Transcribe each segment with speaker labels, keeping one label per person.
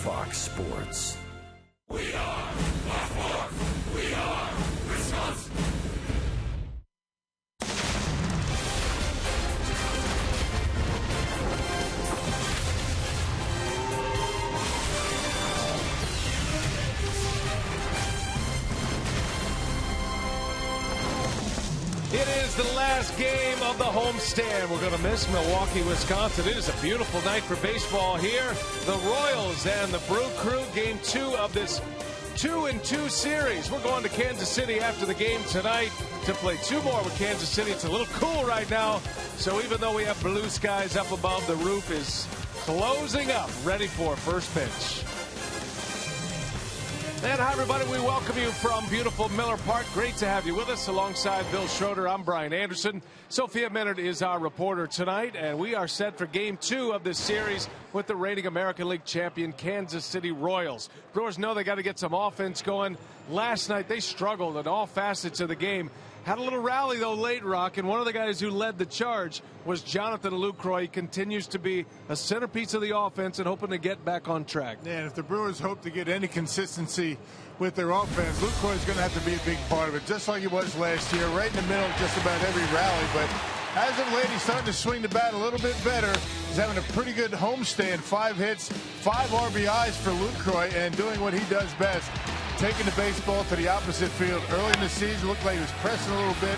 Speaker 1: Fox Sports.
Speaker 2: We are Baltimore. We are Wisconsin.
Speaker 3: It is the last game of the homestand. We're going to miss Milwaukee, Wisconsin. It is a beautiful night for baseball here. The Royals and the Brew Crew, game 2 of this 2-2 series. We're going to Kansas City after the game tonight to play 2 more with Kansas City. It's a little cool right now, so even though we have blue skies up above, the roof is closing up, ready for first pitch. And hi, everybody. We welcome you from beautiful Miller Park. Great to have you with us. Alongside Bill Schroeder, I'm Brian Anderson. Sophia Minard is our reporter tonight, and we are set for game 2 of this series with the reigning American League champion Kansas City Royals. Brewers know they got to get some offense going. Last night, they struggled in all facets of the game. Had a little rally, though, late, Rock, and one of the guys who led the charge was Jonathan Lucroy. He continues to be a centerpiece of the offense and hoping to get back on track.
Speaker 4: Yeah, and if the Brewers hope to get any consistency with their offense, Lucroy is going to have to be a big part of it, just like he was last year, right in the middle of just about every rally. But as of late, he's starting to swing the bat a little bit better. He's having a pretty good homestand, 5 hits, 5 RBIs for Lucroy, and doing what he does best, taking the baseball to the opposite field. Early in the season, looked like he was pressing a little bit,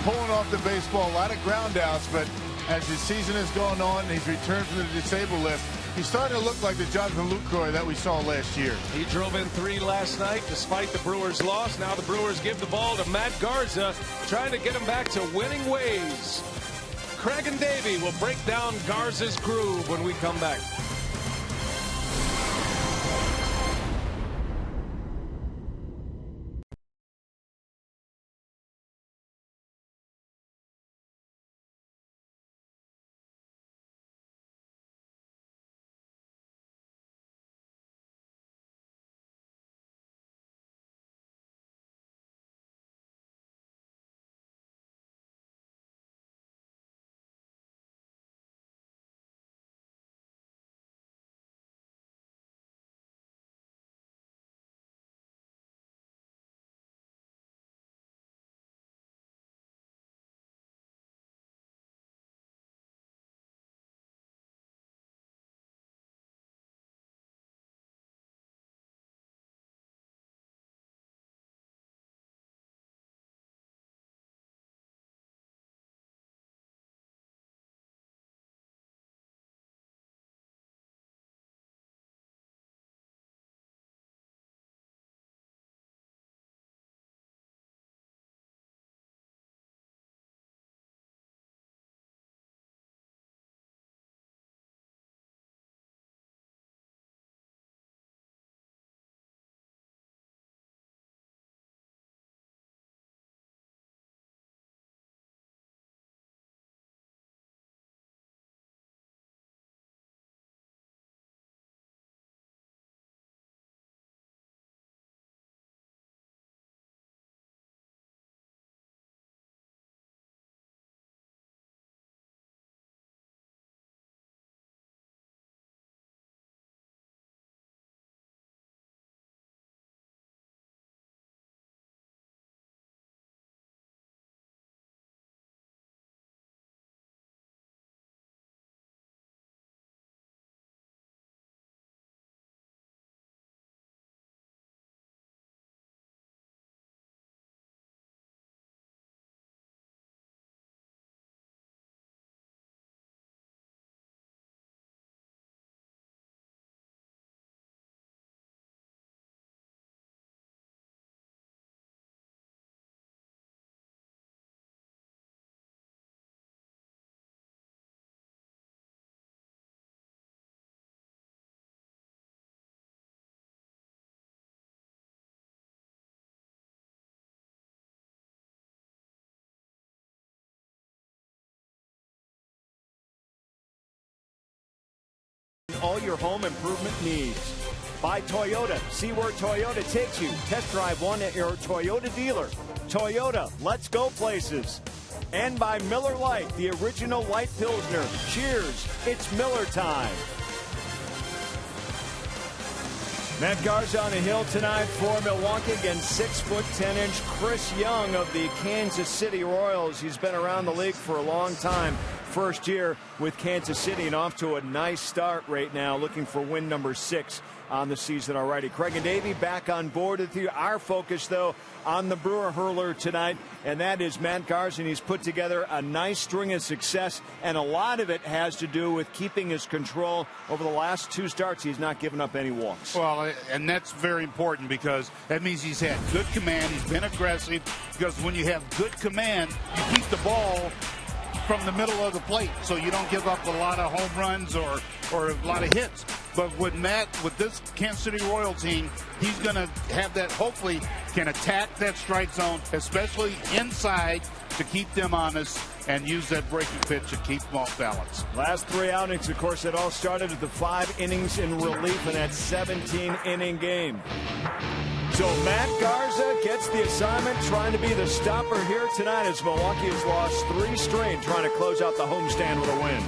Speaker 4: pulling off the baseball, a lot of ground outs, but as the season has gone on and he's returned from the disabled list, he's starting to look like the Jonathan Lucroy that we saw last year.
Speaker 3: He drove in 3 last night despite the Brewers' loss. Now the Brewers give the ball to Matt Garza, trying to get him back to winning ways. Craig and Davey will break down Garza's groove when we come back.
Speaker 5: All your home improvement needs. By Toyota. See where Toyota takes you. Test drive one at your Toyota dealer. Toyota, let's go places. And by Miller Lite, the original light Pilsner. Cheers, it's Miller time. Matt Garza on the hill tonight for Milwaukee against 6'10" Chris Young of the Kansas City Royals. He's been around the league for a long time. First year with Kansas City and off to a nice start right now, looking for win number 6 on the season already. Craig and Davey back on board with you. Our focus, though, on the Brewer hurler tonight, and that is Matt Garza. He's put together a nice string of success, and a lot of it has to do with keeping his control. Over the last 2 starts, he's not given up any walks.
Speaker 1: Well, and that's very important because that means he's had good command. He's been aggressive, because when you have good command, you keep the ball from the middle of the plate, so you don't give up a lot of home runs or a lot of hits. But with Matt, with this Kansas City Royal team, he's going to have that, hopefully can attack that strike zone, especially inside, to keep them honest and use that breaking pitch to keep them off balance.
Speaker 5: Last 3 outings, of course, it all started with the 5 innings in relief in that 17-inning game. So Matt Garza gets the assignment, trying to be the stopper here tonight as Milwaukee has lost 3 straight, trying to close out the homestand with a win.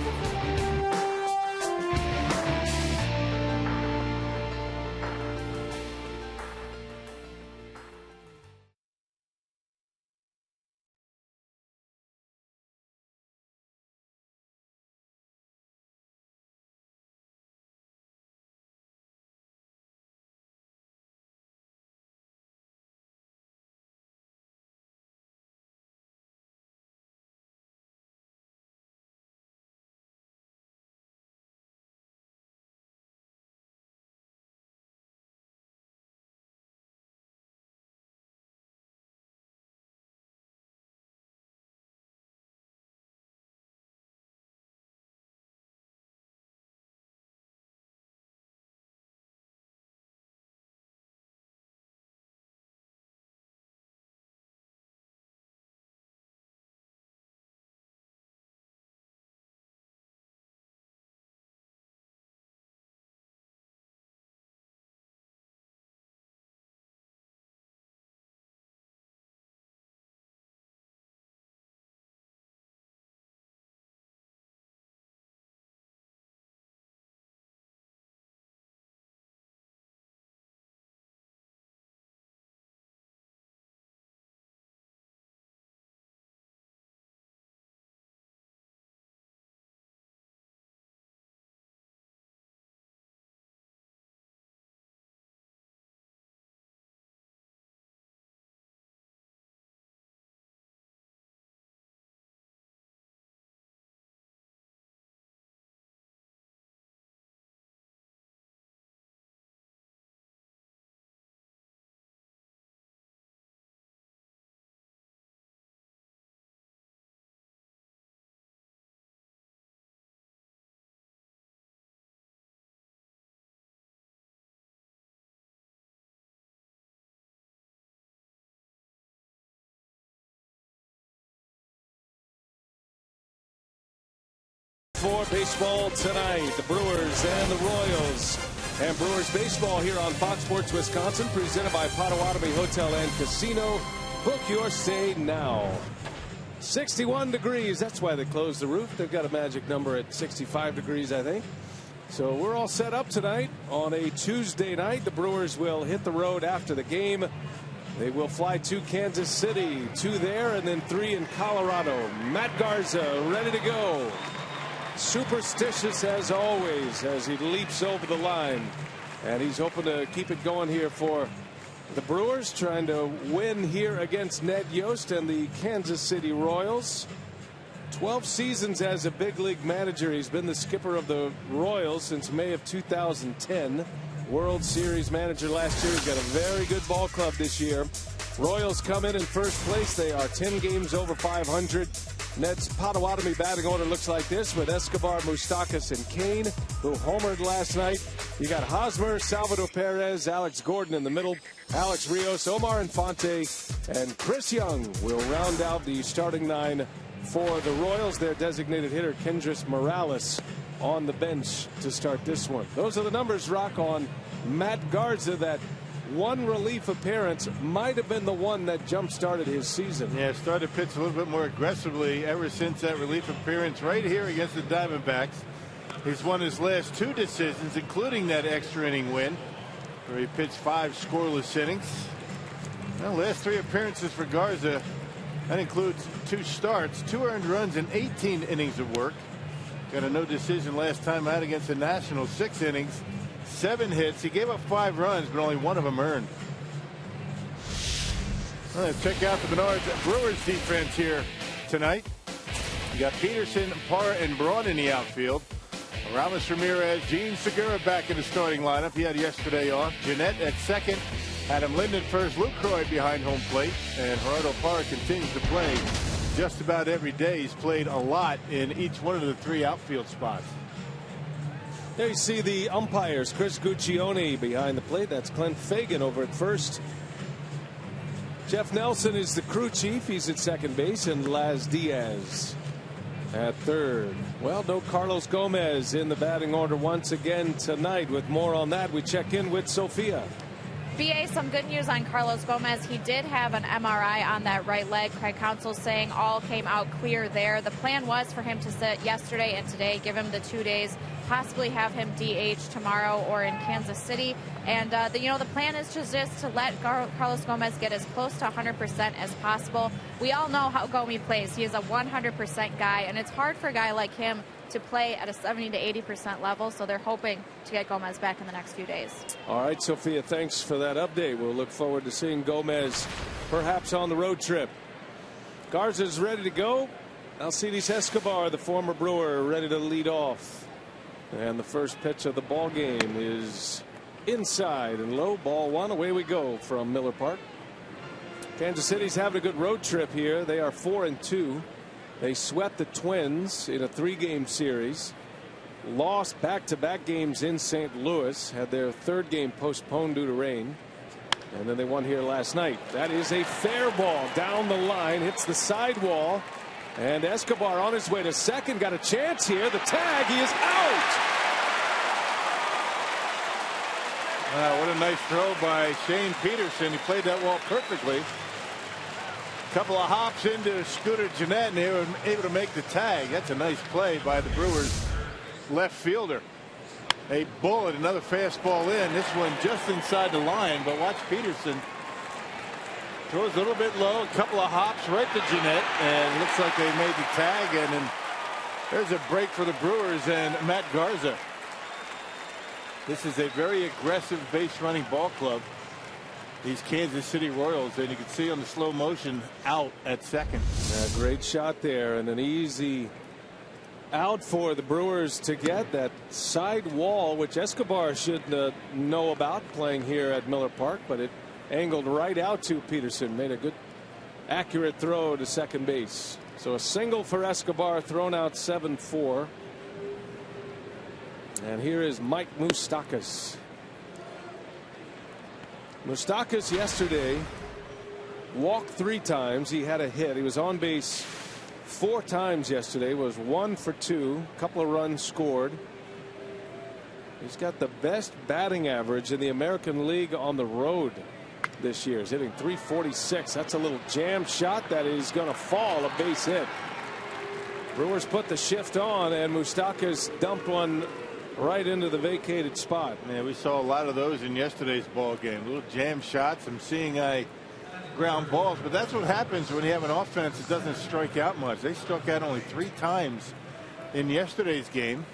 Speaker 3: For baseball tonight, the Brewers and the Royals. And Brewers baseball here on Fox Sports Wisconsin, presented by Potawatomi Hotel and Casino. Book your stay now. 61 degrees. That's why they closed the roof. They've got a magic number at 65 degrees, I think. So we're all set up tonight on a Tuesday night. The Brewers will hit the road after the game. They will fly to Kansas City, 2 there, and then 3 in Colorado. Matt Garza ready to go. Superstitious as always as he leaps over the line, and he's hoping to keep it going here for the Brewers, trying to win here against Ned Yost and the Kansas City Royals. 12 seasons as a big league manager. He's been the skipper of the Royals since May of 2010. World Series manager last year. He's got a very good ball club this year. Royals come in first place. They are 10 games over 500. Ned's Potawatomi batting order looks like this, with Escobar, Moustakas, and Kane, who homered last night. You got Hosmer, Salvador Perez, Alex Gordon in the middle, Alex Rios, Omar Infante, and Chris Young will round out the starting 9 for the Royals. Their designated hitter, Kendrys Morales, on the bench to start this one. Those are the numbers, Rock, on Matt Garza. That one relief appearance might have been the one that jump-started his season.
Speaker 4: Yeah, started to pitch a little bit more aggressively ever since that relief appearance right here against the Diamondbacks. He's won his last 2 decisions, including that extra inning win. where he pitched 5 scoreless innings. Well, last 3 appearances for Garza. That includes 2 starts, 2 earned runs, and 18 innings of work. Got a no decision last time out against the Nationals. 6 innings, 7 hits. He gave up 5 runs, but only 1 of them earned. Well, let's check out the Brewers defense here tonight. You got Peterson, Parra, and Braun in the outfield. Ramos Ramirez, Gene Segura back in the starting lineup. He had yesterday off. Jeanette at second. Adam Linden first. Lucroy behind home plate. And Gerardo Parra continues to play just about every day. He's played a lot in each one of the 3 outfield spots.
Speaker 3: There you see the umpires. Chris Guccione behind the plate. That's Clint Fagan over at first. Jeff Nelson is the crew chief. He's at second base. And Laz Diaz at third. Well, no Carlos Gomez in the batting order once again tonight. With more on that, we check in with Sophia.
Speaker 6: BA, some good news on Carlos Gomez. He did have an MRI on that right leg. Craig Counsell saying all came out clear there. The plan was for him to sit yesterday and today, give him the 2 days, possibly have him DH tomorrow or in Kansas City. And, the plan is just to let Carlos Gomez get as close to 100% as possible. We all know how Gomi plays. He is a 100% guy, and it's hard for a guy like him to play at a 70 to 80% level, so they're hoping to get Gomez back in the next few days.
Speaker 3: All right, Sophia, thanks for that update. We'll look forward to seeing Gomez perhaps on the road trip. Garza's ready to go. Alcides Escobar, the former Brewer, ready to lead off. And the first pitch of the ball game is inside and low, ball 1. Away we go from Miller Park. Kansas City's having a good road trip here. They are 4-2. They swept the Twins in a 3-game series, lost back-to-back games in St. Louis, had their 3rd game postponed due to rain, and then they won here last night. That is a fair ball down the line, hits the sidewall, and Escobar on his way to second, got a chance here. The tag, he is out.
Speaker 4: What a nice throw by Shane Peterson. He played that ball perfectly. Couple of hops into Scooter Jeanette, and they were able to make the tag. That's a nice play by the Brewers left fielder. A bullet, another fastball in. This one just inside the line, but watch Peterson. Throws a little bit low, a couple of hops right to Jeanette, and looks like they made the tag. And then there's a break for the Brewers and Matt Garza. This is a very aggressive base running ball club, these Kansas City Royals, and you can see on the slow motion out at second.
Speaker 3: Great shot there, and an easy out for the Brewers to get that side wall, which Escobar should know about playing here at Miller Park, but it angled right out to Peterson. Made a good accurate throw to second base. So a single for Escobar, thrown out 7-4. And here is Mike Moustakas. Moustakas yesterday walked 3 times. He had a hit. He was on base 4 times yesterday. Was 1 for 2. A couple of runs scored. He's got the best batting average in the American League on the road this year. He's hitting .346. That's a little jam shot that is going to fall, a base hit. Brewers put the shift on, and Moustakas dumped one right into the vacated spot.
Speaker 4: Man, we saw a lot of those in yesterday's ball game. Little jam shots, some seeing eye ground balls, but that's what happens when you have an offense that doesn't strike out much. They struck out only 3 times in yesterday's game,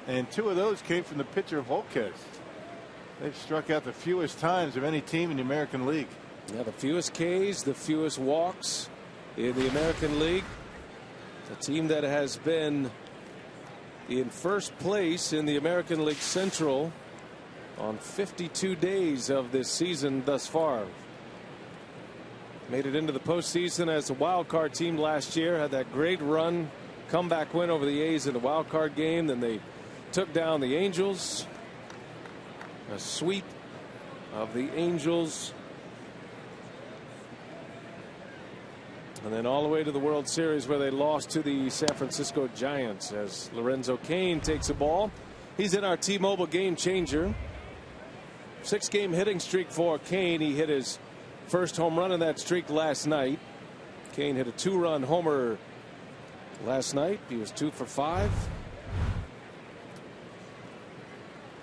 Speaker 4: and 2 of those came from the pitcher Volquez. They've struck out the fewest times of any team in the American League.
Speaker 3: Yeah, the fewest Ks, the fewest walks in the American League. It's a team that has been in first place in the American League Central on 52 days of this season thus far. Made it into the postseason as a wild card team last year. Had that great run, comeback win over the A's in the wild card game. Then they took down the Angels. A sweep of the Angels. And then all the way to the World Series, where they lost to the San Francisco Giants, as Lorenzo Cain takes a ball. He's in our T-Mobile game changer. 6-game hitting streak for Cain. He hit his first home run in that streak last night. Cain hit a 2-run homer last night. He was 2 for 5.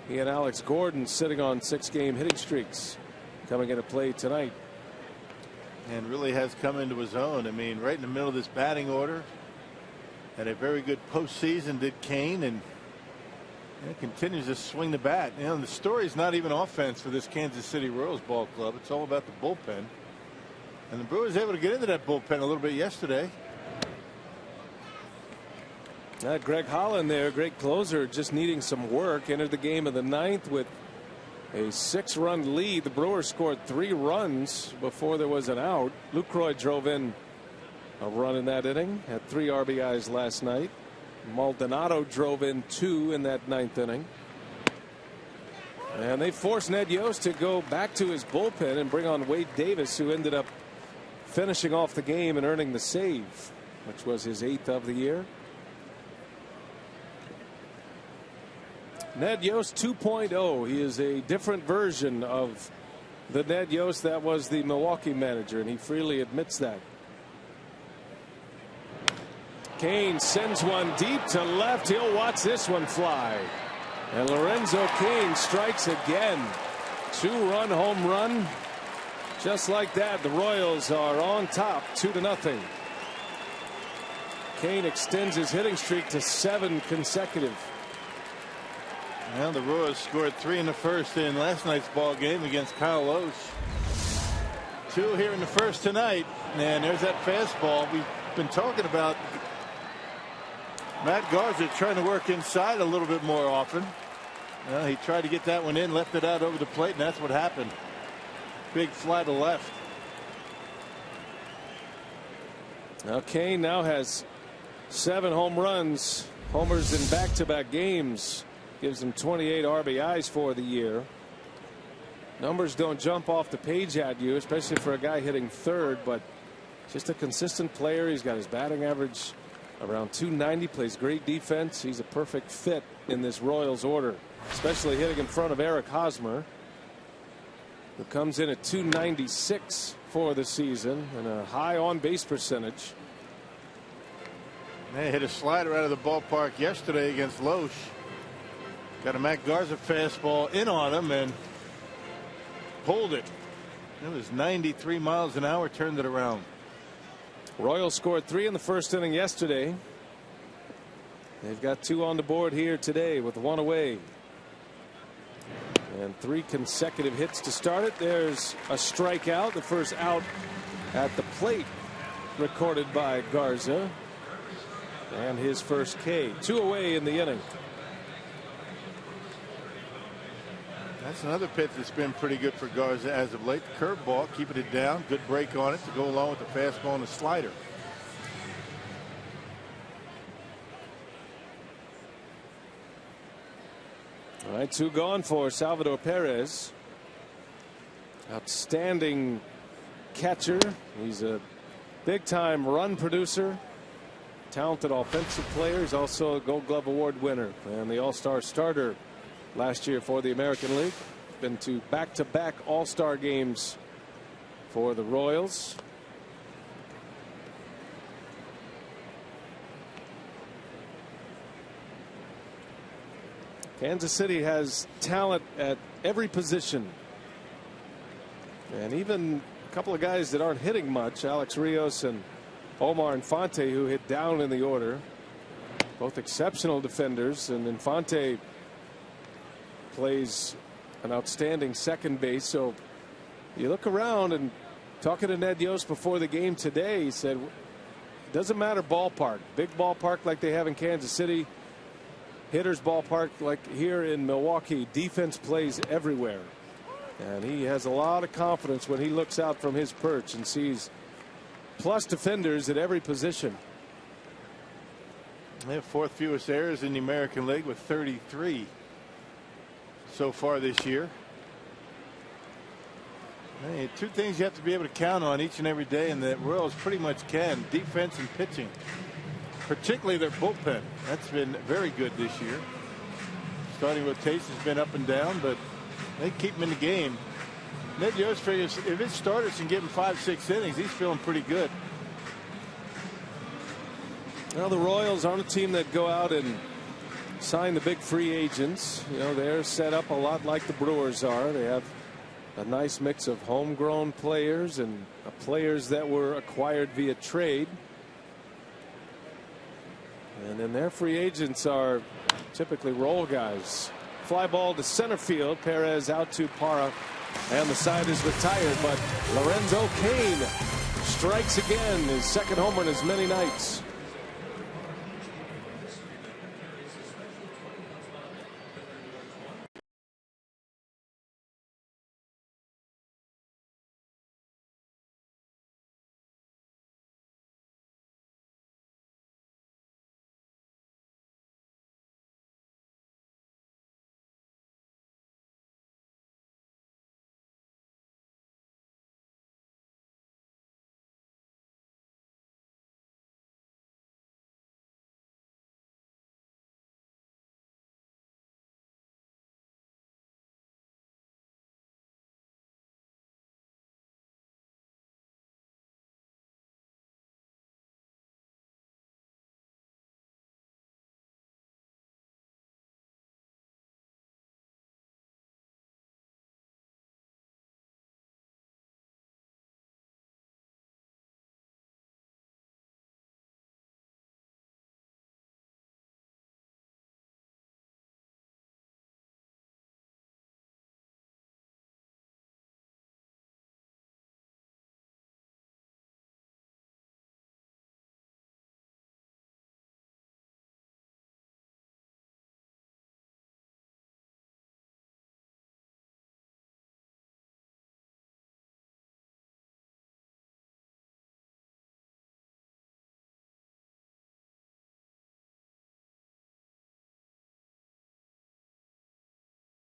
Speaker 3: He and Alex Gordon sitting on 6-game hitting streaks coming into play tonight.
Speaker 4: And really has come into his own. I mean, right in the middle of this batting order. Had a very good postseason, did Kane, and continues to swing the bat. You know, the story is not even offense for this Kansas City Royals ball club. It's all about the bullpen. And the Brewers able to get into that bullpen a little bit yesterday.
Speaker 3: Greg Holland there, great closer, just needing some work. Entered the game in the 9th with a 6-run lead. The Brewers scored 3 runs before there was an out. Lucroy drove in a run in that inning, had 3 RBIs last night. Maldonado drove in 2 in that 9th inning. And they forced Ned Yost to go back to his bullpen and bring on Wade Davis, who ended up finishing off the game and earning the save, which was his 8th of the year. Ned Yost 2.0. He is a different version of the Ned Yost that was the Milwaukee manager, and he freely admits that. Kane sends one deep to left. He'll watch this one fly. And Lorenzo Kane strikes again. 2-run home run. Just like that, the Royals are on top 2-0. Kane extends his hitting streak to 7 consecutive.
Speaker 4: Well, the Royals scored 3 in the first in last night's ball game against Kyle Loesch. 2 here in the first tonight. And there's that fastball. We've been talking about Matt Garza trying to work inside a little bit more often. He tried to get that one in, left it out over the plate, and that's what happened. Big fly to left.
Speaker 3: Now Kane now has 7 home runs, homers in back-to-back games. Gives him 28 RBIs for the year. Numbers don't jump off the page at you, especially for a guy hitting 3rd, but just a consistent player. He's got his batting average around 290, plays great defense. He's a perfect fit in this Royals order, especially hitting in front of Eric Hosmer, who comes in at 296 for the season and a high on base percentage.
Speaker 4: They hit a slider out of the ballpark yesterday against Loesch. Got a Matt Garza fastball in on him and pulled it. It was 93 miles an hour, turned it around.
Speaker 3: Royals scored 3 in the first inning yesterday. They've got 2 on the board here today with 1 away. And 3 consecutive hits to start it. There's a strikeout, the first out at the plate recorded by Garza. And his first K. 2 away in the inning.
Speaker 4: That's another pitch that's been pretty good for Garza as of late. The curveball, keeping it down. Good break on it to go along with the fastball and the slider.
Speaker 3: All right, 2 gone for Salvador Perez. Outstanding catcher. He's a big-time run producer. Talented offensive player. He's also a Gold Glove Award winner and the All-Star starter last year for the American League. Been to back-to-back All-Star games for the Royals. Kansas City has talent at every position. And even a couple of guys that aren't hitting much, Alex Rios and Omar Infante, who hit down in the order. Both exceptional defenders, and Infante plays an outstanding second base. So you look around, and talking to Ned Yost before the game today, he said it doesn't matter ballpark, big ballpark like they have in Kansas City, hitters ballpark like here in Milwaukee, defense plays everywhere. And he has a lot of confidence when he looks out from his perch and sees plus defenders at every position.
Speaker 4: They have 4th fewest errors in the American League with 33 so far this year. Hey, 2 things you have to be able to count on each and every day, and the Royals pretty much can: defense and pitching, particularly their bullpen. That's been very good this year. Starting rotation's been up and down, but they keep them in the game. Ned Yost figures if his starters can give him 5-6 innings, he's feeling pretty good.
Speaker 3: Well, the Royals aren't a team that go out and sign the big free agents. You know, they're set up a lot like the Brewers are. They have a nice mix of homegrown players and players that were acquired via trade. And then their free agents are typically role guys. Fly ball to center field. Perez out to Parra, and the side is retired. But Lorenzo Cain strikes again, his second homer in as many nights.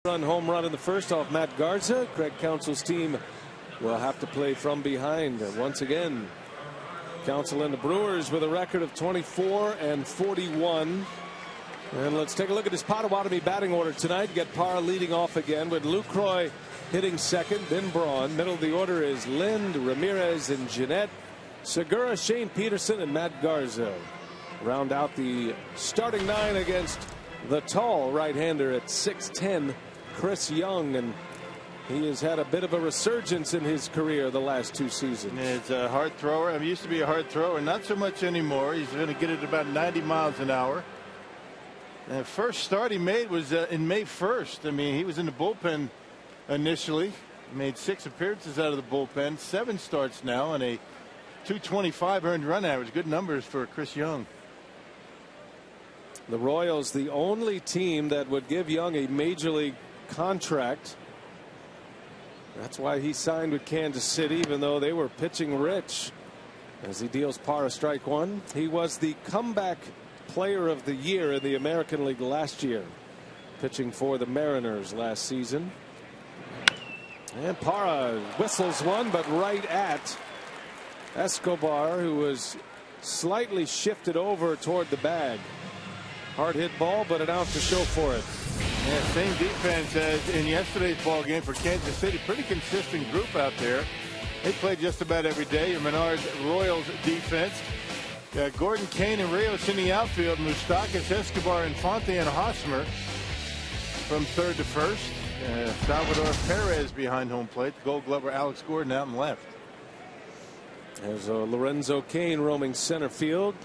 Speaker 3: Home run in the first off Matt Garza. Craig Counsell's team will have to play from behind once again. Counsell and the Brewers with a record of 24-41. And let's take a look at his Potawatomi batting order tonight. Get Parra leading off again with Lucroy hitting second, then Braun. Middle of the order is Lind, Ramirez, and Jeanette. Segura, Shane Peterson, and Matt Garza round out the starting nine against the tall right-hander at 6'10", Chris Young, and he has had a bit of a resurgence in his career the last two seasons.
Speaker 4: It's a hard thrower. I mean, he used to be a hard thrower, not so much anymore. He's going to get it about 90 miles an hour. And the first start he made was in May 1st. I mean, he was in the bullpen initially. Made 6 appearances out of the bullpen. 7 starts now, and a .225 earned run average. Good numbers for Chris Young.
Speaker 3: The Royals, the only team that would give Young a major league contract. That's why he signed with Kansas City, even though they were pitching rich. As he deals Parra strike one. He was the comeback player of the year in the American League last year, pitching for the Mariners last season. And Parra whistles one, but right at Escobar, who was slightly shifted over toward the bag. Hard hit ball, but an out to show for it.
Speaker 4: Yeah, same defense as in yesterday's ball game for Kansas City. Pretty consistent group out there. They play just about every day. Your Menard Royals defense. Gordon, Kane, and Rios in the outfield. Moustakas, Escobar, Infante, and Hosmer from third to first. Salvador Perez behind home plate. The Gold Glover Alex Gordon out and left.
Speaker 3: There's Lorenzo Cain roaming center field.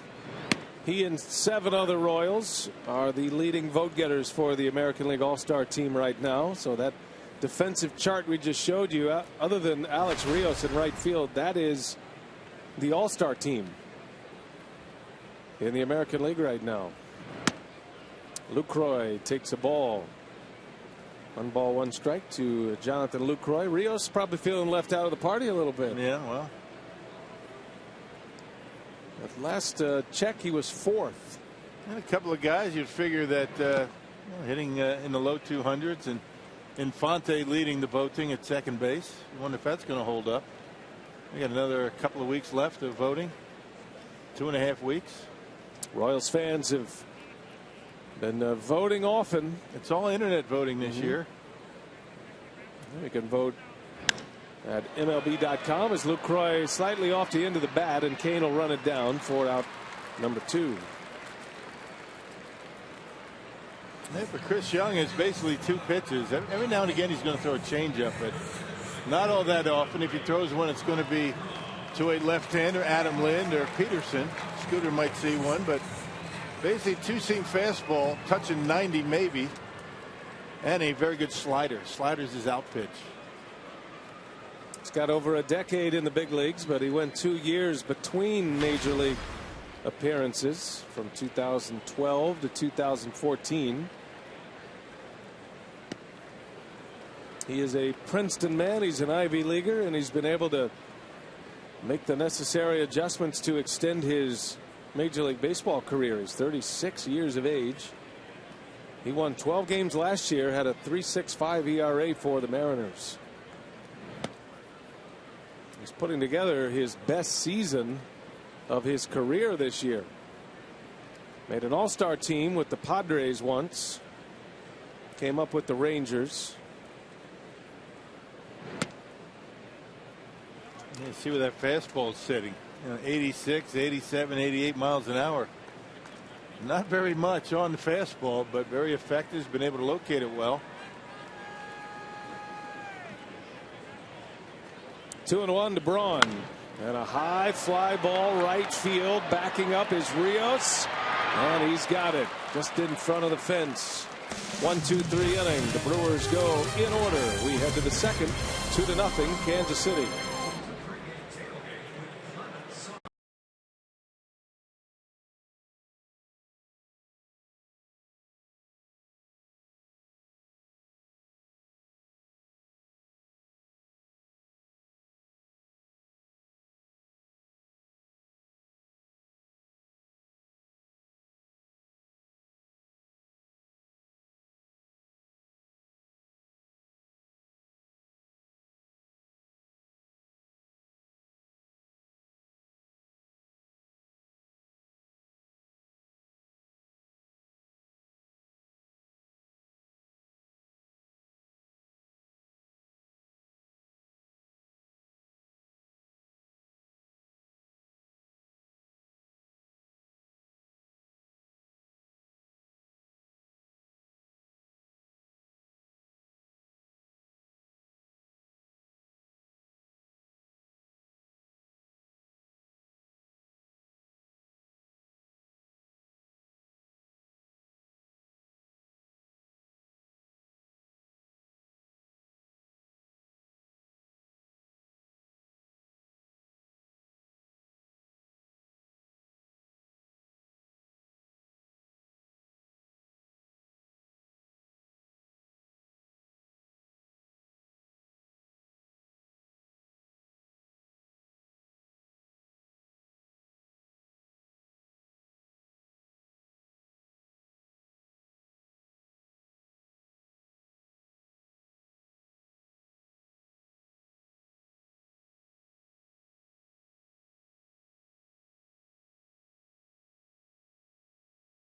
Speaker 3: He and 7 other Royals are the leading vote getters for the American League All-Star team right now. So that defensive chart we just showed you, other than Alex Rios in right field, that is the All-Star team in the American League right now. Lucroy takes a ball. 1 ball, 1 strike to Jonathan Lucroy. Rios probably feeling left out of the party a little bit.
Speaker 4: Yeah, well.
Speaker 3: At last check, he was 4th.
Speaker 4: And a couple of guys you'd figure that hitting in the low 200s, and Infante leading the voting at second base. I wonder if that's going to hold up. We got another couple of weeks left of voting. 2.5 weeks.
Speaker 3: Royals fans have been voting often.
Speaker 4: It's all internet voting this year.
Speaker 3: You can vote at MLB.com as Lucroy slightly off the end of the bat, and Cain will run it down for out number 2.
Speaker 4: Yeah, for Chris Young, it's basically 2 pitches. Every now and again, he's going to throw a changeup, but not all that often. If he throws one, it's going to be to a left-hander, Adam Lind or Peterson. Scooter might see one, but basically 2-seam fastball, touching 90 maybe, and a very good slider. Slider's his out pitch.
Speaker 3: He's got over a decade in the big leagues, but he went 2 years between major league appearances from 2012 to 2014. He is a Princeton man. He's an Ivy Leaguer, and he's been able to make the necessary adjustments to extend his Major League Baseball career. He's 36 years of age. He won 12 games last year, had a 3.65 ERA for the Mariners. He's putting together his best season of his career this year. Made an all-star team with the Padres once. Came up with the Rangers.
Speaker 4: You see where that fastball is sitting. 86, 87, 88 miles an hour. Not very much on the fastball, but very effective. He's been able to locate it well.
Speaker 3: 2-1 to Braun. And a high fly ball right field. Backing up is Rios. And he's got it just in front of the fence. 1-2-3 inning. The Brewers go in order. We head to the second. 2-0 Kansas City.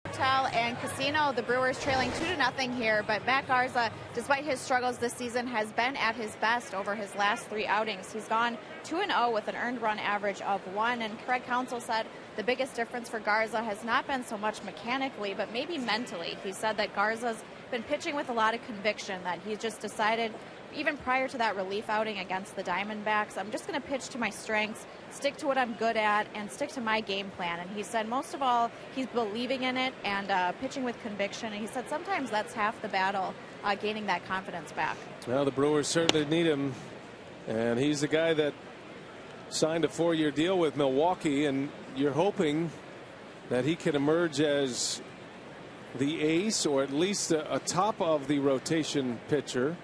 Speaker 6: Hotel and Casino, the Brewers trailing 2-0 here, but Matt Garza, despite his struggles this season, has been at his best over his last 3 outings. He's gone 2-0 with an earned run average of 1, and Craig Counsell said the biggest difference for Garza has not been so much mechanically, but maybe mentally. He said that Garza's been pitching with a lot of conviction, that he's just decided, even prior to that relief outing against the Diamondbacks, I'm just going to pitch to my strengths, stick to what I'm good at, and stick to my game plan. And he said most of all, he's believing in it and pitching with conviction. And he said sometimes that's half the battle, gaining that confidence back.
Speaker 3: Well, the Brewers certainly need him. And he's the guy that signed a 4-year deal with Milwaukee. And you're hoping that he can emerge as the ace, or at least a top of the rotation pitcher.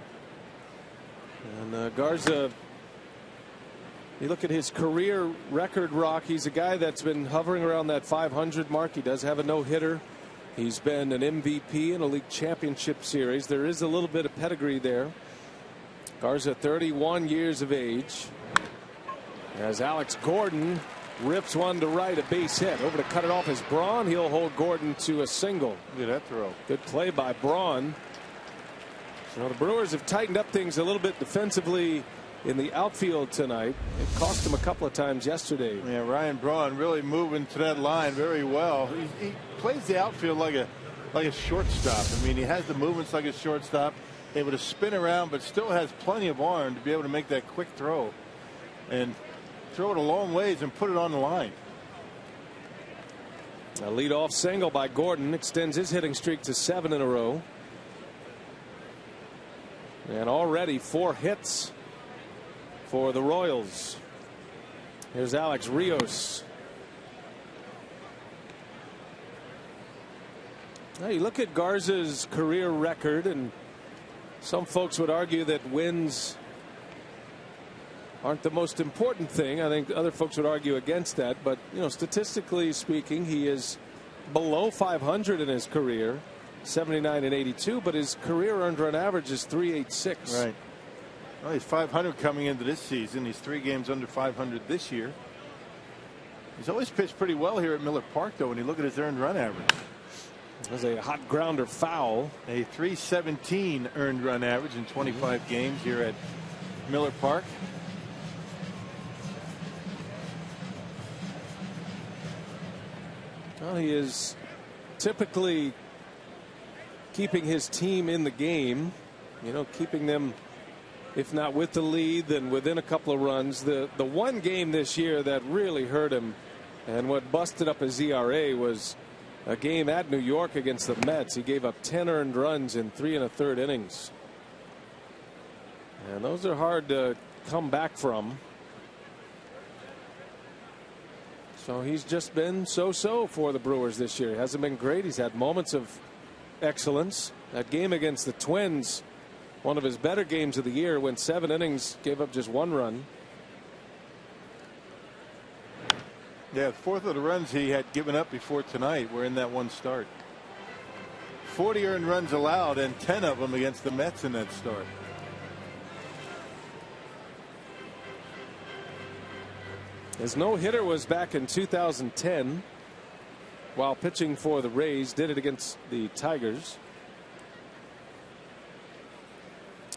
Speaker 3: And Garza, you look at his career record, Rock, he's a guy that's been hovering around that 500 mark. He does have a no-hitter. He's been an MVP in a league championship series. There is a little bit of pedigree there. Garza, 31 years of age. As Alex Gordon rips one to right, a base hit. Over to cut it off is Braun. He'll hold Gordon to a single.
Speaker 4: Look at that throw.
Speaker 3: Good play by Braun. So the Brewers have tightened up things a little bit defensively in the outfield tonight. It cost them a couple of times yesterday.
Speaker 4: Yeah, Ryan Braun really moving to that line very well. He plays the outfield like a like a shortstop. I mean, he has the movements like a shortstop, able to spin around, but still has plenty of arm to be able to make that quick throw and throw it a long ways and put it on the line.
Speaker 3: A leadoff single by Gordon extends his hitting streak to 7 in a row. And already 4 hits for the Royals. Here's Alex Rios. Now you look at Garza's career record, and some folks would argue that wins aren't the most important thing. I think other folks would argue against that. But, you know, statistically speaking, he is below 500 in his career, 79 and 82. But his career earned run average is 386.
Speaker 4: Right. Well, he's 500 coming into this season. He's 3 games under 500 this year. He's always pitched pretty well here at Miller Park, though, when you look at his earned run average.
Speaker 3: There's a hot grounder foul.
Speaker 4: A 317 earned run average in 25 games here at Miller Park.
Speaker 3: Well, he is typically keeping his team in the game, you know, keeping them, if not with the lead, then within a couple of runs. The one game this year that really hurt him and what busted up his ERA was a game at New York against the Mets. He gave up 10 earned runs in 3 1/3 innings. And those are hard to come back from. So he's just been so-so for the Brewers this year. He hasn't been great. He's had moments of excellence. That game against the Twins, one of his better games of the year, went 7 innings, gave up just 1 run.
Speaker 4: Yeah, 4th of the runs he had given up before tonight were in that one start. 40 earned runs allowed, and 10 of them against the Mets in that start.
Speaker 3: His no-hitter was back in 2010 while pitching for the Rays. Did it against the Tigers.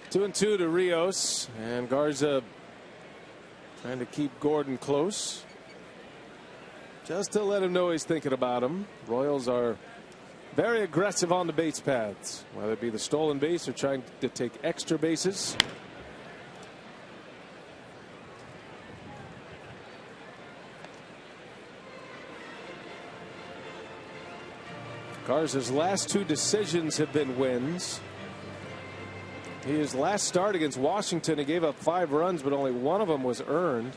Speaker 3: 2-2 to Rios, and Garza trying to keep Gordon close, just to let him know he's thinking about him. Royals are very aggressive on the base paths, whether it be the stolen base or trying to take extra bases. Garza's last 2 decisions have been wins. His last start against Washington, he gave up 5 runs, but only 1 of them was earned.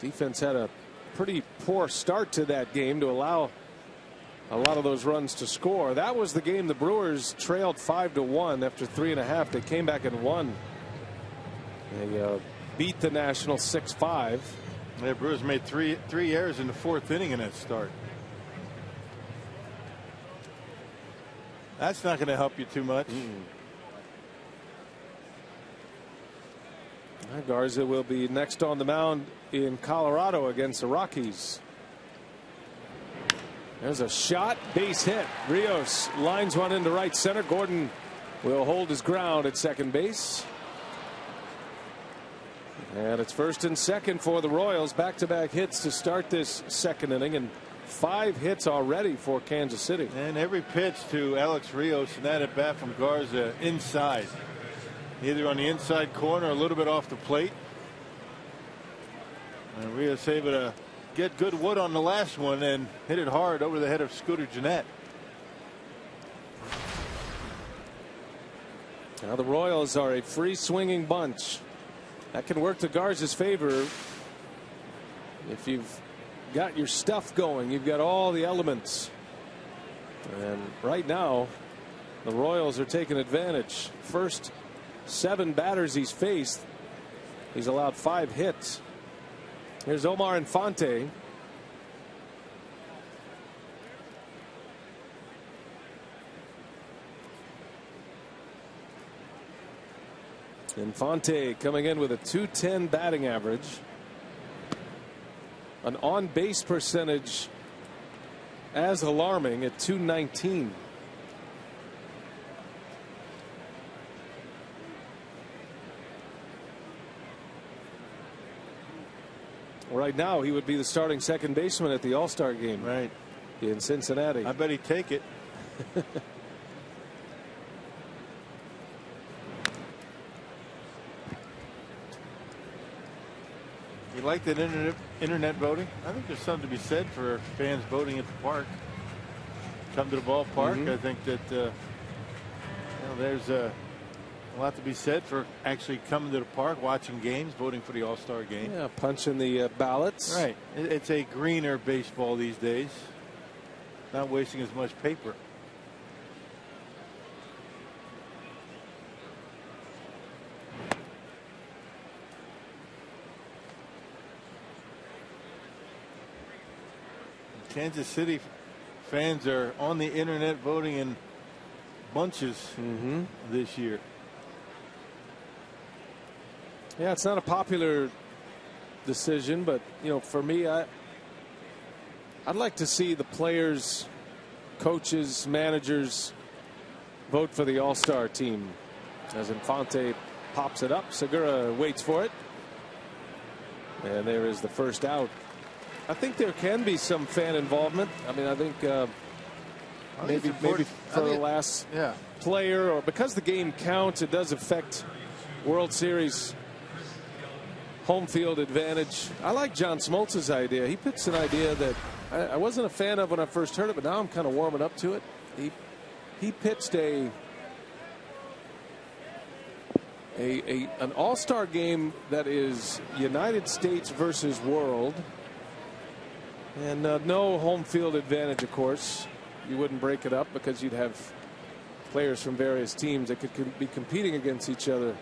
Speaker 3: Defense had a pretty poor start to that game to allow a lot of those runs to score. That was the game the Brewers trailed 5-1 after 3.5. They came back and won. They beat the Nationals 6-5.
Speaker 4: The Brewers made three errors in the 4th inning in that start. That's not going to help you too much.
Speaker 3: Garza will be next on the mound in Colorado against the Rockies. There's a shot, base hit. Rios lines one into right center. Gordon will hold his ground at second base. And it's 1st and 2nd for the Royals. Back-to-back hits to start this 2nd inning, and 5 hits already for Kansas City.
Speaker 4: And every pitch to Alex Rios, and that at bat from Garza inside, either on the inside corner or a little bit off the plate. And Rios able to get good wood on the last one and hit it hard over the head of Scooter Gennett.
Speaker 3: Now the Royals are a free swinging bunch. That can work to Garza's favor if you've got your stuff going. You've got all the elements, and right now the Royals are taking advantage. First 7 batters he's faced, he's allowed 5 hits. Here's Omar Infante. Infante coming in with a .210 batting average, an on-base percentage as alarming at .219. Right now he would be the starting second baseman at the All-Star game.
Speaker 4: Right.
Speaker 3: in Cincinnati.
Speaker 4: I bet he'd take it. You like that internet voting? I think there's something to be said for fans voting at the park. Come to the ballpark. I think that there's a lot to be said for actually coming to the park, watching games, voting for the All-Star game.
Speaker 3: Yeah, punching the ballots.
Speaker 4: Right. It's a greener baseball these days. Not wasting as much paper. Kansas City fans are on the internet voting in bunches this year.
Speaker 3: Yeah, it's not a popular decision, but for me, I'd like to see the players, coaches, managers vote for the All-Star team. As Infante pops it up, Segura waits for it, and there is the first out. I think there can be some fan involvement. I mean, I think maybe for the last player, or because the game counts, it does affect World Series home field advantage. I like John Smoltz's idea. He puts an idea that I wasn't a fan of when I first heard it, but now I'm kind of warming up to it. He pitched an All-Star game that is United States versus world. And no home field advantage, of course. You wouldn't break it up because you'd have players from various teams that could be competing against each other.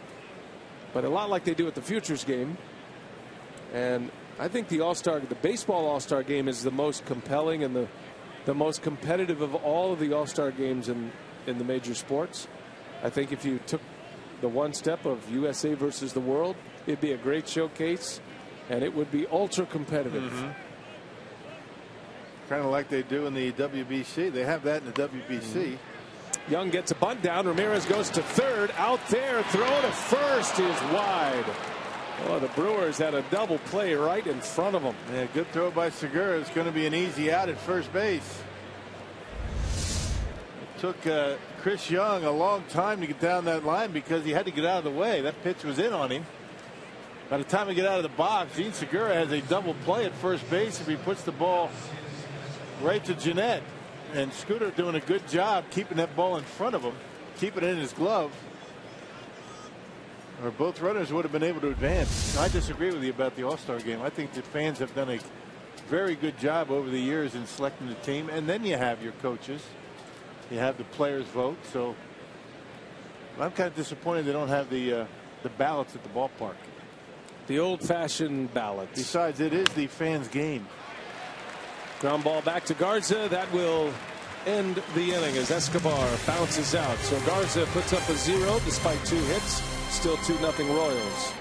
Speaker 3: But a lot like they do at the Futures game. And I think the baseball All-Star game is the most compelling and the most competitive of all of the All-Star games in the major sports. I think if you took the one step of USA versus the world, it'd be a great showcase, and it would be ultra competitive.
Speaker 4: Kind of like they do in the WBC. They have that in the WBC.
Speaker 3: Young gets a bunt down. Ramirez goes to third. Out there. Throw to first is wide. Oh, the Brewers had a double play right in front of them.
Speaker 4: Yeah, good throw by Segura. It's going to be an easy out at first base. It took Chris Young a long time to get down that line because he had to get out of the way. That pitch was in on him. By the time he get out of the box, Gene Segura has a double play at first base if he puts the ball right to Jeanette, and Scooter doing a good job keeping that ball in front of him, keeping it in his glove, or both runners would have been able to advance. I disagree with you about the All-Star game. I think that fans have done a very good job over the years in selecting the team, and then you have your coaches, you have the players vote. So I'm kind of disappointed they don't have the ballots at the ballpark.
Speaker 3: The old-fashioned ballots.
Speaker 4: Besides, it is the fans' game.
Speaker 3: Ground ball back to Garza. That will end the inning as Escobar bounces out. So Garza puts up a 0 despite 2 hits. Still 2-0 Royals.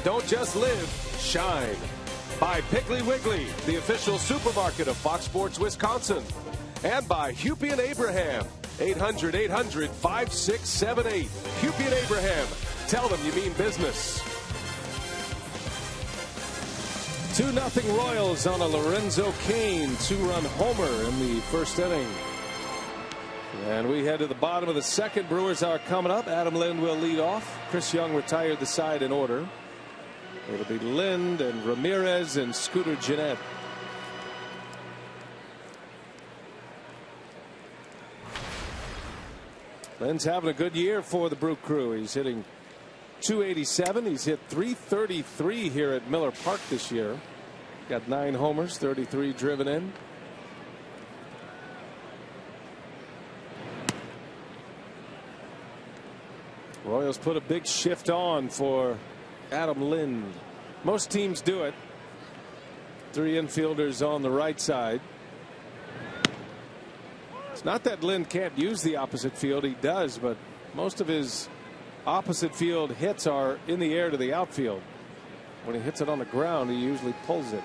Speaker 3: Don't just live, shine. By Piggly Wiggly, the official supermarket of Fox Sports Wisconsin. And by Hupy and Abraham, 800-800-5678. Hupy and Abraham, tell them you mean business. 2-0 Royals on a Lorenzo Cain two-run homer in the first inning. And we head to the bottom of the second. Brewers are coming up. Adam Lind will lead off. Chris Young retired the side in order. It'll be Lind and Ramirez and Scooter Gennett. Lind's having a good year for the Brew Crew. He's hitting .287. He's hit .333 here at Miller Park this year. Got 9 homers, 33 driven in. Royals put a big shift on for Adam Lind. Most teams do it. 3 infielders on the right side. It's not that Lind can't use the opposite field. He does, but most of his opposite field hits are in the air to the outfield. When he hits it on the ground, he usually pulls it.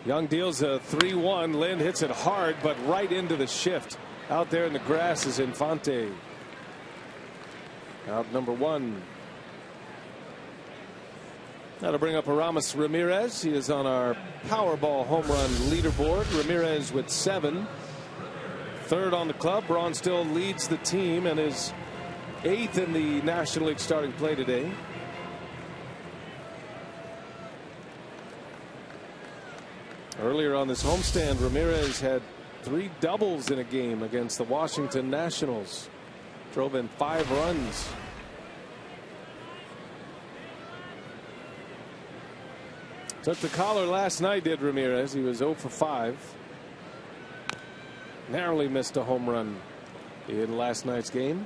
Speaker 3: Young deals a 3-1. Lind hits it hard, but right into the shift. Out there in the grass is Infante. Out number 1. That'll bring up Aramis Ramirez. He is on our Powerball home run leaderboard. Ramirez with 7. 3rd on the club. Braun still leads the team and is 8th in the National League starting play today. Earlier on this homestand, Ramirez had 3 doubles in a game against the Washington Nationals. Drove in 5 runs. Took the collar last night, did Ramirez. He was 0 for 5. Narrowly missed a home run in last night's game.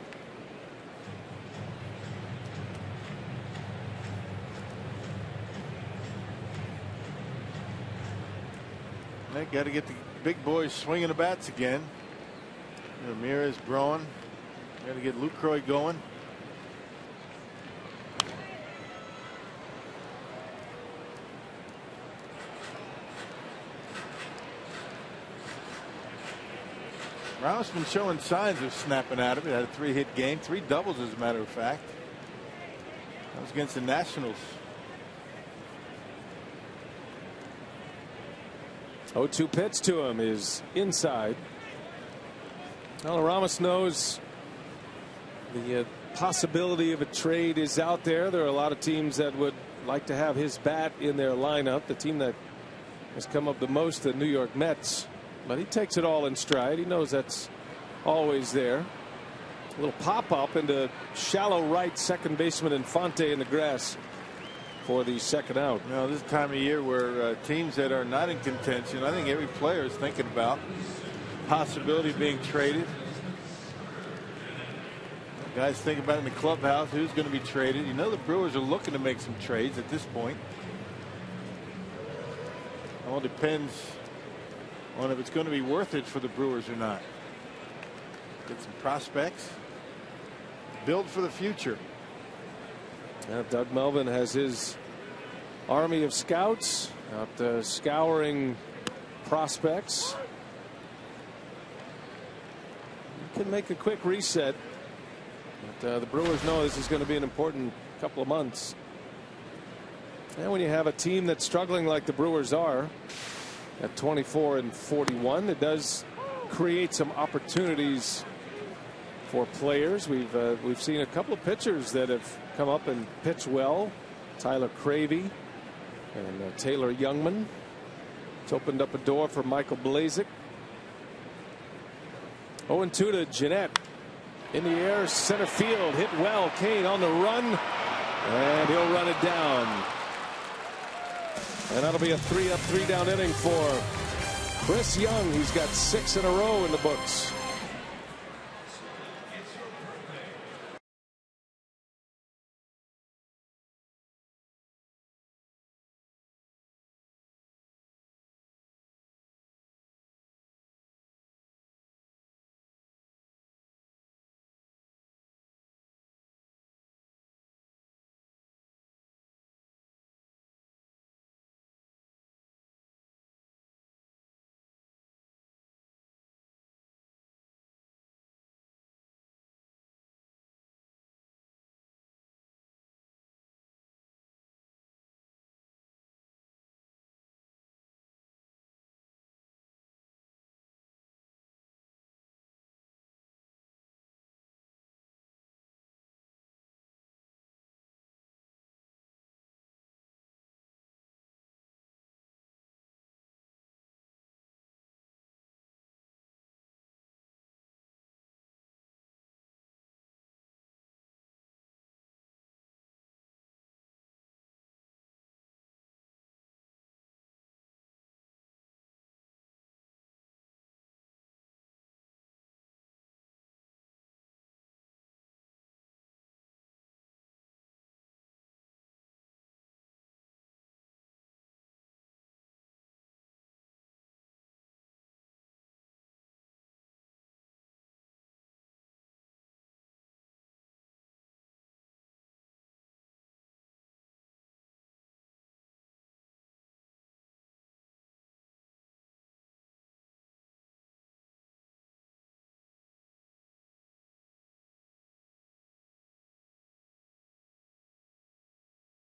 Speaker 4: They got to get the big boys swinging the bats again. Ramirez, Braun. Got to get Lucroy going. Ramos been showing signs of snapping out of it. Had a 3-hit game, 3 doubles as a matter of fact. That was against the Nationals.
Speaker 3: 0-2 pitch to him is inside. Well, Ramos knows the possibility of a trade is out there. There are a lot of teams that would like to have his bat in their lineup. The team that has come up the most, the New York Mets. But he takes it all in stride. He knows that's always there. A little pop up into shallow right second baseman Infante in the grass for the second out.
Speaker 4: Now, this time of year where teams that are not in contention, I think every player is thinking about possibility of being traded. Guys think about in the clubhouse who's going to be traded. You know the Brewers are looking to make some trades at this point. It all depends on if it's going to be worth it for the Brewers or not. Get some prospects. Build for the future.
Speaker 3: Yeah, Doug Melvin has his army of scouts out scouring prospects. You can make a quick reset. But the Brewers know this is going to be an important couple of months. And when you have a team that's struggling like the Brewers are at 24-41, it does create some opportunities for players. We've seen a couple of pitchers that have come up and pitched well. Tyler Cravey and Taylor Youngman. It's opened up a door for Michael Blazek. 0-2 to Gennett. In the air, center field, hit well. Cain on the run. And he'll run it down. And that'll be a 3-up, 3-down inning for Chris Young. He's got 6 in a row in the books.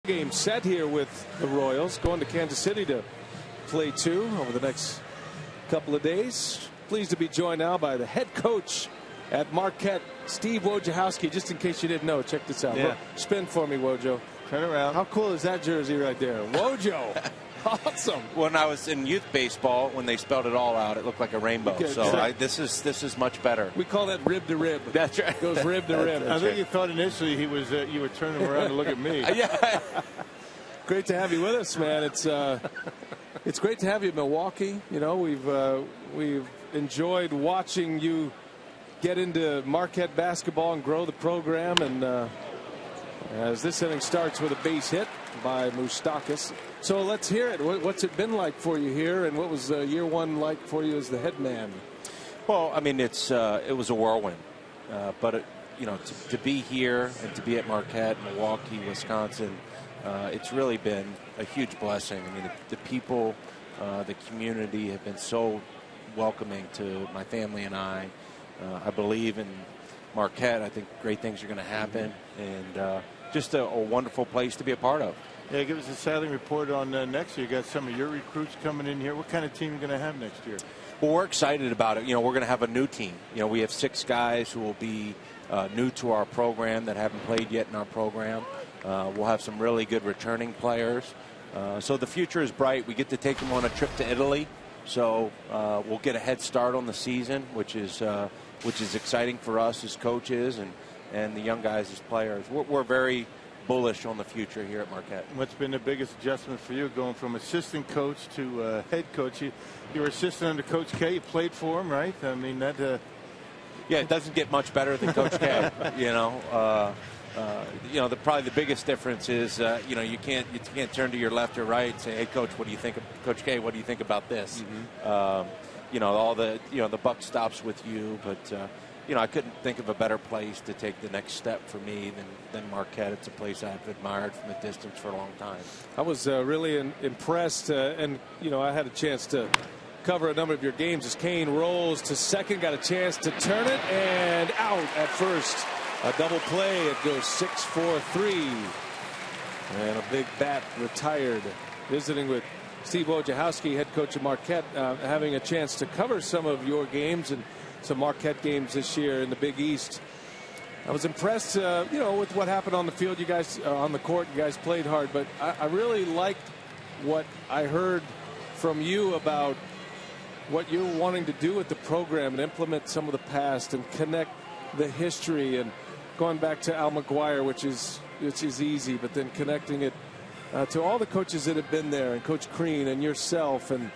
Speaker 3: Game set here with the Royals, going to Kansas City to play 2 over the next couple of days. Pleased to be joined now by the head coach at Marquette, Steve Wojciechowski. Just in case you didn't know, check this out.
Speaker 4: Yeah.
Speaker 3: Spin for me, Wojo.
Speaker 4: Turn around.
Speaker 3: How cool is that jersey right there? Wojo. Awesome.
Speaker 7: When I was in youth baseball, when they spelled it all out, it looked like a rainbow.
Speaker 3: Okay,
Speaker 7: so this is much better.
Speaker 3: We call that rib to rib.
Speaker 7: That's right.
Speaker 3: Goes rib to rib.
Speaker 4: I think you thought initially he was you were turning him around to look at me.
Speaker 7: Yeah.
Speaker 3: Great to have you with us, man. It's great to have you in Milwaukee. You know, we've enjoyed watching you get into Marquette basketball and grow the program. And as this inning starts with a base hit by Moustakas. So let's hear it. What's it been like for you here, and what was year 1 like for you as the head man?
Speaker 7: Well, I mean, it was a whirlwind, but to be here and to be at Marquette, Milwaukee, Wisconsin, it's really been a huge blessing. I mean, the people, the community have been so welcoming to my family and I. I believe in Marquette. I think great things are going to happen, and just a wonderful place to be a part of.
Speaker 4: Yeah, give us a scouting report on next year. You got some of your recruits coming in here. What kind of team are you going to have next year?
Speaker 7: Well, we're excited about it. You know, we're going to have a new team. You know, we have 6 guys who will be new to our program that haven't played yet in our program. We'll have some really good returning players. So the future is bright. We get to take them on a trip to Italy. So we'll get a head start on the season, which is exciting for us as coaches and the young guys as players. We're very bullish on the future here at Marquette.
Speaker 4: What's been the biggest adjustment for you going from assistant coach to head coach? You were assistant under Coach K. You played for him, right? I mean, that.
Speaker 7: Yeah, it doesn't get much better than Coach K. You know, probably the biggest difference is you can't turn to your left or right and say, hey, Coach, what do you think of Coach K? What do you think about this? Mm-hmm. All the buck stops with you, but. I couldn't think of a better place to take the next step for me than Marquette. It's a place I've admired from a distance for a long time.
Speaker 3: I was really impressed, and I had a chance to cover a number of your games as Kane rolls to second, got a chance to turn it, and out at first. A double play. It goes 6-4-3, and a big bat retired. Visiting with Steve Wojciechowski, head coach of Marquette, having a chance to cover some of your games and some Marquette games this year in the Big East. I was impressed, with what happened on the field. You guys on the court, you guys played hard, but I really liked what I heard from you about what you're wanting to do with the program and implement some of the past and connect the history and going back to Al McGuire, which is which is easy, but then connecting it to all the coaches that have been there, and Coach Crean and yourself and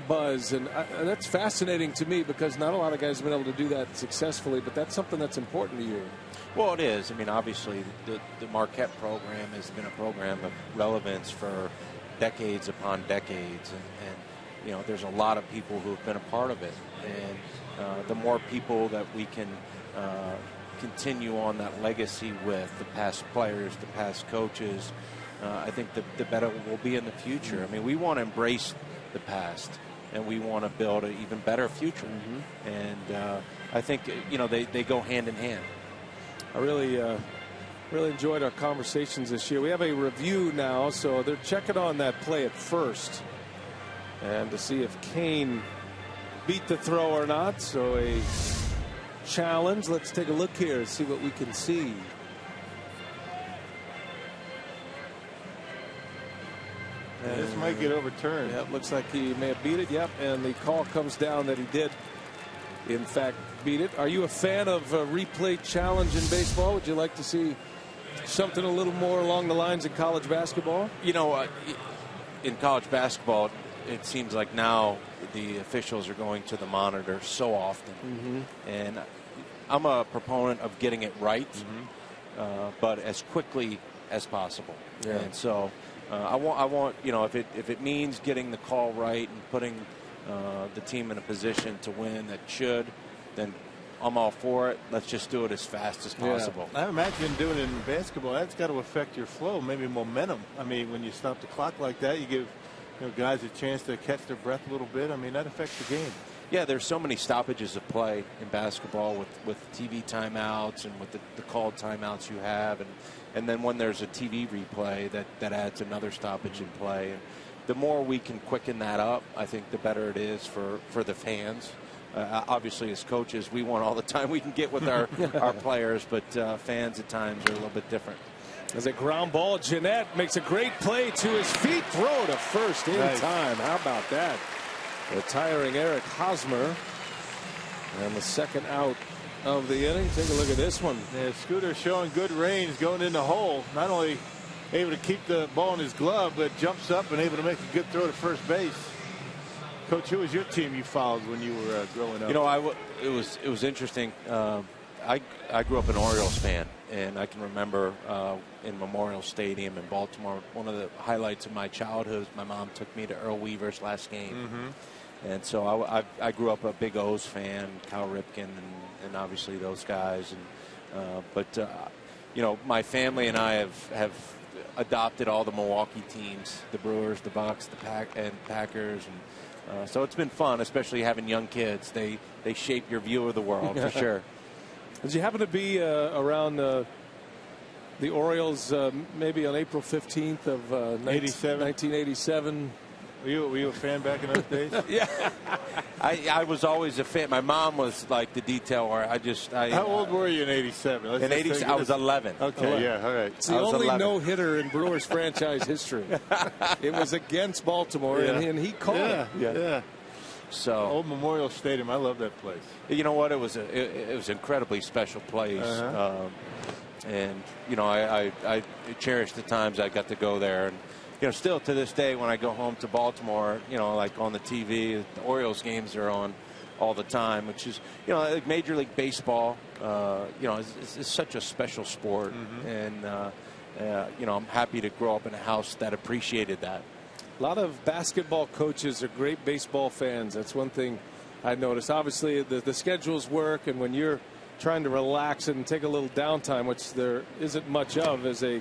Speaker 3: Buzz, and that's fascinating to me because not a lot of guys have been able to do that successfully, but that's something that's important to you.
Speaker 7: Well, it is. I mean, obviously, the Marquette program has been a program of relevance for decades upon decades, and you know, there's a lot of people who have been a part of it, and the more people that we can continue on that legacy with, the past players, the past coaches, I think the better we'll be in the future. I mean, we want to embrace the past, and we want to build an even better future. And I think, you know, they go hand in hand.
Speaker 3: I really enjoyed our conversations this year. We have a review now, so they're checking on that play at first and to see if Kane beat the throw or not. So a challenge. Let's take a look here and see what we can see.
Speaker 4: This might get overturned.
Speaker 3: Yep, looks like he may have beat it. Yep, and the call comes down that he did, in fact, beat it. Are you a fan of a replay challenge in baseball? Would you like to see something a little more along the lines of college basketball?
Speaker 7: You know, in college basketball, it seems like now the officials are going to the monitor so often. And I'm a proponent of getting it right, but as quickly as possible.
Speaker 3: Yeah.
Speaker 7: And so I want, you know, if it means getting the call right and putting the team in a position to win that should, then I'm all for it. Let's just do it as fast as possible.
Speaker 4: I imagine doing it in basketball, that's got to affect your flow, maybe momentum. I mean, when you stop the clock like that, you give guys a chance to catch their breath a little bit. I mean, that affects the game.
Speaker 7: Yeah, there's so many stoppages of play in basketball with TV timeouts and with the called timeouts you have, and then when there's a TV replay that adds another stoppage in play. And the more we can quicken that up, I think the better it is for the fans. Obviously, as coaches, we want all the time we can get with our players, but fans at times are a little bit different.
Speaker 3: As a ground ball, Jeanette makes a great play to his feet, throw to first in time. How about that? Retiring Eric Hosmer, and the second out of the inning. Take a look at this one.
Speaker 4: Yeah, Scooter showing good range going in the hole. Not only able to keep the ball in his glove, but jumps up and able to make a good throw to first base. Coach, who was your team you followed when you were growing up?
Speaker 7: You know, it was interesting. I grew up an Orioles fan, and I can remember in Memorial Stadium in Baltimore, one of the highlights of my childhood, my mom took me to Earl Weaver's last game. And so I grew up a big O's fan, Cal Ripken, and obviously those guys. And but you know, my family and I have adopted all the Milwaukee teams, the Brewers, the Bucks, the Packers, and so it's been fun, especially having young kids. They shape your view of the world for sure.
Speaker 3: Did you happen to be around the Orioles maybe on April 15th of 1987?
Speaker 4: Were you a fan back in those days?
Speaker 7: Yeah, I was always a fan. My mom was like the detail where
Speaker 4: How old were you in '87?
Speaker 7: In '87, I was 11.
Speaker 4: Okay, 11. Yeah, all right.
Speaker 3: It's the only no-hitter in Brewers franchise history. It was against Baltimore, and he called it.
Speaker 4: Yeah.
Speaker 7: So
Speaker 4: old Memorial Stadium, I love that place.
Speaker 7: You know what? It was an incredibly special place, and you know, I cherish the times I got to go there. And you know, still to this day, when I go home to Baltimore, you know, like on the TV, the Orioles games are on all the time, which is, you know, like Major League Baseball. You know, it's such a special sport, and you know, I'm happy to grow up in a house that appreciated that.
Speaker 3: A lot of basketball coaches are great baseball fans. That's one thing I noticed. Obviously, the schedules work, and when you're trying to relax and take a little downtime, which there isn't much of as a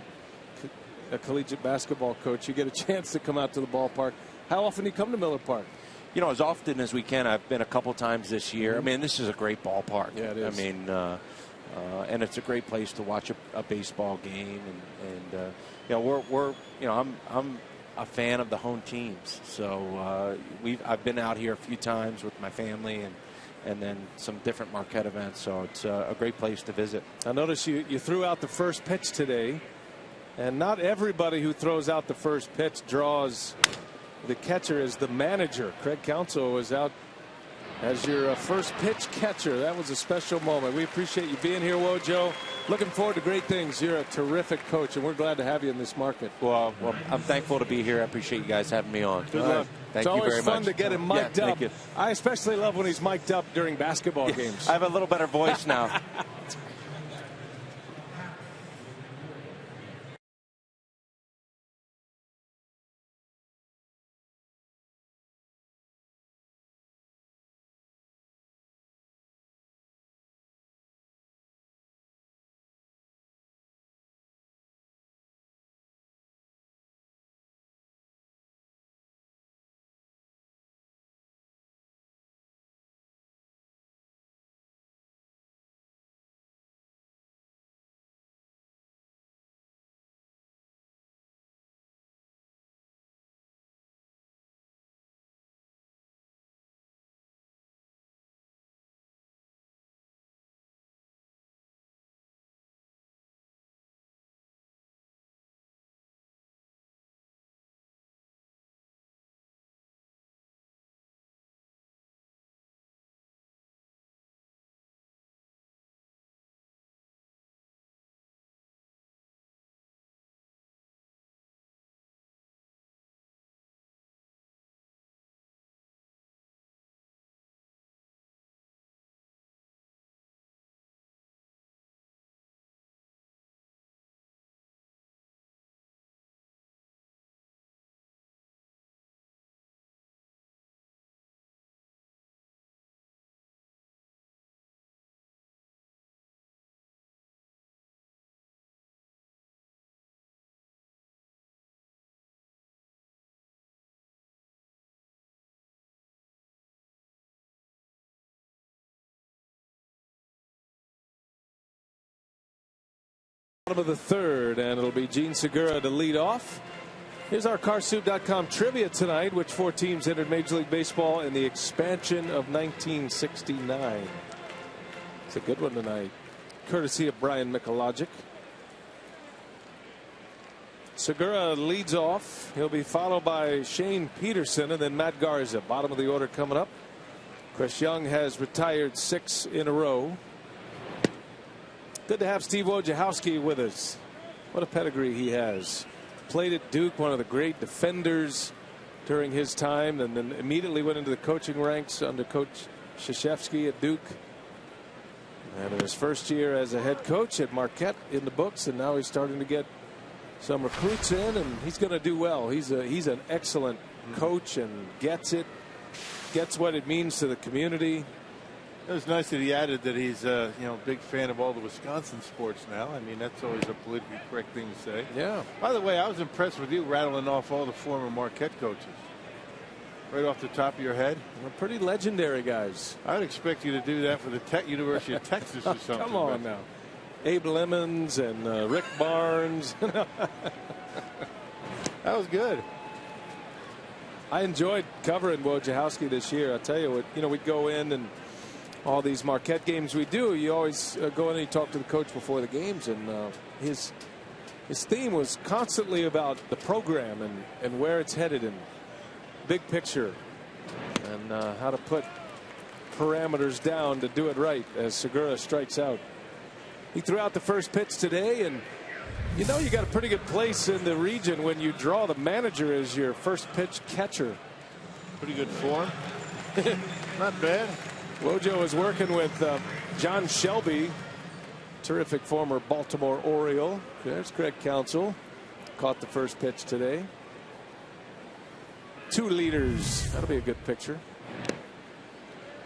Speaker 3: collegiate basketball coach, you get a chance to come out to the ballpark. How often do you come to Miller Park?
Speaker 7: You know, as often as we can. I've been a couple times this year. I mean, this is a great ballpark.
Speaker 3: Yeah, it is.
Speaker 7: I mean, and it's a great place to watch a baseball game. And you know, I'm a fan of the home teams. So I've been out here a few times with my family and then some different Marquette events. So it's a great place to visit.
Speaker 3: I notice you threw out the first pitch today. And not everybody who throws out the first pitch draws the catcher as the manager. Craig Counsell was out as your first pitch catcher. That was a special moment. We appreciate you being here, Wojo. Looking forward to great things. You're a terrific coach, and we're glad to have you in this market.
Speaker 7: Well, I'm thankful to be here. I appreciate you guys having me on.
Speaker 3: Good luck.
Speaker 7: Thank you very much.
Speaker 3: It's always fun to get him mic'd up.
Speaker 7: Thank you.
Speaker 3: I especially love when he's mic'd up during basketball games.
Speaker 7: I have a little better voice now.
Speaker 3: Bottom of the third, and it'll be Gene Segura to lead off. Here's our CarSoup.com trivia tonight. Which 4 teams entered Major League Baseball in the expansion of 1969? It's a good one tonight. Courtesy of Brian Mikologic. Segura leads off. He'll be followed by Shane Peterson and then Matt Garza. Bottom of the order coming up. Chris Young has retired 6 in a row. Good to have Steve Wojciechowski with us. What a pedigree he has. Played at Duke, one of the great defenders during his time, and then immediately went into the coaching ranks under Coach Krzyzewski at Duke. And in his first year as a head coach at Marquette in the books, and now he's starting to get some recruits in, and he's going to do well. He's an excellent coach and gets what it means to the community.
Speaker 4: It was nice that he added that he's a big fan of all the Wisconsin sports now. I mean, that's always a politically correct thing to say.
Speaker 3: Yeah.
Speaker 4: By the way, I was impressed with you rattling off all the former Marquette coaches. Right off the top of your head.
Speaker 3: They're pretty legendary guys.
Speaker 4: I would expect you to do that for the University of Texas or something.
Speaker 3: Come on now. Abe Lemons and Rick Barnes.
Speaker 4: That was good.
Speaker 3: I enjoyed covering Wojciechowski this year. I tell you what, we'd go in and all these Marquette games we do, you always go in and you talk to the coach before the games, and his theme was constantly about the program and where it's headed and big picture and how to put parameters down to do it right as Segura strikes out. He threw out the first pitch today, and you got a pretty good place in the region when you draw the manager as your first pitch catcher.
Speaker 4: Pretty good form. Not bad.
Speaker 3: Wojo is working with John Shelby, terrific former Baltimore Oriole. There's Craig Counsell. Caught the first pitch today. 2 leaders. That'll be a good picture.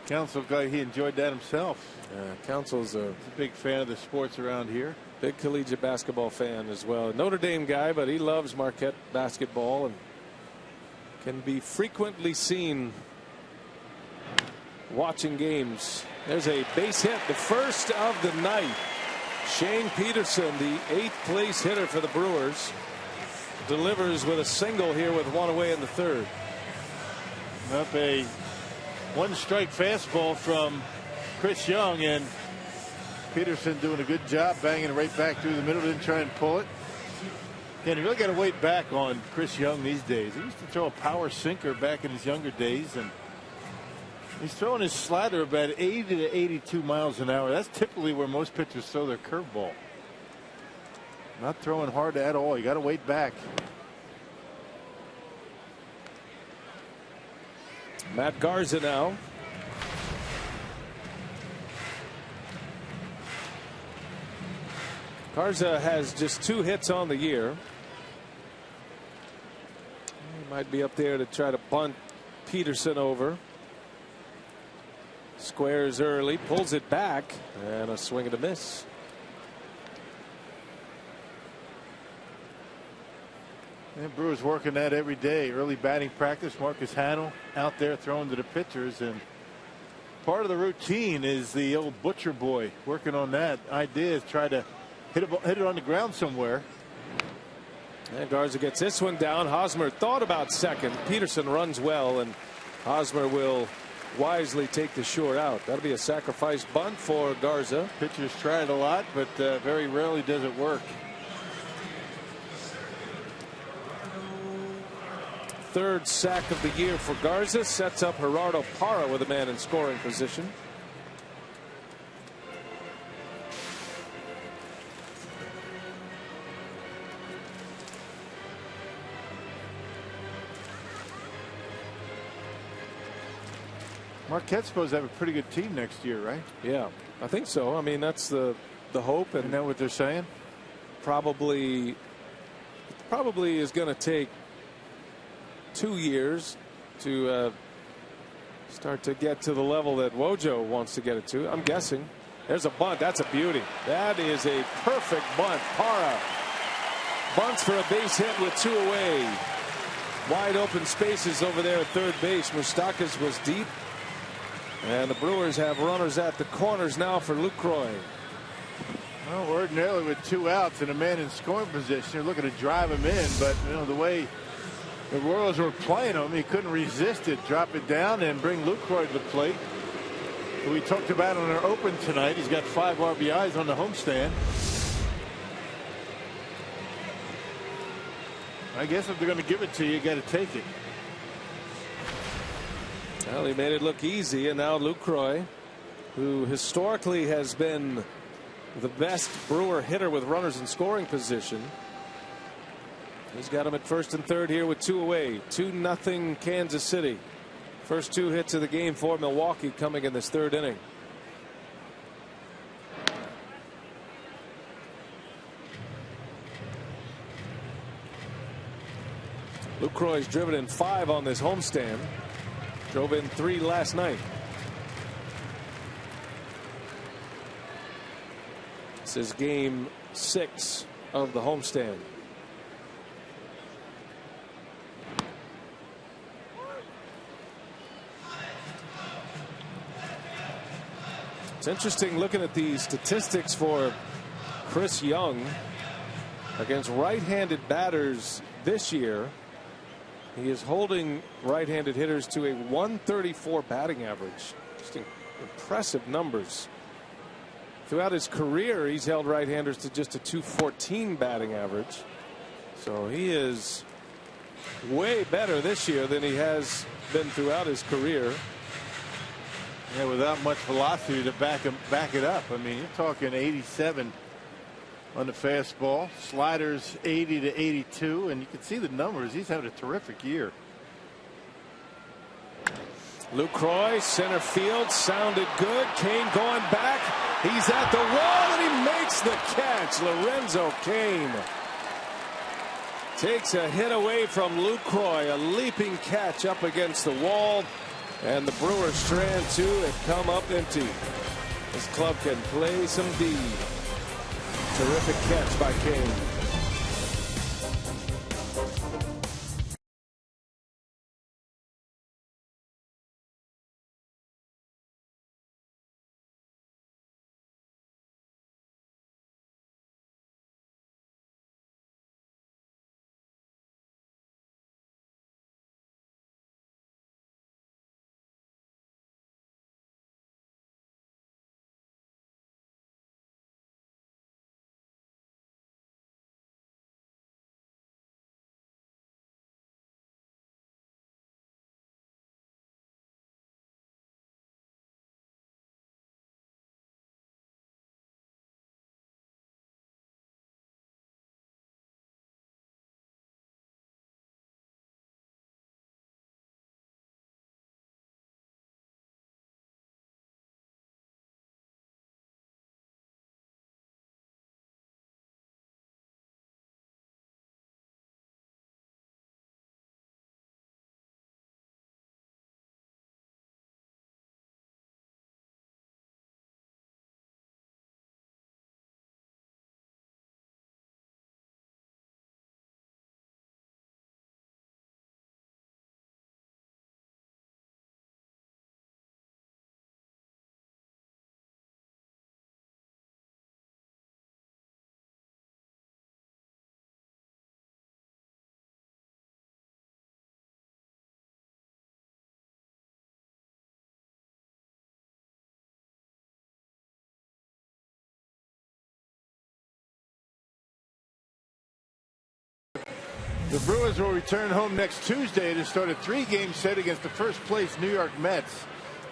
Speaker 4: Counsell guy, he enjoyed that himself.
Speaker 3: Counsell's a
Speaker 4: big fan of the sports around here.
Speaker 3: Big collegiate basketball fan as well. Notre Dame guy, but he loves Marquette basketball and can be frequently seen watching games. There's a base hit, the first of the night. Shane Peterson, the 8th place hitter for the Brewers, delivers with a single here with 1 away in the 3rd.
Speaker 4: Up a 1-strike fastball from Chris Young, and Peterson doing a good job banging it right back through the middle. Didn't try and pull it. And you really got to wait back on Chris Young these days. He used to throw a power sinker back in his younger days, and he's throwing his slider about 80 to 82 miles an hour. That's typically where most pitchers throw their curveball. Not throwing hard at all. You got to wait back.
Speaker 3: Matt Garza now. Garza has just 2 hits on the year. He might be up there to try to bunt Peterson over. Squares early, pulls it back, and a swing and a miss.
Speaker 4: And Brewers working that every day. Early batting practice. Marcus Hanel out there throwing to the pitchers, and part of the routine is the old butcher boy working on that idea is try to hit it on the ground somewhere.
Speaker 3: And Garza gets this one down. Hosmer thought about second. Peterson runs well, and Hosmer will wisely take the short out. That'll be a sacrifice bunt for Garza.
Speaker 4: Pitchers try it a lot, but very rarely does it work.
Speaker 3: Third sack of the year for Garza. Sets up Gerardo Parra with a man in scoring position.
Speaker 4: Marquette's supposed to have a pretty good team next year, right?
Speaker 3: Yeah, I think so. I mean, that's the hope. And
Speaker 4: isn't that what they're saying?
Speaker 3: Probably is going to take 2 years to start to get to the level that Wojo wants to get it to. I'm guessing. There's a bunt. That's a beauty. That is a perfect bunt. Parra bunts for a base hit with 2 away. Wide open spaces over there at third base. Moustakas was deep. And the Brewers have runners at the corners now for Lucroy.
Speaker 4: Well, ordinarily with 2 outs and a man in scoring position, you're looking to drive him in, but you know the way the Royals were playing him, he couldn't resist it. Drop it down and bring Lucroy to the plate, who we talked about on our open tonight. He's got 5 RBIs on the homestand. I guess if they're going to give it to you, you got to take it.
Speaker 3: Well, he made it look easy, and now Lucroy, who historically has been the best Brewer hitter with runners in scoring position. He's got him at first and third here with 2 away. 2-0 Kansas City. First 2 hits of the game for Milwaukee coming in this 3rd inning. Lucroy's driven in 5 on this homestand. Drove in 3 last night. This is game 6 of the homestand. It's interesting looking at the statistics for Chris Young against right-handed batters this year. He is holding right-handed hitters to a 134 batting average. Just impressive numbers. Throughout his career, he's held right-handers to just a 214 batting average. So he is way better this year than he has been throughout his career.
Speaker 4: Yeah, without much velocity to back it up. I mean, you're talking 87 on the fastball, sliders 80 to 82, and you can see the numbers. He's having a terrific year.
Speaker 3: Lucroy, center field, sounded good. Kane going back. He's at the wall, and he makes the catch. Lorenzo Kane takes a hit away from Lucroy. A leaping catch up against the wall, and the Brewers strand 2 have come up empty. This club can play some D. Terrific catch by Kane.
Speaker 4: The Brewers will return home next Tuesday to start a 3-game set against the first place New York Mets.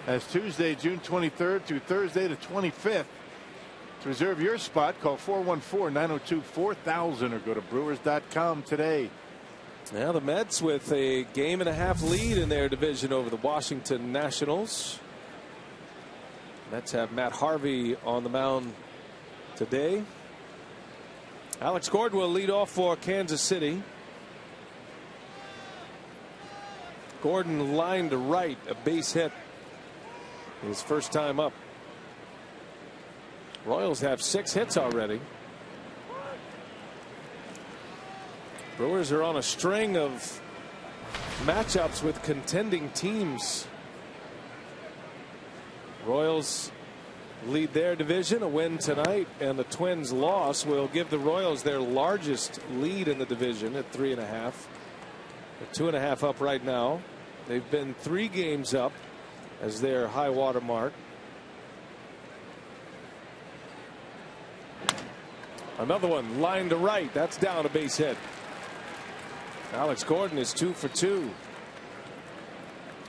Speaker 4: As Tuesday, June 23rd through Thursday the 25th. To reserve your spot, call 414-902-4000 or go to Brewers.com today.
Speaker 3: Now the Mets with a 1.5 lead in their division over the Washington Nationals. Mets have Matt Harvey on the mound today. Alex Gordon will lead off for Kansas City. Gordon lined to right, a base hit. His first time up. Royals have 6 hits already. Brewers are on a string of matchups with contending teams. Royals lead their division. A win tonight and the Twins' loss will give the Royals their largest lead in the division at 3.5. They're 2.5 up right now. They've been 3 games up as their high water mark. Another one line to right. That's down, a base hit. Alex Gordon is 2 for 2.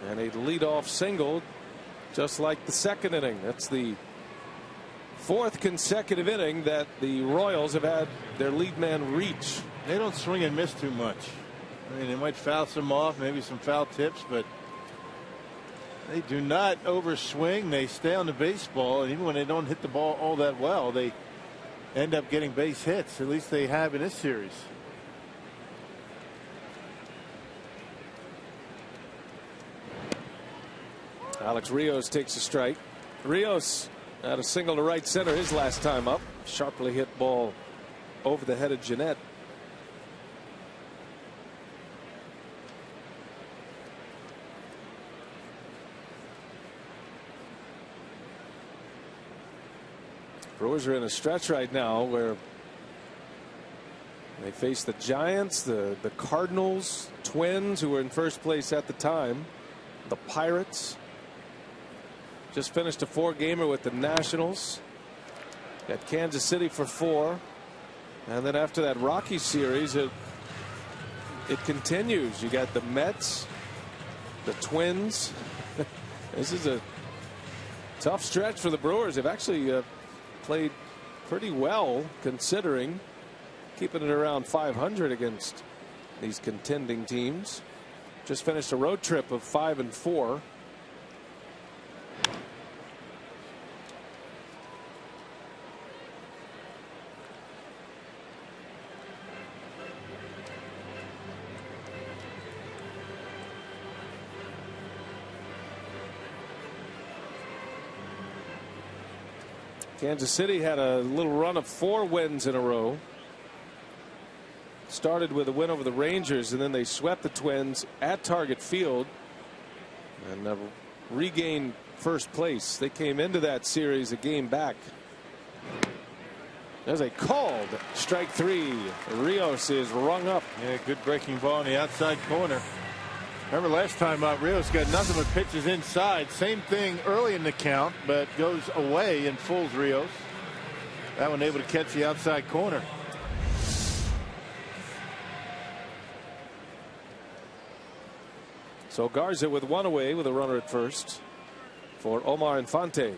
Speaker 3: And a leadoff single just like the second inning. That's the 4th consecutive inning that the Royals have had their lead man reach.
Speaker 4: They don't swing and miss too much. I mean, they might foul some off, maybe some foul tips, but they do not overswing. They stay on the baseball, and even when they don't hit the ball all that well, they end up getting base hits. At least they have in this series.
Speaker 3: Alex Rios takes a strike. Rios had a single to right center his last time up. Sharply hit ball over the head of Jeanette. Brewers are in a stretch right now where they face the Giants, the Cardinals, Twins, who were in first place at the time, the Pirates. Just finished a 4-gamer with the Nationals. Got Kansas City for 4. And then after that Rockies series, it continues. You got the Mets, the Twins. This is a tough stretch for the Brewers. They've actually played pretty well, considering, keeping it around 500 against these contending teams. Just finished a road trip of 5-4. Kansas City had a little run of 4 wins in a row. Started with a win over the Rangers, and then they swept the Twins at Target Field and regained first place. They came into that series a game back. There's a called strike 3. Rios is rung up.
Speaker 4: Yeah, good breaking ball in the outside corner. Remember last time out, Rios got nothing but pitches inside. Same thing early in the count, but goes away and fools Rios. That one able to catch the outside corner.
Speaker 3: So Garza with 1 away with a runner at first for Omar Infante.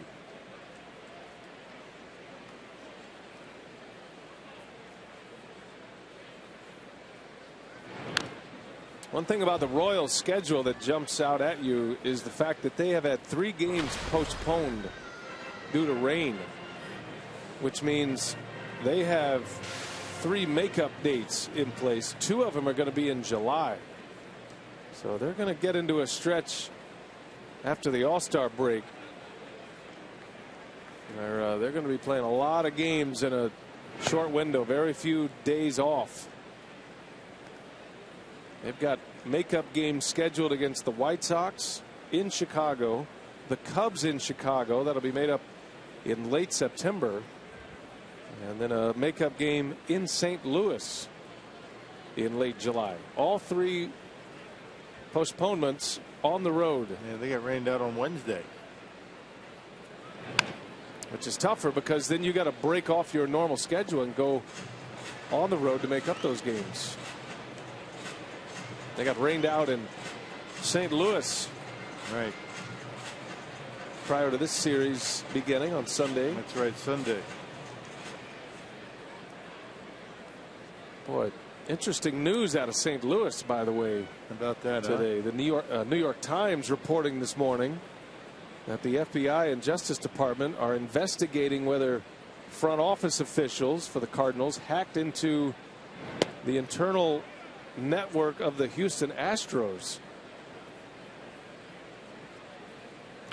Speaker 3: One thing about the Royals schedule that jumps out at you is the fact that they have had 3 games postponed due to rain, which means they have 3 makeup dates in place. 2 of them are going to be in July. So they're going to get into a stretch after the All-Star break. They're going to be playing a lot of games in a short window, very few days off. They've got makeup games scheduled against the White Sox in Chicago, the Cubs in Chicago. That'll be made up in late September. And then a makeup game in St. Louis in late July. All 3 postponements on the road.
Speaker 4: Yeah, they got rained out on Wednesday.
Speaker 3: Which is tougher because then you got to break off your normal schedule and go on the road to make up those games. They got rained out in St. Louis.
Speaker 4: Right.
Speaker 3: Prior to this series beginning on Sunday.
Speaker 4: That's right, Sunday.
Speaker 3: Boy, interesting news out of St. Louis, by the way.
Speaker 4: About that
Speaker 3: today. The New York Times reporting this morning that the FBI and Justice Department are investigating whether front office officials for the Cardinals hacked into the internal network of the Houston Astros.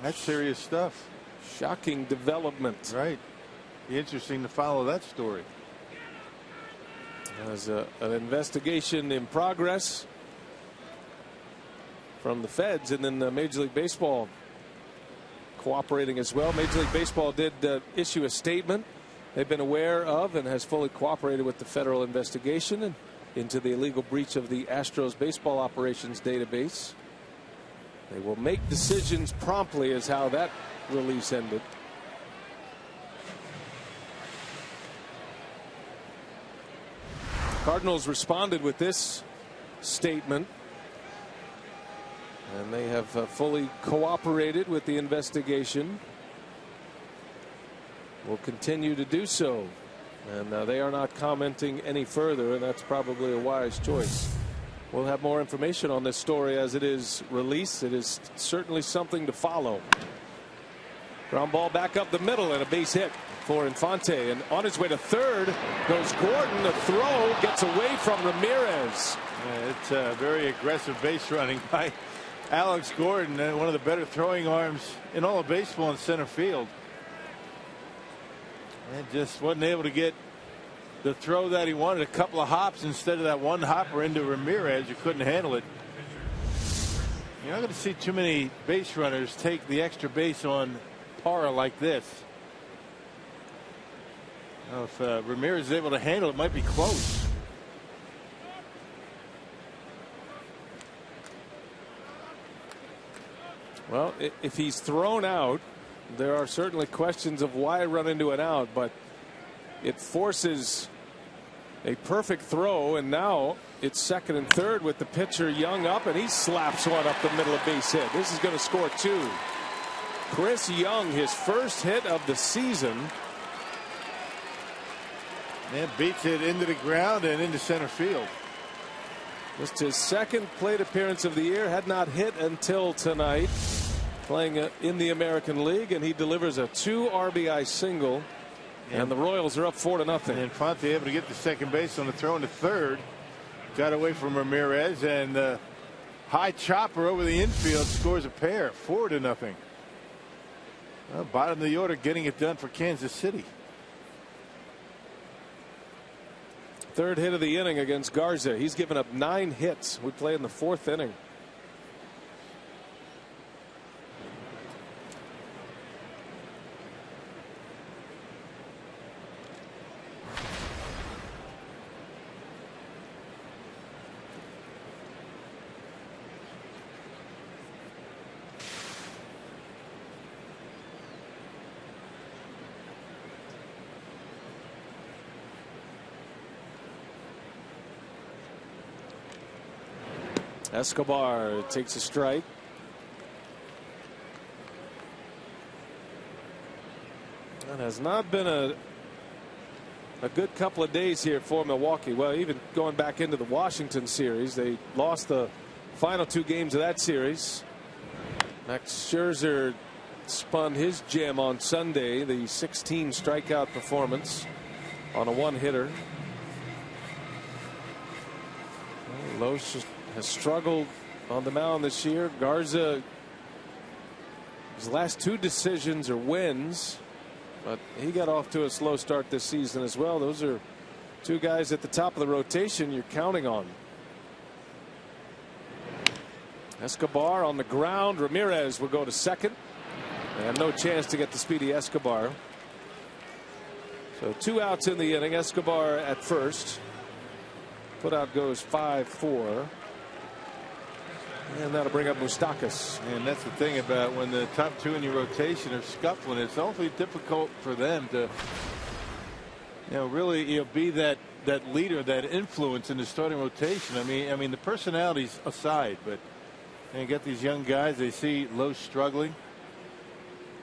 Speaker 4: That's serious stuff.
Speaker 3: Shocking development.
Speaker 4: Right. Be interesting to follow that story.
Speaker 3: There's an investigation in progress from the feds, and then Major League Baseball cooperating as well. Major League Baseball did issue a statement they've been aware of and has fully cooperated with the federal investigation and into the illegal breach of the Astros baseball operations database. They will make decisions promptly as how that release ended. Cardinals responded with this statement, and they have fully cooperated with the investigation. Will continue to do so, and they are not commenting any further, and that's probably a wise choice. We'll have more information on this story as it is released. It is certainly something to follow. Ground ball back up the middle and a base hit for Infante, and on his way to third goes Gordon. The throw gets away from Ramirez.
Speaker 4: Yeah, it's a very aggressive base running by Alex Gordon, one of the better throwing arms in all of baseball in center field. And just wasn't able to get the throw that he wanted. A couple of hops instead of that one hopper into Ramirez. You couldn't handle it. You're not going to see too many base runners take the extra base on par like this. Now, if Ramirez is able to handle it, might be close.
Speaker 3: Well, if he's thrown out, there are certainly questions of why run into an out, but it forces a perfect throw, and now it's second and third with the pitcher Young up, and he slaps one up the middle of base hit. This is going to score two. Chris Young, his first hit of the season.
Speaker 4: And beats it into the ground and into center field.
Speaker 3: Just his second plate appearance of the year. Had not hit until tonight, playing in the American League, and he delivers a 2 RBI single. And the Royals are up 4-0.
Speaker 4: And Infante able to get to second base on the throw into third. Got away from Ramirez, and high chopper over the infield scores a pair. 4-0. Well, bottom of the order getting it done for Kansas City.
Speaker 3: Third hit of the inning against Garza. He's given up 9 hits. We play in the 4th inning. Escobar takes a strike. It has not been a good couple of days here for Milwaukee. Well, even going back into the Washington series, they lost the final 2 games of that series. Max Scherzer spun his gem on Sunday, the 16 strikeout performance on a 1-hitter. Loesch has struggled on the mound this year. Garza, his last 2 decisions are wins, but he got off to a slow start this season as well. Those are 2 guys at the top of the rotation you're counting on. Escobar on the ground. Ramirez will go to second, and no chance to get the speedy Escobar. So 2 outs in the inning. Escobar at first. Put out goes 5-4. And that'll bring up Moustakas.
Speaker 4: And that's the thing about when the top 2 in your rotation are scuffling. It's awfully difficult for them to, really, be that that leader, that influence in the starting rotation. I mean the personalities aside, but you get these young guys. They see Lowe's struggling.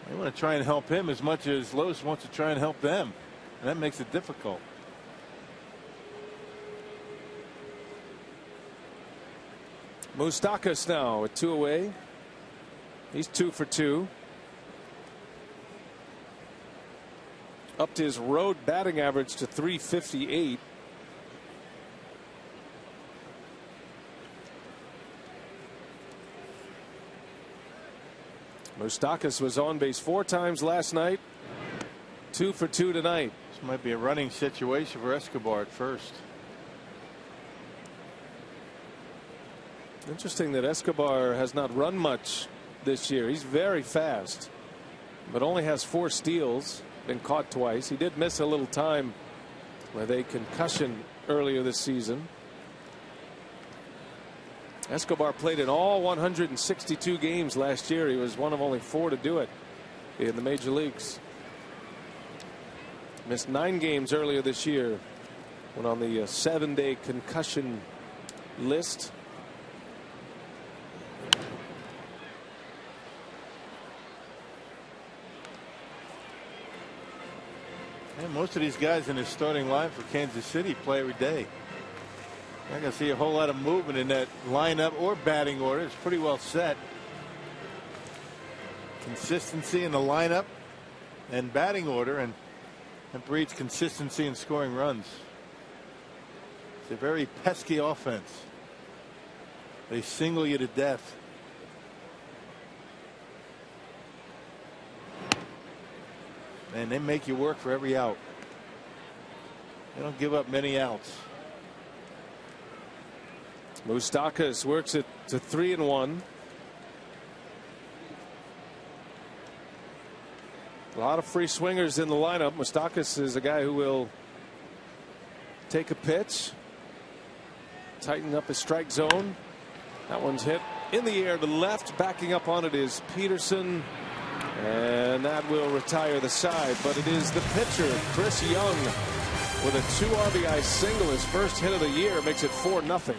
Speaker 4: They want to try and help him as much as Lowe's wants to try and help them, and that makes it difficult.
Speaker 3: Moustakas now with 2 away. He's 2 for 2. Upped his road batting average to .358. Moustakas was on base 4 times last night. 2 for 2 tonight.
Speaker 4: This might be a running situation for Escobar at first.
Speaker 3: Interesting that Escobar has not run much this year. He's very fast, but only has 4 steals. Been caught twice. He did miss a little time with a concussion earlier this season. Escobar played in all 162 games last year. He was one of only 4 to do it in the major leagues. Missed 9 games earlier this year. Went on the 7-day concussion list.
Speaker 4: And most of these guys in his starting line for Kansas City play every day. You're not going to see a whole lot of movement in that lineup or batting order. It's pretty well set. Consistency in the lineup and batting order, and that breeds consistency in scoring runs. It's a very pesky offense. They single you to death. And they make you work for every out. They don't give up many outs.
Speaker 3: Moustakas works it to 3-1. A lot of free swingers in the lineup. Moustakas is a guy who will take a pitch, tighten up his strike zone. That one's hit in the air to left. Backing up on it is Peterson. And that will retire the side, but it is the pitcher, Chris Young, with a 2 RBI single. His first hit of the year makes it 4-0.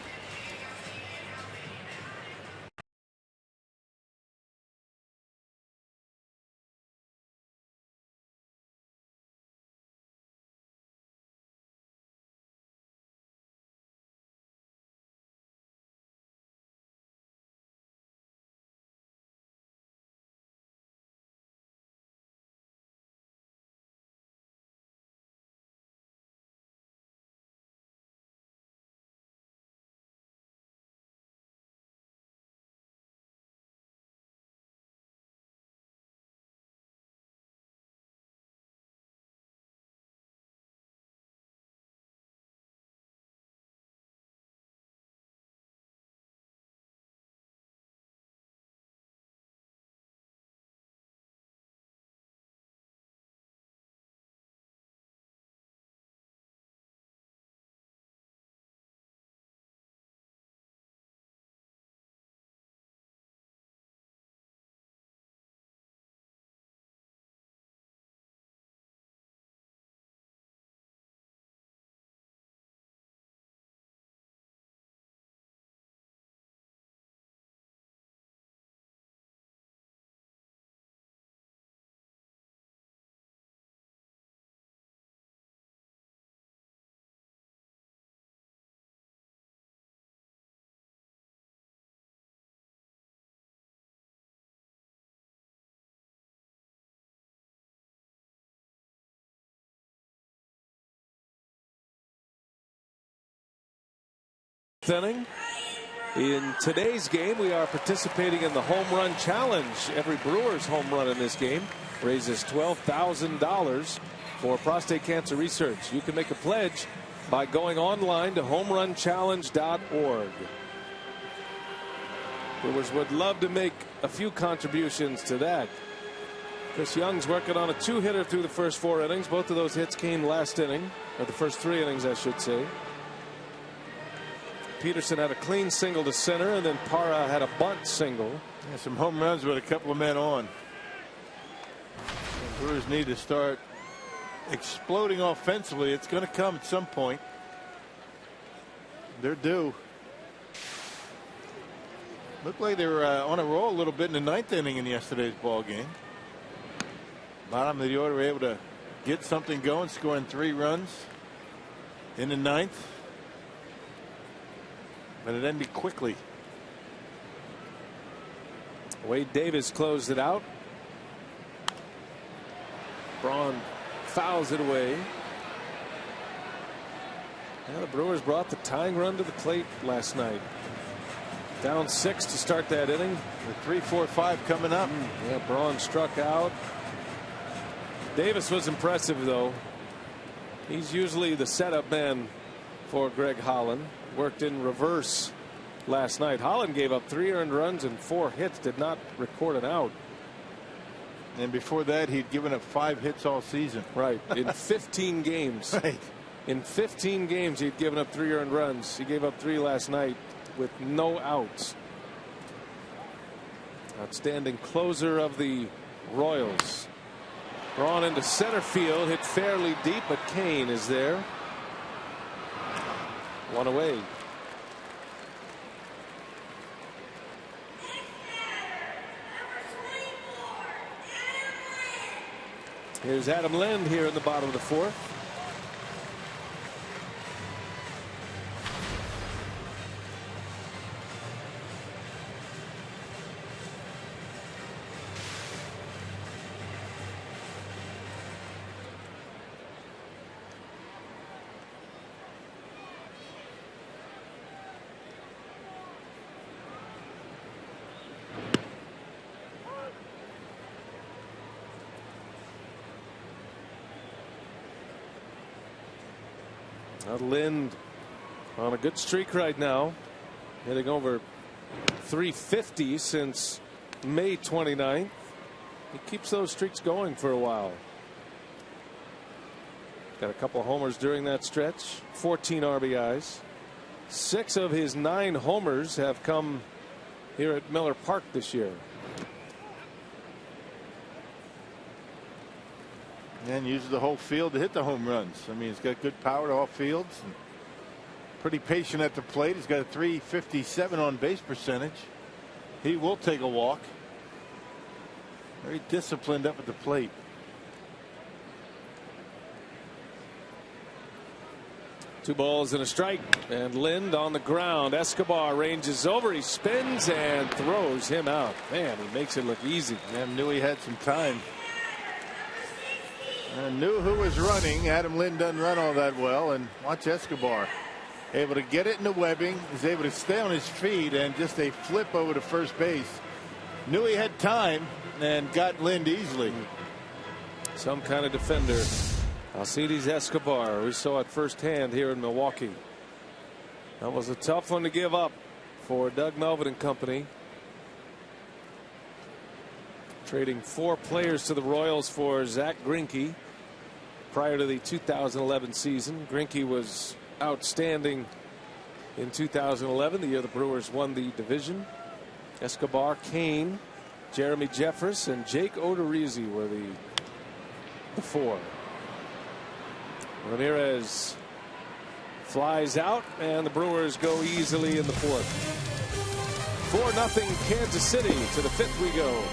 Speaker 3: Inning. In today's game, we are participating in the home run challenge. Every Brewers home run in this game raises $12,000 for prostate cancer research. You can make a pledge by going online to homerunchallenge.org. Brewers would love to make a few contributions to that. Chris Young's working on a 2-hitter through the first 4 innings. Both of those hits came last inning, or the first 3 innings, I should say. Peterson had a clean single to center, and then Parra had a bunt single.
Speaker 4: Yeah, some home runs with a couple of men on. The Brewers need to start exploding offensively. It's going to come at some point. They're due. Looked like they were on a roll a little bit in the ninth inning in yesterday's ball game. Bottom of the order, were able to get something going, scoring 3 runs in the ninth. But it ended quickly.
Speaker 3: Wade Davis closed it out. Braun fouls it away. Now the Brewers brought the tying run to the plate last night. Down 6 to start that inning.
Speaker 4: The 3-4-5 coming up.
Speaker 3: Yeah, Braun struck out. Davis was impressive, though. He's usually the setup man for Greg Holland. Worked in reverse last night. Holland gave up 3 earned runs and 4 hits, did not record an out.
Speaker 4: And before that, he'd given up 5 hits all season.
Speaker 3: Right, in 15 games.
Speaker 4: Right.
Speaker 3: In 15 games, he'd given up 3 earned runs. He gave up 3 last night with no outs. Outstanding closer of the Royals. Braun into center field, hit fairly deep, but Kane is there. 1 away. Here's Adam Lind here in the bottom of the 4th. Lind on a good streak right now, hitting over 350 since May 29th. He keeps those streaks going for a while. Got a couple of homers during that stretch, 14 RBIs. 6 of his 9 homers have come here at Miller Park this year.
Speaker 4: And uses the whole field to hit the home runs. I mean, he's got good power to all fields. And pretty patient at the plate. He's got a 357 on base percentage. He will take a walk. Very disciplined up at the plate.
Speaker 3: Two balls and a strike, and Lind on the ground. Escobar ranges over, he spins and throws him out. Man, he makes it look easy.
Speaker 4: And knew he had some time. And knew who was running. Adam Lind doesn't run all that well. And watch Escobar. Able to get it in the webbing. He's able to stay on his feet and just a flip over to first base. Knew he had time and got Lind easily.
Speaker 3: Some kind of defender. Alcides Escobar, we saw it firsthand here in Milwaukee. That was a tough one to give up for Doug Melvin and company. Trading 4 players to the Royals for Zach Greinke prior to the 2011 season. Greinke was outstanding in 2011, the year the Brewers won the division. Escobar, Kane, Jeremy Jeffress, and Jake Odorizzi were the 4. Ramirez flies out, and the Brewers go easily in the 4th. 4-0 Kansas City. To the 5th we go.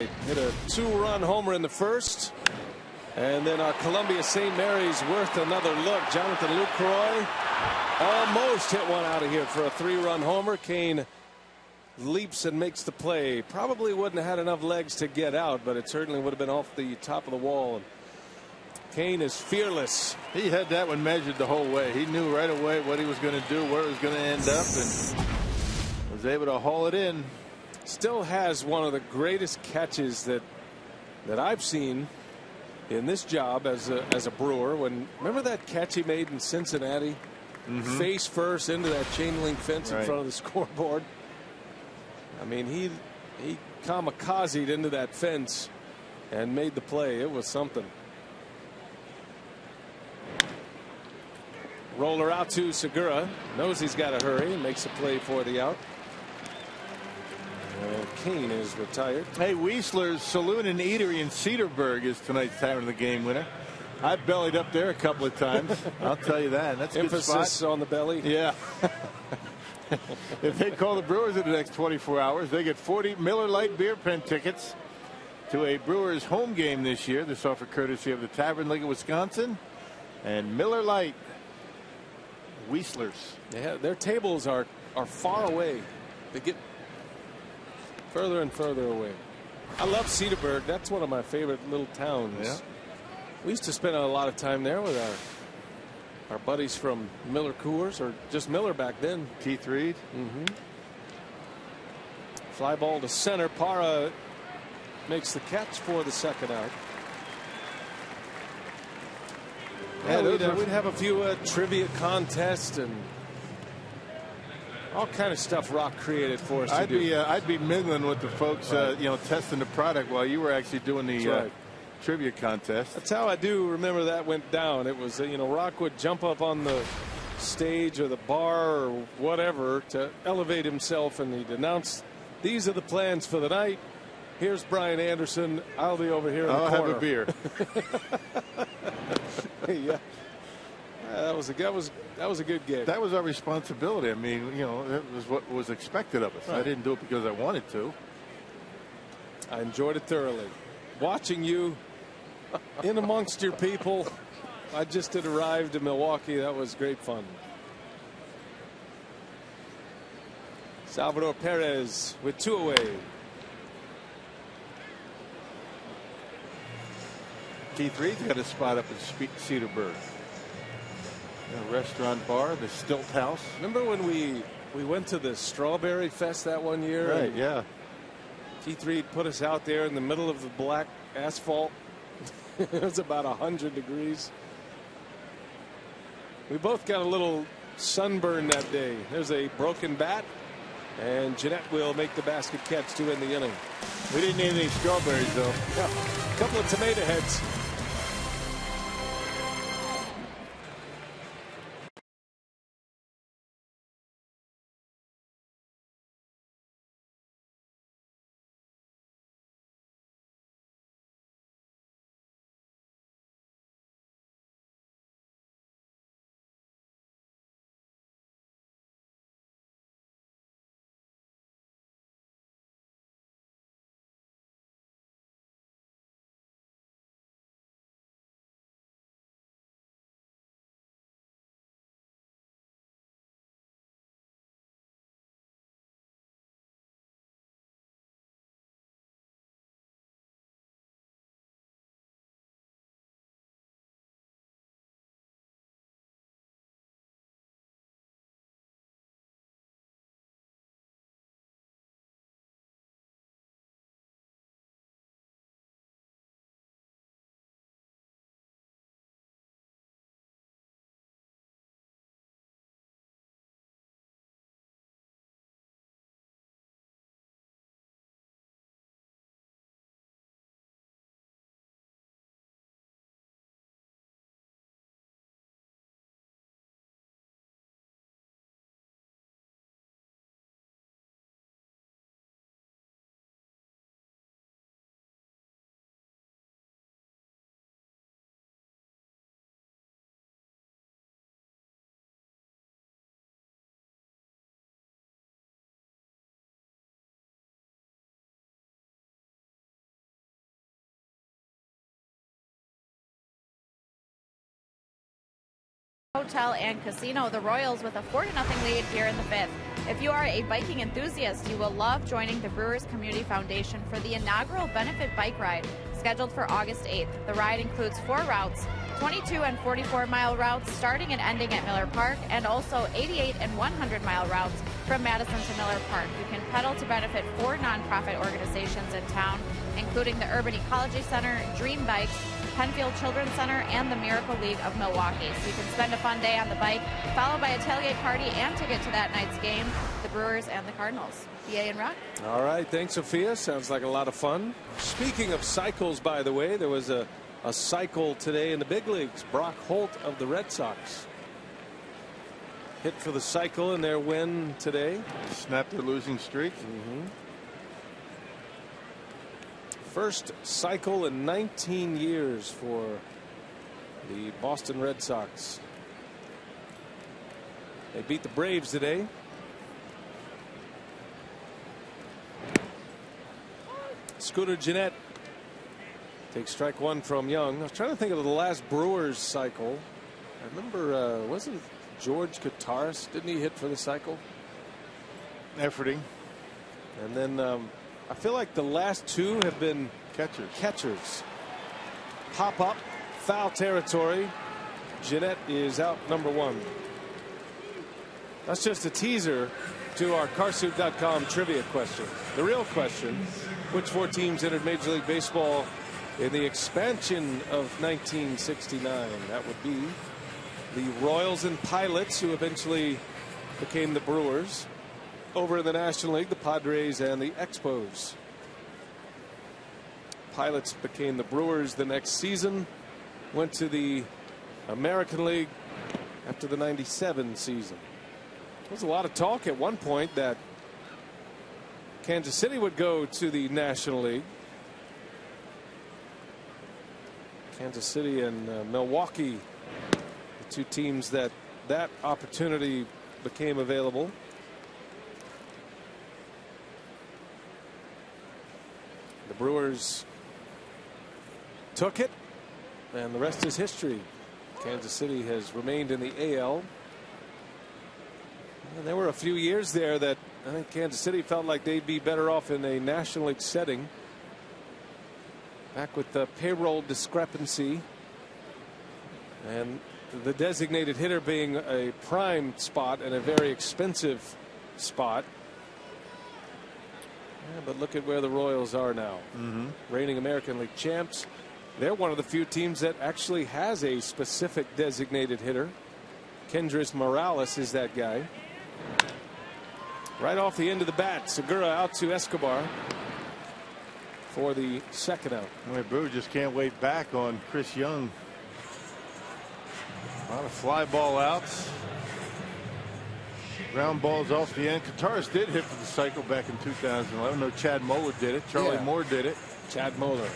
Speaker 3: Hit a 2-run homer in the first. And then our Columbia St. Mary's worth another look. Jonathan Lucroy almost hit one out of here for a 3-run homer. Kane leaps and makes the play. Probably wouldn't have had enough legs to get out, but it certainly would have been off the top of the wall. Kane is fearless.
Speaker 4: He had that one measured the whole way. He knew right away what he was going to do, where it was going to end up, and was able to haul it in.
Speaker 3: Still has one of the greatest catches that I've seen in this job as a Brewer. Remember that catch he made in Cincinnati? Face first into that chain link fence in front of the scoreboard. I mean, he kamikazed into that fence and made the play. It was something. Roller out to Segura. Knows he's got to hurry and makes a play for the out. Kane is retired.
Speaker 4: Hey, Weisler's Saloon and Eatery in Cedarburg is tonight's Tavern of the Game winner. I've bellied up there a couple of times. I'll tell you that. That's a
Speaker 3: emphasis
Speaker 4: good spot.
Speaker 3: On the belly.
Speaker 4: Yeah. If they call the Brewers in the next 24 hours, they get 40 Miller Lite beer pen tickets to a Brewers home game this year. This offer courtesy of the Tavern League of Wisconsin and Miller Lite. Weisler's.
Speaker 3: Yeah, their tables are far away. They get further and further away. I love Cedarburg. That's one of my favorite little towns.
Speaker 4: Yeah.
Speaker 3: We used to spend a lot of time there with our buddies from Miller Coors, or just Miller back then.
Speaker 4: Keith Reed.
Speaker 3: Fly ball to center. Parra makes the catch for the second out. Yeah, we'd have a few trivia contests and all kind of stuff Rock created for us to do.
Speaker 4: I'd be mingling with the folks, testing the product while you were actually doing the trivia contest.
Speaker 3: That's how I do remember that went down. It was, Rock would jump up on the stage or the bar or whatever to elevate himself, and he'd announce, "These are the plans for the night. Here's Brian Anderson. I'll be over here in the corner.
Speaker 4: I'll have a beer."
Speaker 3: Yeah. That was a good game.
Speaker 4: That was our responsibility. I mean, that was what was expected of us. Right. I didn't do it because I wanted to.
Speaker 3: I enjoyed it thoroughly. Watching you in amongst your people. I just had arrived in Milwaukee. That was great fun. Salvador Perez with 2 away.
Speaker 4: Keith Reed's got a spot up in Cedarburg. A restaurant bar, the Stilt House.
Speaker 3: Remember when we went to the Strawberry Fest that one year?
Speaker 4: Right, yeah.
Speaker 3: Keith Reed put us out there in the middle of the black asphalt. It was about 100 degrees. We both got a little sunburn that day. There's a broken bat, and Jeanette will make the basket catch to end the inning.
Speaker 4: We didn't need any strawberries, though.
Speaker 3: Yeah, a couple of tomato heads.
Speaker 6: Hotel and Casino the Royals with a 4-0 lead here in the 5th. If you are a biking enthusiast, you will love joining the Brewers Community Foundation for the inaugural benefit bike ride scheduled for August 8th. The ride includes 4 routes, 22 and 44-mile routes starting and ending at Miller Park, and also 88 and 100-mile routes from Madison to Miller Park. You can pedal to benefit 4 nonprofit organizations in town, including the Urban Ecology Center, Dream Bikes, Penfield Children's Center, and the Miracle League of Milwaukee. So you can spend a fun day on the bike, followed by a tailgate party and ticket to that night's game, the Brewers and the Cardinals. BA and Rock.
Speaker 3: All right, thanks, Sophia. Sounds like a lot of fun. Speaking of cycles, by the way, there was a cycle today in the big leagues. Brock Holt of the Red Sox hit for the cycle in their win today.
Speaker 4: Snapped their losing streak.
Speaker 3: First cycle in 19 years for the Boston Red Sox. They beat the Braves today. Scooter Gennett takes strike 1 from Young. I was trying to think of the last Brewers cycle. I remember, wasn't George Kataris, didn't he hit for the cycle?
Speaker 4: Efforting.
Speaker 3: And then I feel like the last 2 have been catchers. Pop up, foul territory. Gennett is out number 1. That's just a teaser to our Carsoup.com trivia question. The real question: which 4 teams entered Major League Baseball in the expansion of 1969? That would be the Royals and Pilots, who eventually became the Brewers. Over in the National League, the Padres and the Expos. Pilots became the Brewers the next season. Went to the American League after the '97 season. There was a lot of talk at one point that Kansas City would go to the National League. Kansas City and Milwaukee, the 2 teams that opportunity became available. The Brewers took it, and the rest is history. Kansas City has remained in the AL. And there were a few years there that I think Kansas City felt like they'd be better off in a National League setting. Back with the payroll discrepancy and the designated hitter being a prime spot and a very expensive spot. Yeah, but look at where the Royals are now. Reigning American League champs. They're one of the few teams that actually has a specific designated hitter. Kendrys Morales is that guy. Right off the end of the bat, Segura out to Escobar for the second out.
Speaker 4: Boy, Brew just can't wait back on Chris Young. A lot of fly ball outs. Ground balls off the end. Kataris did hit for the cycle back in 2011. No, Chad Moeller did it. Charlie Moore did it.
Speaker 3: Chad Moeller.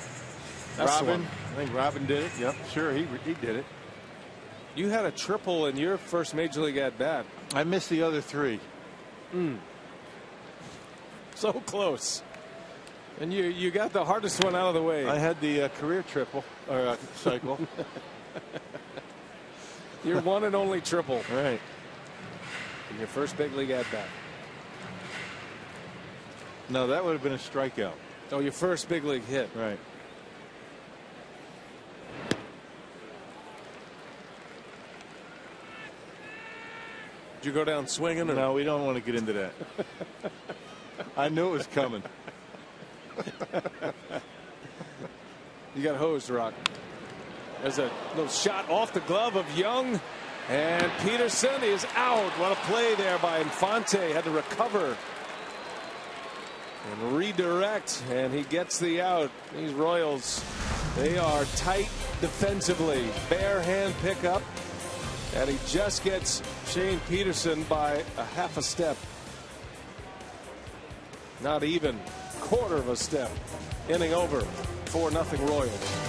Speaker 4: Robin. I think Robin did it. Yep, sure, he did it.
Speaker 3: You had a triple in your first Major League at bat.
Speaker 4: I missed the other 3.
Speaker 3: So close. And you got the hardest one out of the way.
Speaker 4: I had the career triple or cycle.
Speaker 3: Your one and only triple.
Speaker 4: Right.
Speaker 3: In your first big league at bat.
Speaker 4: No, that would have been a strikeout.
Speaker 3: Oh, your first big league hit.
Speaker 4: Right.
Speaker 3: Did you go down swinging? Or?
Speaker 4: No, we don't want to get into that. I knew it was coming.
Speaker 3: You got hosed, Rock. There's a little shot off the glove of Young, and Peterson is out. What a play there by Infante. Had to recover and redirect, and he gets the out. These Royals, they are tight defensively. Bare hand pickup, and he just gets Shane Peterson by a half a step. Not even quarter of a step. Inning over. 4-0 Royals.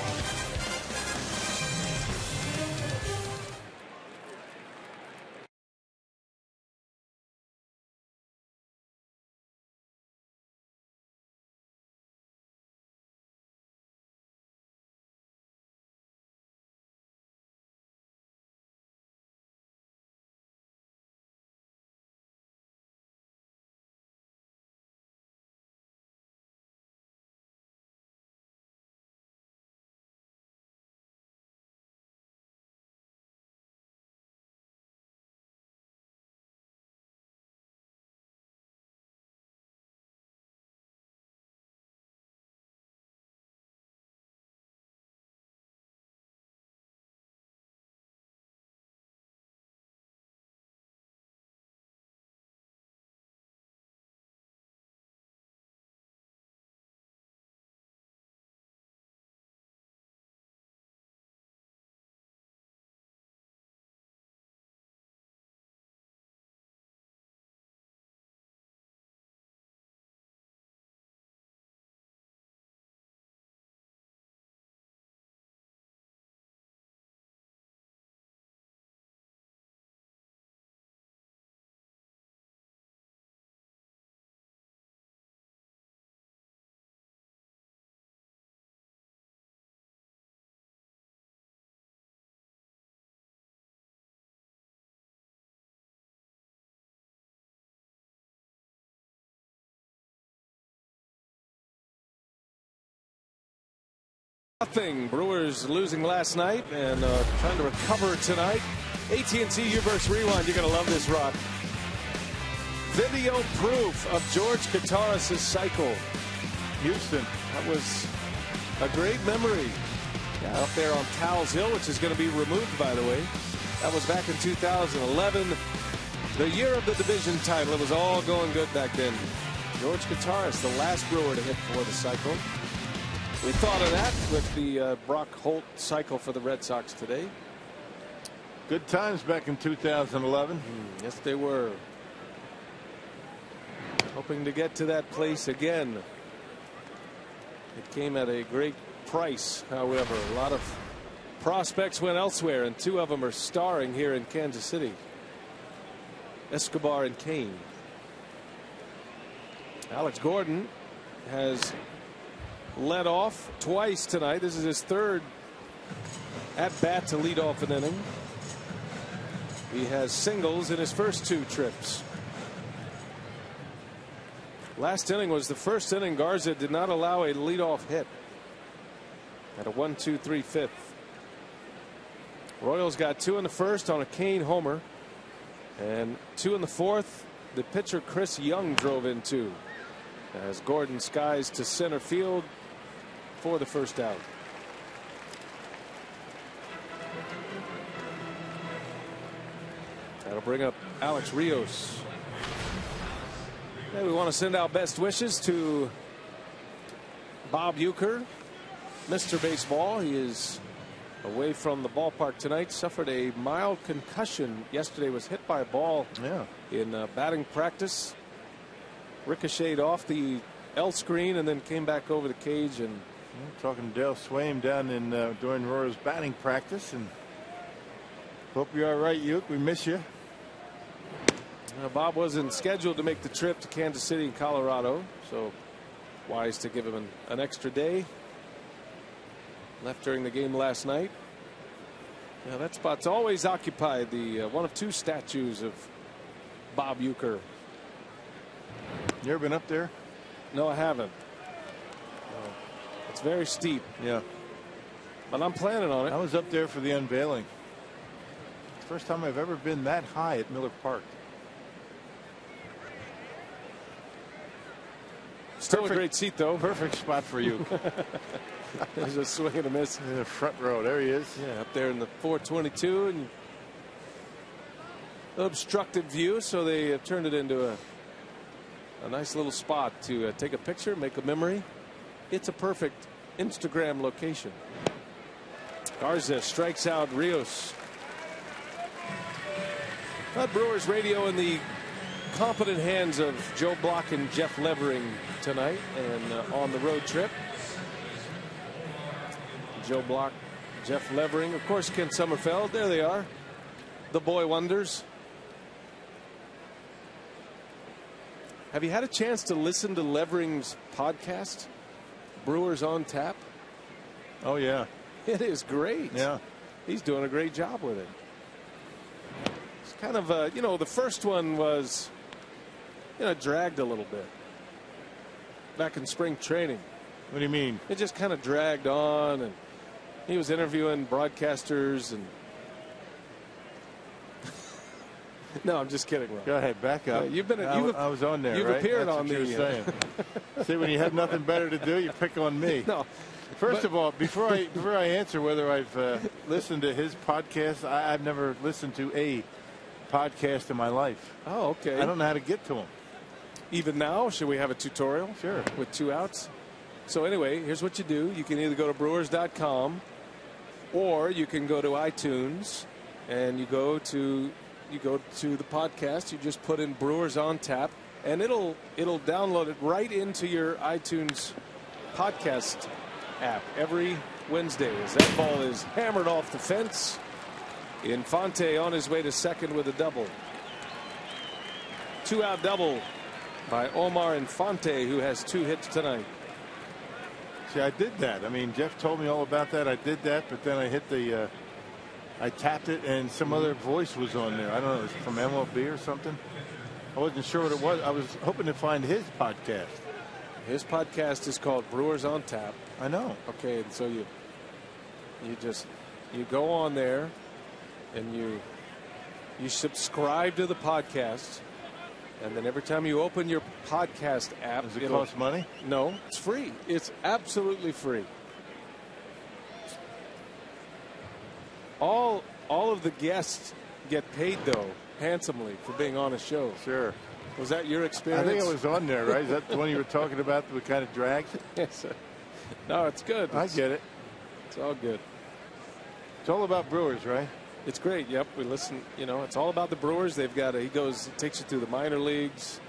Speaker 3: Nothing. Brewers losing last night and trying to recover tonight. AT&T U-verse Rewind. You're going to love this, Rock. Video proof of George Kottaras' cycle.
Speaker 4: Houston.
Speaker 3: That was a great memory. Yeah, up there on Cowles Hill, which is going to be removed, by the way. That was back in 2011, the year of the division title. It was all going good back then. George Kottaras, the last Brewer to hit for the cycle. We thought of that with the Brock Holt cycle for the Red Sox today.
Speaker 4: Good times back in 2011.
Speaker 3: Yes, they were. Hoping to get to that place again. It came at a great price, however. A lot of prospects went elsewhere, and two of them are starring here in Kansas City. Escobar and Kane. Alex Gordon has led off twice tonight. This is his third at bat to lead off an inning. He has singles in his first two trips. Last inning was the first inning Garza did not allow a leadoff hit at a 1-2-3 fifth. Royals got 2 in the first on a Kane homer, and 2 in the fourth. The pitcher Chris Young drove in 2 as Gordon skies to center field for the first out. That'll bring up Alex Rios. Hey, we want to send out best wishes to Bob Uecker, Mr. Baseball. He is away from the ballpark tonight. Suffered a mild concussion yesterday. Was hit by a ball in batting practice. Ricocheted off the L screen and then came back over the cage. And
Speaker 4: talking to Dale Swaim down in during Royals batting practice, and hope you're all right, Ueck. We miss you.
Speaker 3: Bob wasn't scheduled to make the trip to Kansas City in Colorado, so wise to give him an extra day. Left during the game last night. Now that spot's always occupied. The one of 2 statues of Bob Uecker.
Speaker 4: You ever been up there?
Speaker 3: No, I haven't. It's very steep.
Speaker 4: Yeah,
Speaker 3: but I'm planning on it.
Speaker 4: I was up there for the unveiling. First time I've ever been that high at Miller Park.
Speaker 3: Still a great seat, though.
Speaker 4: Perfect spot for you.
Speaker 3: There's a swing and a miss
Speaker 4: in the front row. There he is.
Speaker 3: Yeah, up there in the 422, and obstructed view, so they have turned it into a nice little spot to take a picture, make a memory. It's a perfect Instagram location. Garza strikes out Rios. Brewers radio in the competent hands of Joe Block and Jeff Levering tonight, and on the road trip. Joe Block, Jeff Levering, of course Ken Sommerfeld. There they are, the boy wonders. Have you had a chance to listen to Levering's podcast, Brewers on Tap?
Speaker 4: Oh yeah,
Speaker 3: it is great.
Speaker 4: Yeah,
Speaker 3: he's doing a great job with it. It's kind of you know, the first one was, you know, dragged a little bit back in spring training.
Speaker 4: What do you mean?
Speaker 3: It just kind of dragged on, and he was interviewing broadcasters and no, I'm just kidding, Ron.
Speaker 4: Go ahead, back up.
Speaker 3: You've been.
Speaker 4: I was on there.
Speaker 3: You've
Speaker 4: right?
Speaker 3: appeared
Speaker 4: That's
Speaker 3: on
Speaker 4: what
Speaker 3: the.
Speaker 4: You were saying. See, when you have nothing better to do, you pick on me.
Speaker 3: No.
Speaker 4: First of all, before I answer whether I've listened to his podcast, I've never listened to a podcast in my life.
Speaker 3: Oh, okay.
Speaker 4: I don't know how to get to them.
Speaker 3: Even now, should we have a tutorial?
Speaker 4: Sure.
Speaker 3: With 2 outs. So anyway, here's what you do. You can either go to Brewers.com, or you can go to iTunes, and you go to the podcast. You just put in Brewers on Tap, and it'll download it right into your iTunes podcast app every Wednesday as that ball is hammered off the fence. Infante on his way to second with a double. 2-out double by Omar Infante, who has 2 hits tonight.
Speaker 4: See, I did that. I mean, Jeff told me all about that. I did that, but then I hit the I tapped it, and some other voice was on there. I don't know, it was from MLB or something. I wasn't sure what it was. I was hoping to find his podcast.
Speaker 3: His podcast is called Brewers on Tap.
Speaker 4: I know.
Speaker 3: Okay, and so you You go on there and you subscribe to the podcast, and then every time you open your podcast app,
Speaker 4: does it cost money?
Speaker 3: No, it's free. It's absolutely free. All of the guests get paid, though, handsomely for being on a show.
Speaker 4: Sure.
Speaker 3: Was that your experience?
Speaker 4: I think it was on there, right? Is that the one you were talking about that we kind of dragged?
Speaker 3: Yes. No, it's good.
Speaker 4: I get it.
Speaker 3: It's all good.
Speaker 4: It's all about Brewers, right?
Speaker 3: It's great. Yep. We listen. You know, it's all about the Brewers. They've got he takes you through the minor leagues.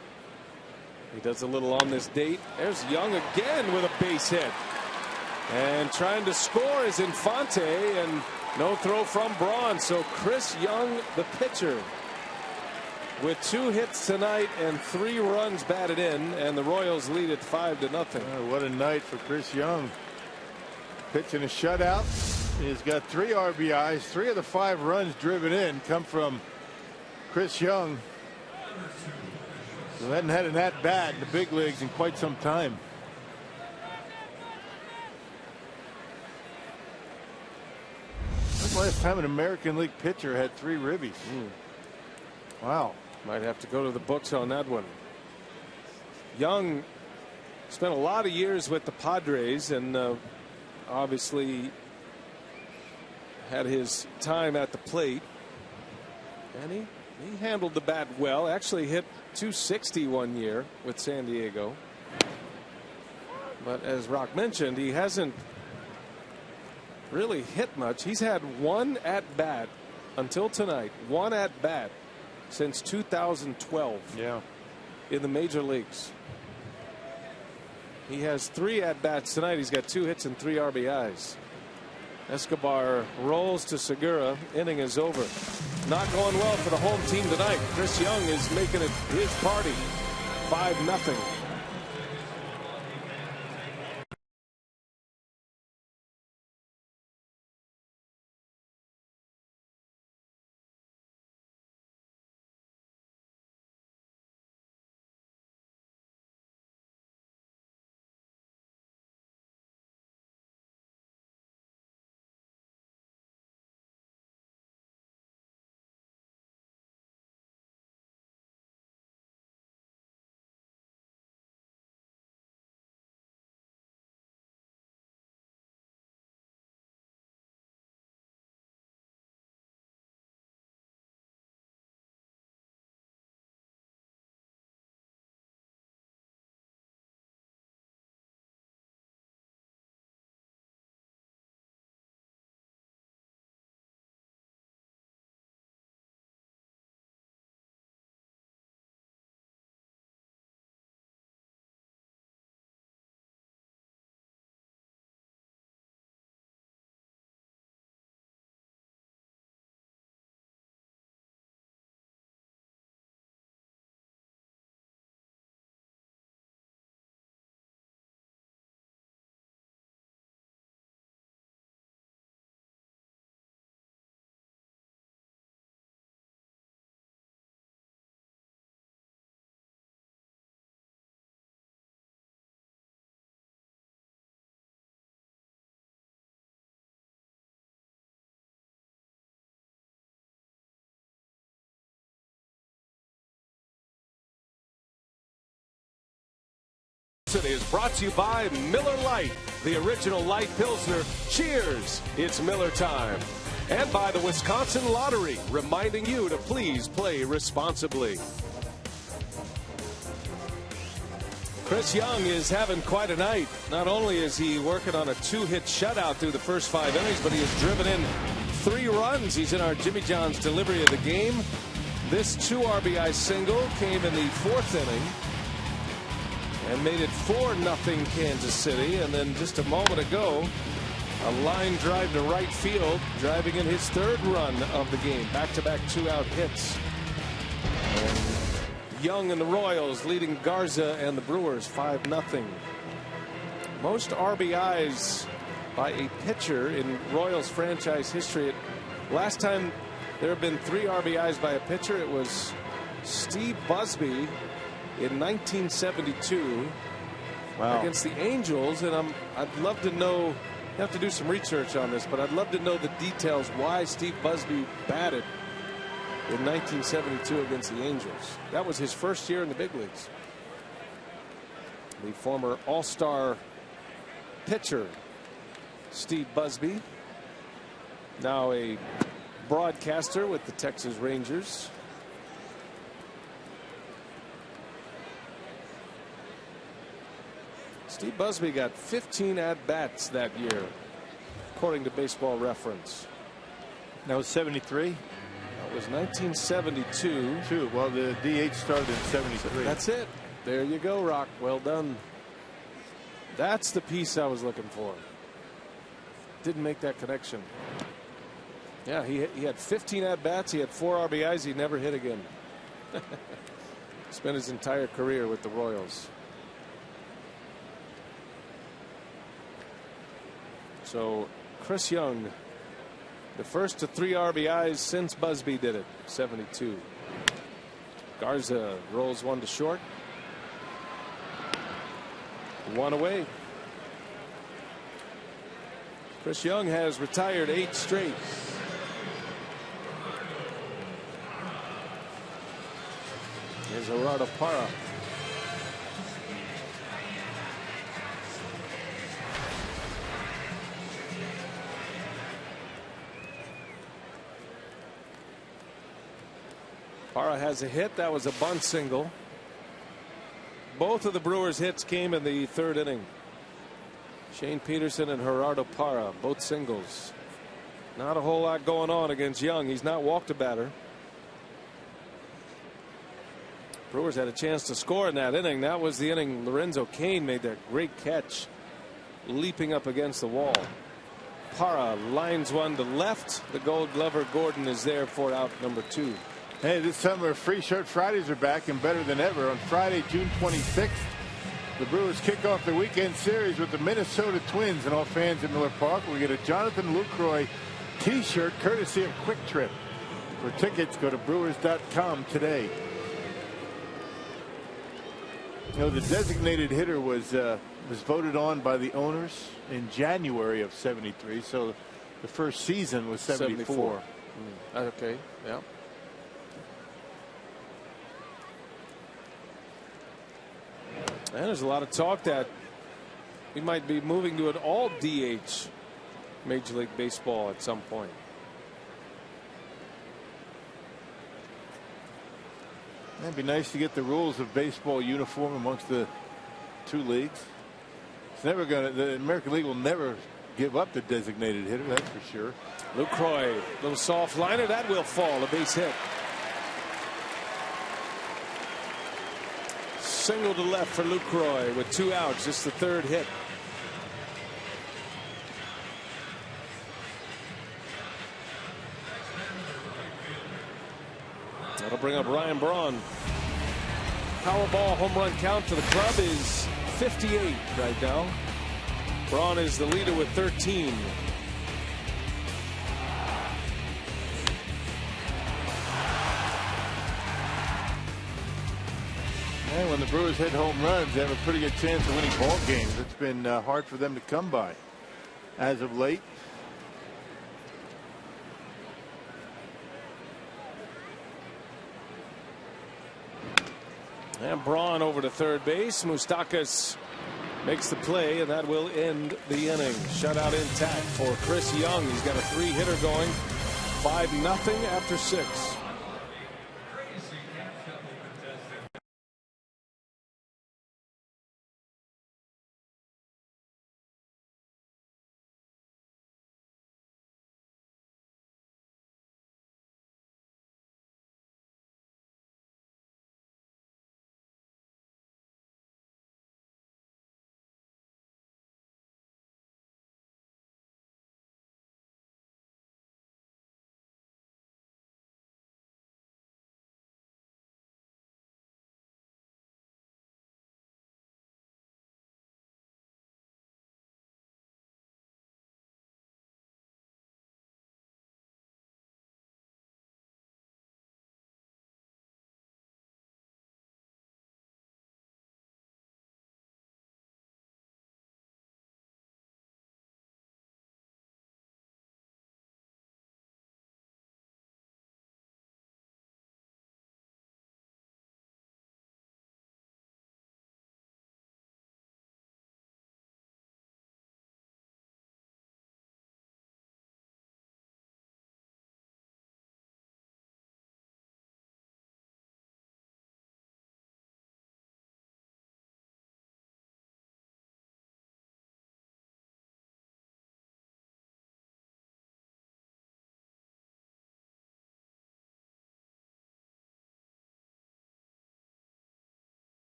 Speaker 3: He does a little on this date. There's Young again with a base hit. And trying to score is Infante, and no throw from Braun. So Chris Young, the pitcher, with 2 hits tonight and 3 runs batted in, and the Royals lead it 5-0.
Speaker 4: What a night for Chris Young. Pitching a shutout. He's got 3 RBIs. 3 of the 5 runs driven in come from Chris Young, who hadn't had an at-bat in the big leagues in quite some time. When's the last time an American League pitcher had 3 ribbies? Wow.
Speaker 3: Might have to go to the books on that one. Young spent a lot of years with the Padres, and obviously had his time at the plate, and he handled the bat well. Actually hit .260 one year with San Diego, but as Rock mentioned, he hasn't really hit much. He's had 1 at bat until tonight, 1 at bat since 2012.
Speaker 4: Yeah.
Speaker 3: In the major leagues. He has 3 at bats tonight. He's got 2 hits and 3 RBIs. Escobar rolls to Segura. Inning is over. Not going well for the home team tonight. Chris Young is making it his party. 5-0. Is brought to you by Miller Lite, the original light Pilsner. Cheers, it's Miller time. And by the Wisconsin Lottery, reminding you to please play responsibly. Chris Young is having quite a night. Not only is he working on a 2-hit shutout through the first 5 innings, but he has driven in 3 runs. He's in our Jimmy John's delivery of the game. This 2 RBI single came in the 4th inning and made it 4-0 Kansas City. And then just a moment ago, a line drive to right field, driving in his 3rd run of the game. Back-to-back 2-out hits. And Young and the Royals leading Garza and the Brewers 5-0. Most RBIs by a pitcher in Royals franchise history. Last time there have been 3 RBIs by a pitcher, it was Steve Busby in 1972 against the Angels. And I'd love to know, have to do some research on this, but I'd love to know the details why Steve Busby batted in 1972 against the Angels. That was his first year in the big leagues. The former all-star pitcher Steve Busby, now a broadcaster with the Texas Rangers. Steve Busby got 15 at-bats that year, according to Baseball Reference.
Speaker 4: That was 73.
Speaker 3: That was 1972.
Speaker 4: Well, the DH started in 73.
Speaker 3: That's it. There you go, Rock. Well done. That's the piece I was looking for. Didn't make that connection. Yeah, he had 15 at-bats. He had 4 RBIs. He never hit again. Spent his entire career with the Royals. So Chris Young, the first to 3 RBIs since Busby did it, 72. Garza rolls one to short. 1 away. Chris Young has retired 8 straight. Here's Gerardo Parra. Parra has a hit. That was a bunt single. Both of the Brewers' hits came in the 3rd inning. Shane Peterson and Gerardo Parra, both singles. Not a whole lot going on against Young. He's not walked a batter. Brewers had a chance to score in that inning. That was the inning Lorenzo Cain made that great catch, leaping up against the wall. Parra lines one to left. The Gold Glover Gordon is there for out number 2.
Speaker 4: Hey, this summer free shirt Fridays are back and better than ever. On Friday, June 26th, the Brewers kick off their weekend series with the Minnesota Twins, and all fans at Miller Park will get a Jonathan Lucroy t-shirt courtesy of Quick Trip. For tickets, go to brewers.com today. You know, the designated hitter was voted on by the owners in January of '73, so the first season was '74.
Speaker 3: Okay, yeah. And there's a lot of talk that we might be moving to an all DH Major League Baseball at some point.
Speaker 4: It'd be nice to get the rules of baseball uniform amongst the 2 leagues. It's never going to, the American League will never give up the designated hitter, that's for sure.
Speaker 3: Lucroy, little soft liner, that will fall, a base hit. Single to left for Lucroy with 2 outs. Just the 3rd hit. That'll bring up Ryan Braun. Powerball home run count for the club is 58 right now. Braun is the leader with 13.
Speaker 4: And when the Brewers hit home runs, they have a pretty good chance of winning ball games. It's been hard for them to come by as of late.
Speaker 3: And Braun over to third base. Moustakas makes the play, and that will end the inning. Shutout intact for Chris Young. He's got a 3-hitter going. 5-0 after 6.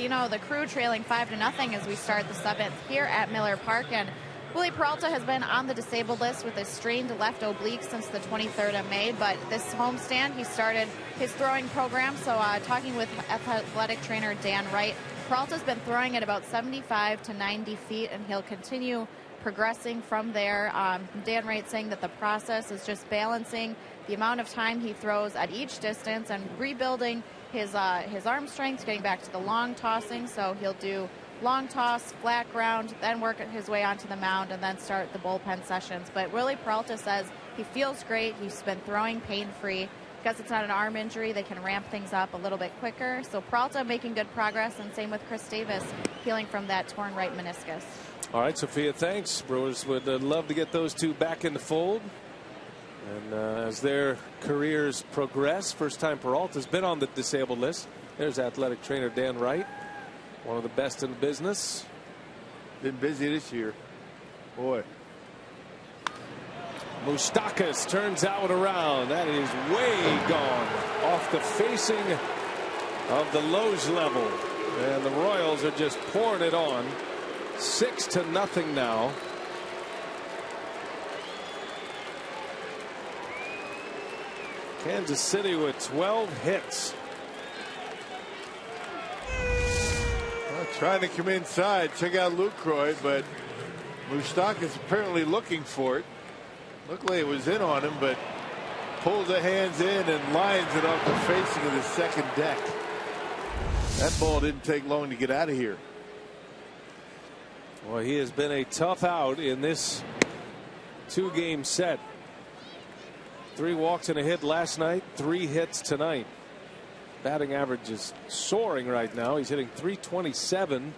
Speaker 6: the Crew trailing 5-0 as we start the 7th here at Miller Park. And Willie Peralta has been on the disabled list with a strained left oblique since the 23rd of May, but this homestand he started his throwing program. So talking with athletic trainer Dan Wright, Peralta's been throwing at about 75 to 90 feet, and he'll continue progressing from there. Dan Wright saying that the process is just balancing the amount of time he throws at each distance and rebuilding his arm strength, getting back to the long tossing. So he'll do long toss, flat ground, then work his way onto the mound, and then start the bullpen sessions. But Willie Peralta says he feels great. He's been throwing pain-free. Because it's not an arm injury, they can ramp things up a little bit quicker. So Peralta making good progress, and same with Chris Davis, healing from that torn right meniscus.
Speaker 3: All right, Sophia, thanks. Brewers would love to get those two back in the fold. And as their careers progress, first time Peralta's been on the disabled list. There's athletic trainer Dan Wright, one of the best in the business.
Speaker 4: Been busy this year. Boy.
Speaker 3: Moustakas turns that one around. That is way gone off the facing of the Lowe's level. And the Royals are just pouring it on. 6-0 now. Kansas City with 12 hits.
Speaker 4: Well, trying to come inside. Check out Lucroy, but Moustakas apparently looking for it. Looked like it was in on him, but pulls the hands in and lines it off the facing of the second deck. That ball didn't take long to get out of here.
Speaker 3: Well, he has been a tough out in this 2-game set. 3 walks and a hit last night, 3 hits tonight. Batting average is soaring right now. He's hitting .327.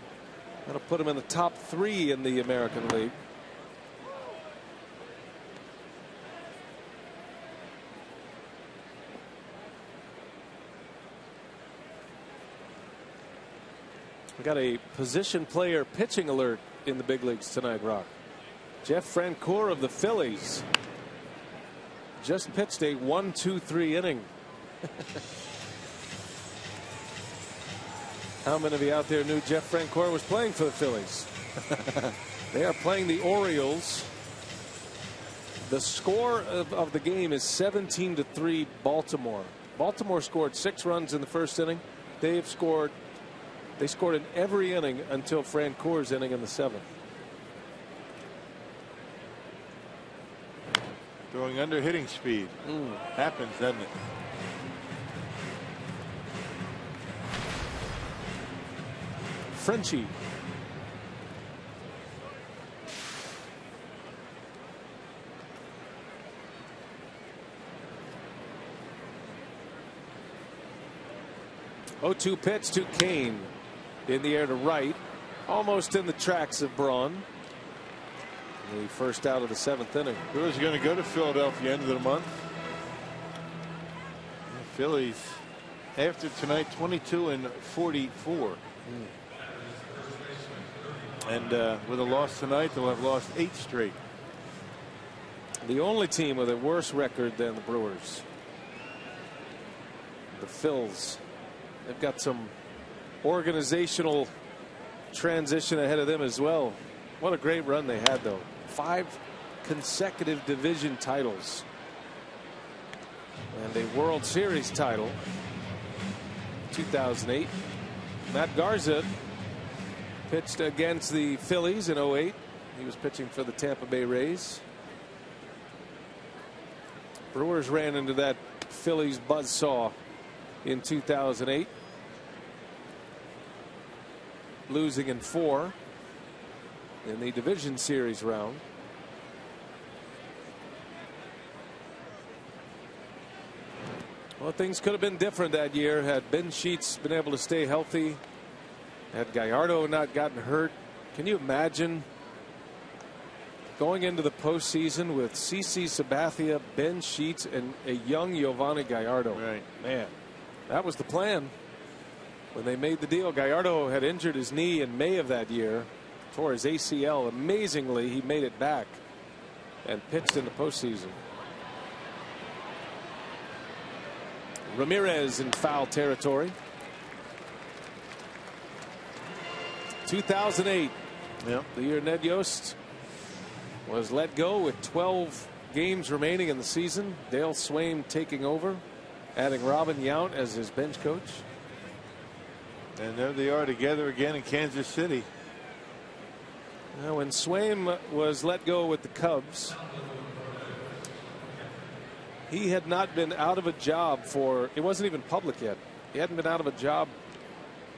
Speaker 3: That'll put him in the top 3 in the American League. We got a position player pitching alert in the big leagues tonight, Rock. Jeff Francoeur of the Phillies just pitched a 1-2-3 inning. How many of you out there knew Jeff Francoeur was playing for the Phillies? They are playing the Orioles. The score of the game is 17-3 Baltimore. Baltimore scored 6 runs in the first inning. They scored in every inning until Francoeur's inning in the 7th.
Speaker 4: Throwing under hitting speed. Happens, doesn't it?
Speaker 3: Frenchie. Oh, 2 pitch to Kane. In the air to right, almost in the tracks of Braun. The first out of the 7th inning.
Speaker 4: Brewers are going to go to Philadelphia end of the month. The Phillies, after tonight, 22-44. And with a loss tonight, they'll have lost 8 straight.
Speaker 3: The only team with a worse record than the Brewers. The Phils. They've got some organizational transition ahead of them as well. What a great run they had, though. 5 consecutive division titles and a World Series title. 2008. Matt Garza pitched against the Phillies in 08. He was pitching for the Tampa Bay Rays. Brewers ran into that Phillies buzzsaw in 2008. Losing in 4 in the division series round. Well, things could have been different that year had Ben Sheets been able to stay healthy, had Gallardo not gotten hurt. Can you imagine going into the postseason with CC Sabathia, Ben Sheets, and a young Giovanni Gallardo?
Speaker 4: Right.
Speaker 3: Man, that was the plan. When they made the deal, Gallardo had injured his knee in May of that year, tore his ACL. Amazingly, he made it back and pitched in the postseason. Ramirez in foul territory. 2008.
Speaker 4: Yep.
Speaker 3: The year Ned Yost was let go with 12 games remaining in the season. Dale Swaim taking over, adding Robin Yount as his bench coach.
Speaker 4: And there they are together again in Kansas City.
Speaker 3: Now, when Swaim was let go with the Cubs, he had not been out of a job for, it wasn't even public yet. He hadn't been out of a job,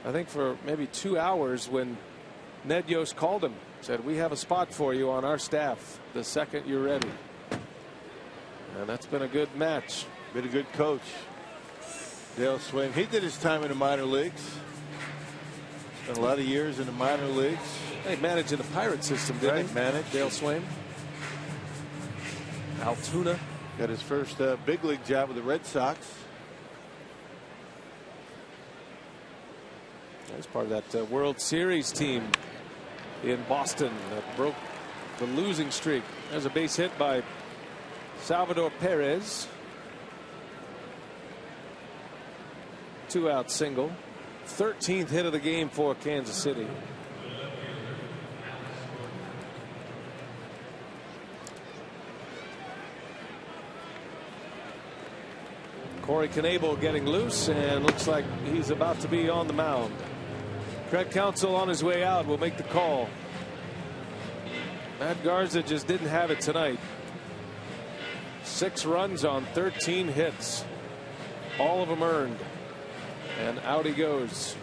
Speaker 3: I think, for maybe 2 hours when Ned Yost called him, said, "We have a spot for you on our staff the second you're ready." And that's been a good match.
Speaker 4: Been a good coach. Dale Swaim. He did his time in the minor leagues. Spent a lot of years in the minor leagues.
Speaker 3: They managed in the Pirate system, didn't he?
Speaker 4: Managed.
Speaker 3: Dale Swaim. Altoona.
Speaker 4: Got his first big league job with the Red Sox.
Speaker 3: That's part of that World Series team in Boston that broke the losing streak. There's a base hit by Salvador Perez. 2-out single. 13th hit of the game for Kansas City. Corey Knebel getting loose, and looks like he's about to be on the mound. Craig Counsell on his way out will make the call. Matt Garza just didn't have it tonight. 6 runs on 13 hits. All of them earned. And out he goes.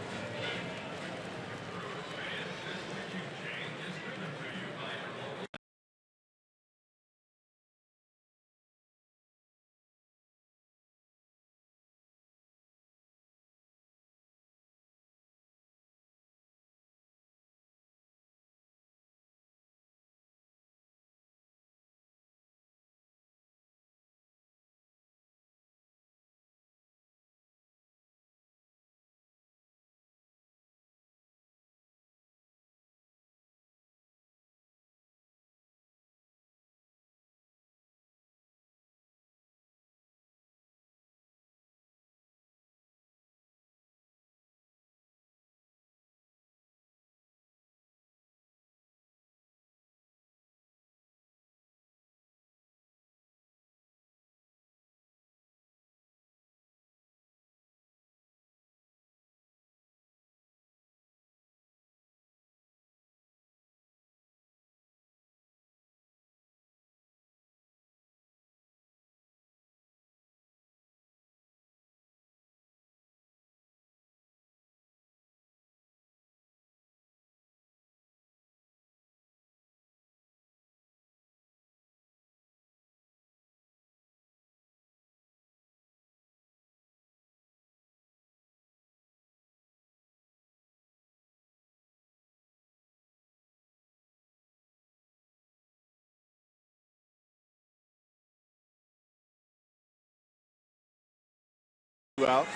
Speaker 4: Outs.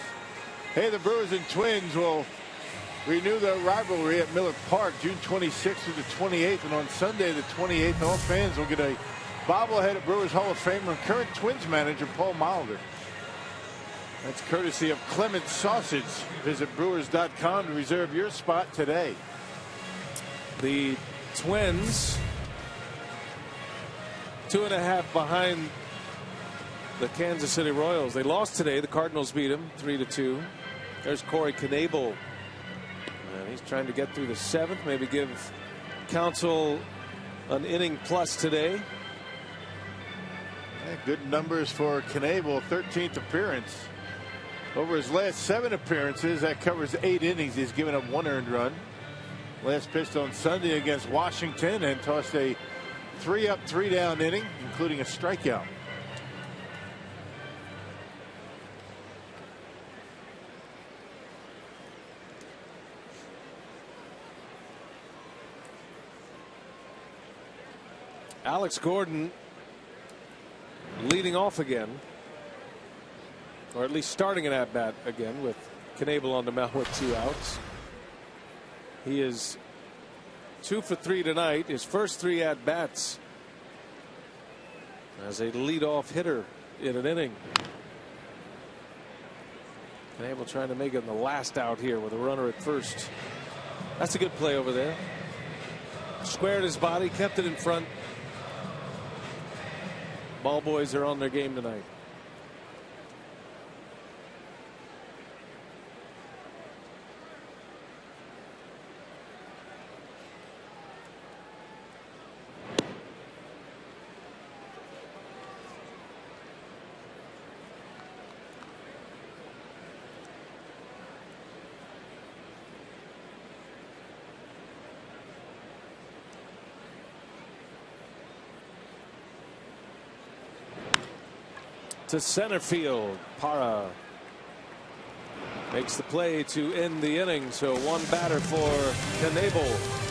Speaker 4: Hey, the Brewers and Twins will renew their rivalry at Miller Park June 26th through the 28th, and on Sunday the 28th, all fans will get a bobblehead of Brewers Hall of Famer and current Twins manager Paul Molitor. That's courtesy of Clement's Sausage. Visit Brewers.com to reserve your spot today.
Speaker 3: The Twins 2.5 behind the Kansas City Royals. They lost today. The Cardinals beat them 3-2. There's Corey Knebel. And he's trying to get through the 7th. Maybe give Counsell an inning plus today.
Speaker 4: Yeah, good numbers for Knebel. 13th appearance. Over his last 7 appearances, that covers 8 innings. He's given up 1 earned run. Last pitched on Sunday against Washington and tossed a 3-up, 3-down inning, including a strikeout.
Speaker 3: Alex Gordon leading off again, or at least starting an at-bat again with Knebel on the mound with 2 outs. He is 2 for 3 tonight. His first 3 at-bats as a leadoff hitter in an inning. Knebel trying to make it the last out here with a runner at first. That's a good play over there. Squared his body, kept it in front. Ball boys are on their game tonight. To center field. Parra makes the play to end the inning. So one batter for Knebel.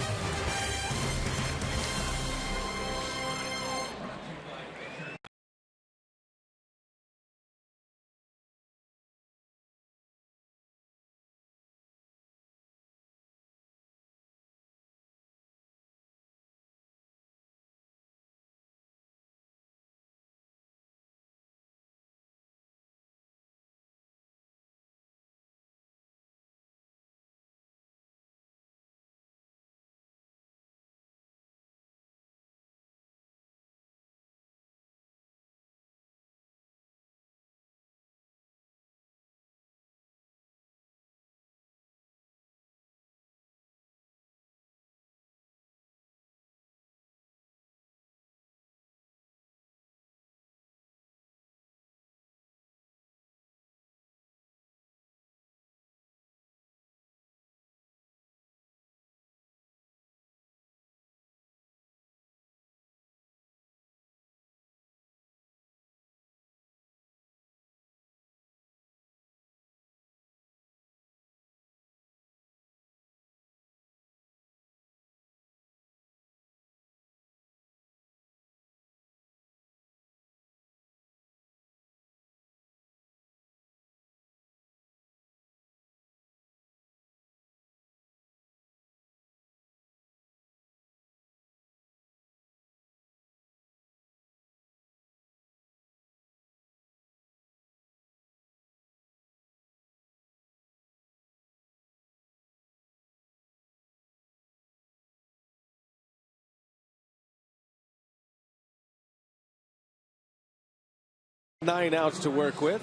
Speaker 3: Nine outs to work with.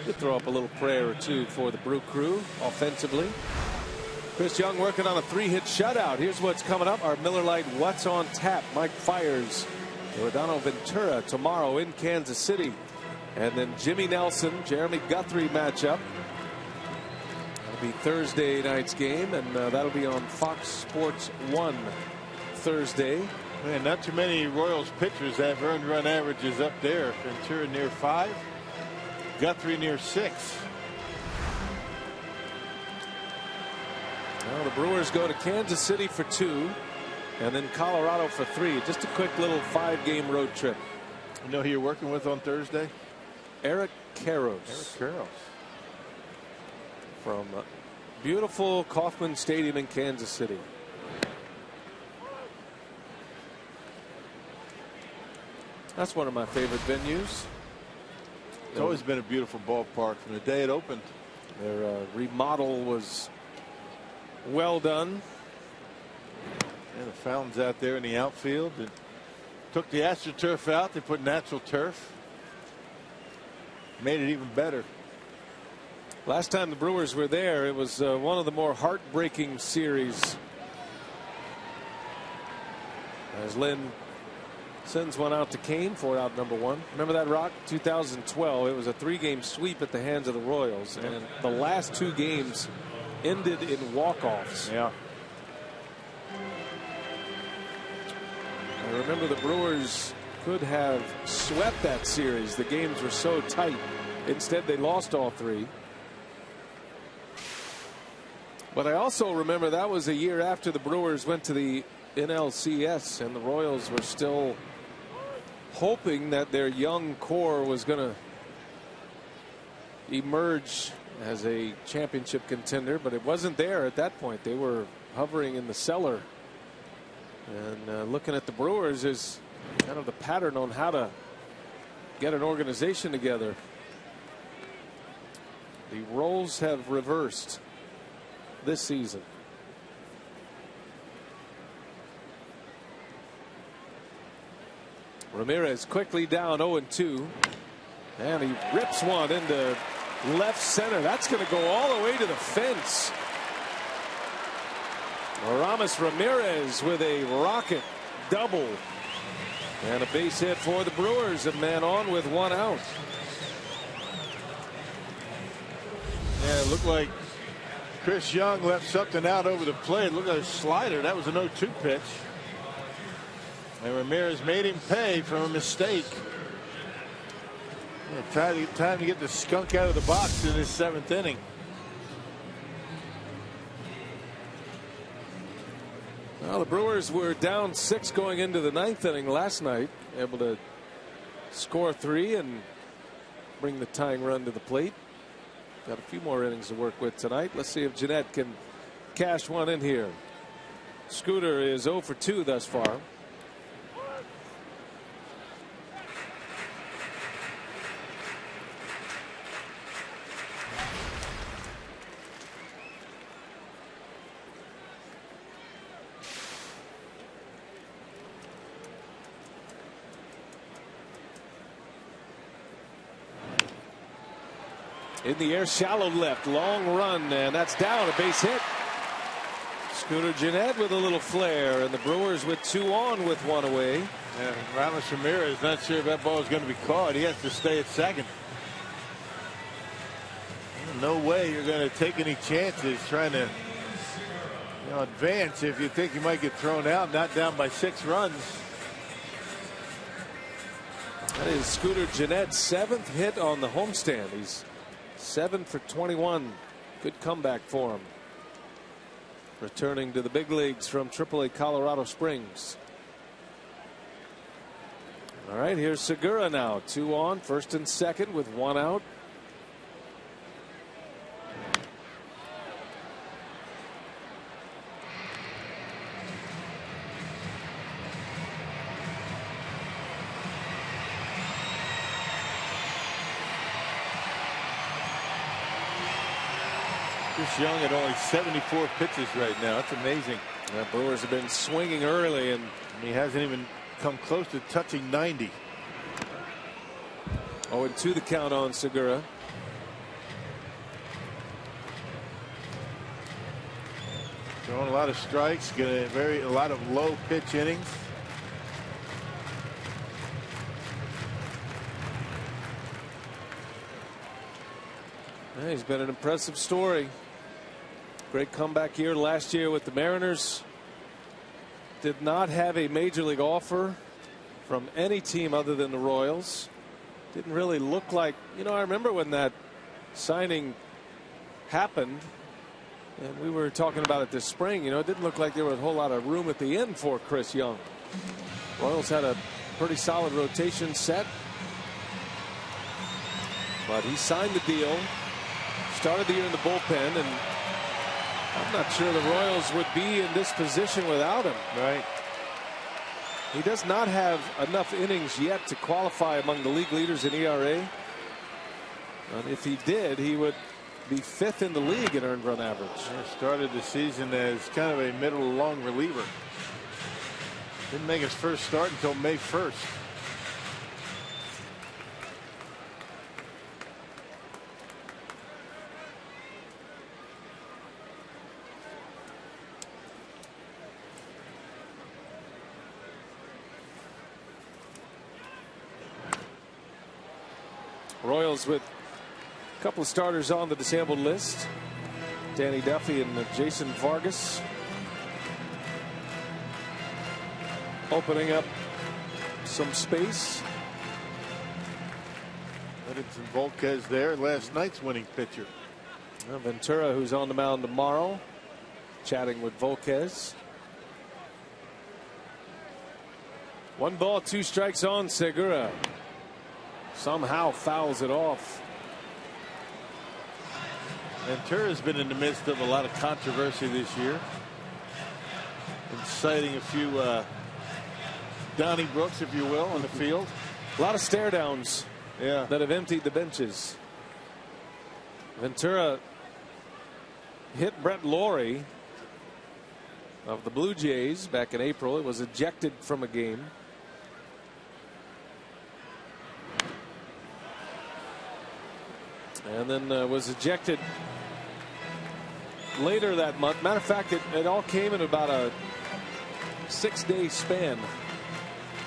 Speaker 3: Could throw up a little prayer or two for the Brew Crew offensively. Chris Young working on a 3-hit shutout. Here's what's coming up. Our Miller Lite What's on Tap. Mike Fiers, Rodano Ventura tomorrow in Kansas City. And then Jimmy Nelson, Jeremy Guthrie matchup. That'll be Thursday night's game, and that'll be on Fox Sports 1 Thursday.
Speaker 4: Man, not too many Royals pitchers have earned run averages up there. Ventura near 5, Guthrie near 6.
Speaker 3: Well, the Brewers go to Kansas City for 2, and then Colorado for 3. Just a quick little 5-game road trip.
Speaker 4: You know who you're working with on Thursday?
Speaker 3: Eric Karros.
Speaker 4: Eric Karros.
Speaker 3: From beautiful Kauffman Stadium in Kansas City. That's one of my favorite venues.
Speaker 4: It's always been a beautiful ballpark from the day it opened.
Speaker 3: Their remodel was well done.
Speaker 4: And the fountains out there in the outfield. They took the AstroTurf out. They put natural turf. Made it even better.
Speaker 3: Last time the Brewers were there, it was one of the more heartbreaking series. As Lynn sends one out to Kane for out number 1. Remember that, Rock? 2012. It was a 3-game sweep at the hands of the Royals, and the last 2 games ended in walk-offs.
Speaker 4: Yeah.
Speaker 3: I remember the Brewers could have swept that series. The games were so tight. Instead, they lost all 3. But I also remember that was a year after the Brewers went to the NLCS, and the Royals were still hoping that their young core was going to emerge as a championship contender, but it wasn't there at that point. They were hovering in the cellar. And looking at the Brewers is kind of the pattern on how to get an organization together. The roles have reversed this season. Ramirez quickly down 0-2. And he rips one into left center. That's going to go all the way to the fence. Aramis Ramirez with a rocket double. And a base hit for the Brewers. A man on with 1 out.
Speaker 4: Yeah, it looked like Chris Young left something out over the plate. It looked like a slider. That was an 0-2 pitch. And Ramirez made him pay for a mistake. Yeah, time to get the skunk out of the box in this 7th inning.
Speaker 3: Well, the Brewers were down 6 going into the 9th inning last night, able to score 3 and bring the tying run to the plate. Got a few more innings to work with tonight. Let's see if Jeanette can cash one in here. Scooter is 0 for 2 thus far. In the air, shallow left, long run, and that's down, a base hit. Scooter Jeanette with a little flair, and the Brewers with 2 on with 1 away.
Speaker 4: Yeah, Ramos Ramirez not sure if that ball is going to be caught. He has to stay at second. No way you're going to take any chances trying to advance if you think you might get thrown out, not down by 6 runs.
Speaker 3: That is Scooter Jeanette's 7th hit on the homestand. He's 7 for 21. Good comeback for him. Returning to the big leagues from AAA Colorado Springs. All right, here's Segura now. 2 on, 1st and 2nd with 1 out.
Speaker 4: Chris Young at only 74 pitches right now. That's amazing.
Speaker 3: The Brewers have been swinging early, and
Speaker 4: he hasn't even come close to touching 90.
Speaker 3: 0-2 the count on Segura.
Speaker 4: Throwing a lot of strikes, getting a lot of low pitch innings.
Speaker 3: Yeah, he's been an impressive story. Great comeback here last year with the Mariners. Did not have a major league offer from any team other than the Royals. Didn't really look like, I remember when that signing happened, and we were talking about it this spring. It didn't look like there was a whole lot of room at the end for Chris Young. Royals had a pretty solid rotation set, but he signed the deal, started the year in the bullpen, and I'm not sure the Royals would be in this position without him.
Speaker 4: Right.
Speaker 3: He does not have enough innings yet to qualify among the league leaders in ERA. And if he did, he would be 5th in the league in earned run average.
Speaker 4: He started the season as kind of a middle long reliever. Didn't make his first start until May 1st.
Speaker 3: Royals with a couple of starters on the disabled list. Danny Duffy and Jason Vargas. Opening up some space.
Speaker 4: Edinson Volquez there, last night's winning pitcher.
Speaker 3: Ventura, who's on the mound tomorrow, chatting with Volquez. 1 ball, 2 strikes on Segura. Somehow fouls it off.
Speaker 4: Ventura's been in the midst of a lot of controversy this year, inciting a few Donniebrooks, if you will, on the field.
Speaker 3: A lot of stare downs that have emptied the benches. Ventura hit Brett Lawrie of the Blue Jays back in April. It was ejected from a game. and then was ejected later that month. Matter of fact, it all came in about a 6-day span.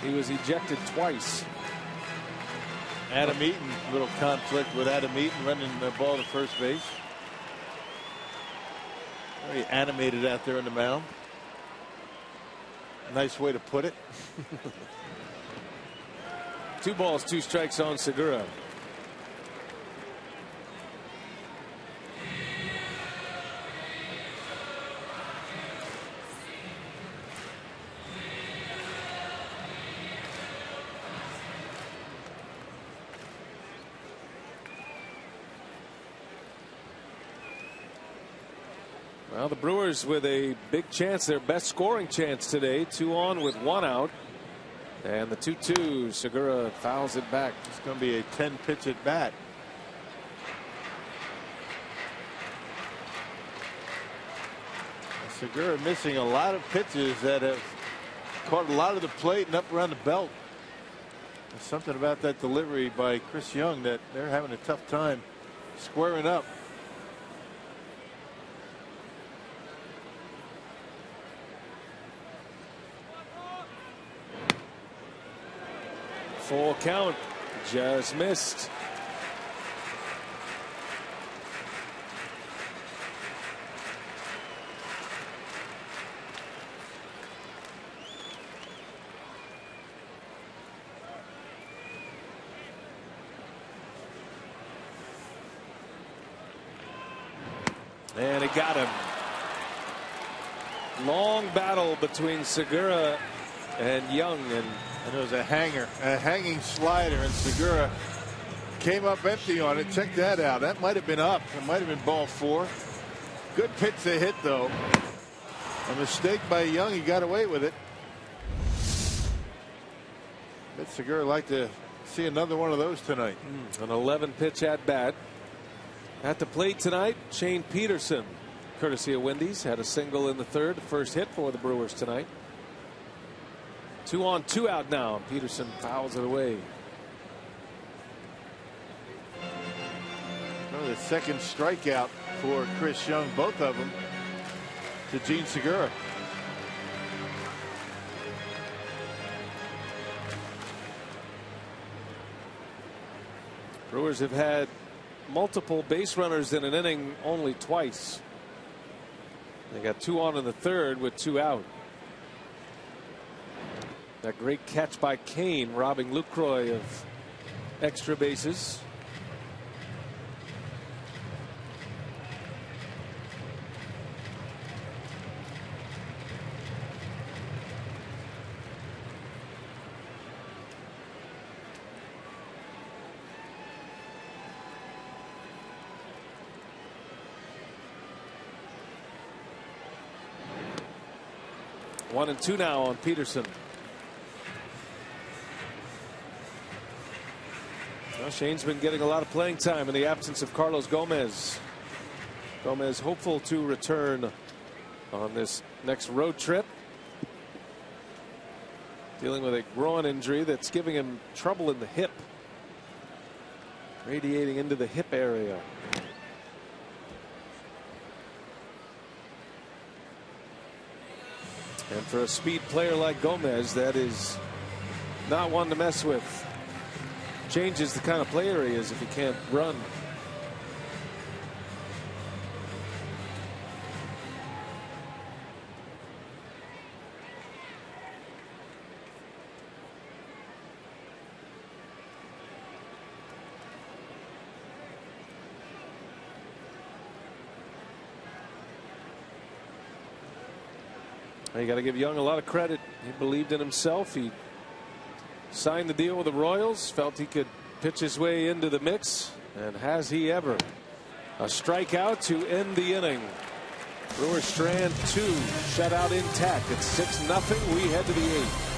Speaker 3: He was ejected twice.
Speaker 4: Adam Eaton, little conflict with Adam Eaton running the ball to first base. Very animated out there on the mound. Nice way to put it.
Speaker 3: 2 balls, 2 strikes on Segura. Well, the Brewers with a big chance, their best scoring chance today. 2 on with 1 out. And the 2-2, Segura fouls it back.
Speaker 4: It's going to be a 10-pitch at bat. Segura missing a lot of pitches that have caught a lot of the plate and up around the belt. There's something about that delivery by Chris Young that they're having a tough time squaring up.
Speaker 3: Full count, just missed. And it got him. Long battle between Segura and Young, and
Speaker 4: there was a hanging slider, and Segura came up empty on it. Check that out. That might have been up. It might have been ball 4. Good pitch to hit, though. A mistake by Young. He got away with it. Bet Segura like to see another one of those tonight.
Speaker 3: An 11-pitch at bat. At the plate tonight, Shane Peterson, courtesy of Wendy's, had a single in the 3rd, the first hit for the Brewers tonight. 2 on, 2 out now. Peterson fouls it away.
Speaker 4: The second strikeout for Chris Young, both of them to Gene Segura.
Speaker 3: Brewers have had multiple base runners in an inning only twice. They got 2 on in the 3rd with 2 out. That great catch by Kane, robbing Lucroy of extra bases. One and 2 now on Peterson. Well, Shane's been getting a lot of playing time in the absence of Carlos Gomez. Gomez hopeful to return on this next road trip. Dealing with a groin injury that's giving him trouble in the hip. Radiating into the hip area. And for a speed player like Gomez, that is not one to mess with. Changes the kind of player he is if he can't run. You got to give Young a lot of credit. He believed in himself. He signed the deal with the Royals, felt he could pitch his way into the mix, and has he ever. A strikeout to end the inning. Brewers strand 2, shutout intact. It's 6-0. We head to the 8th.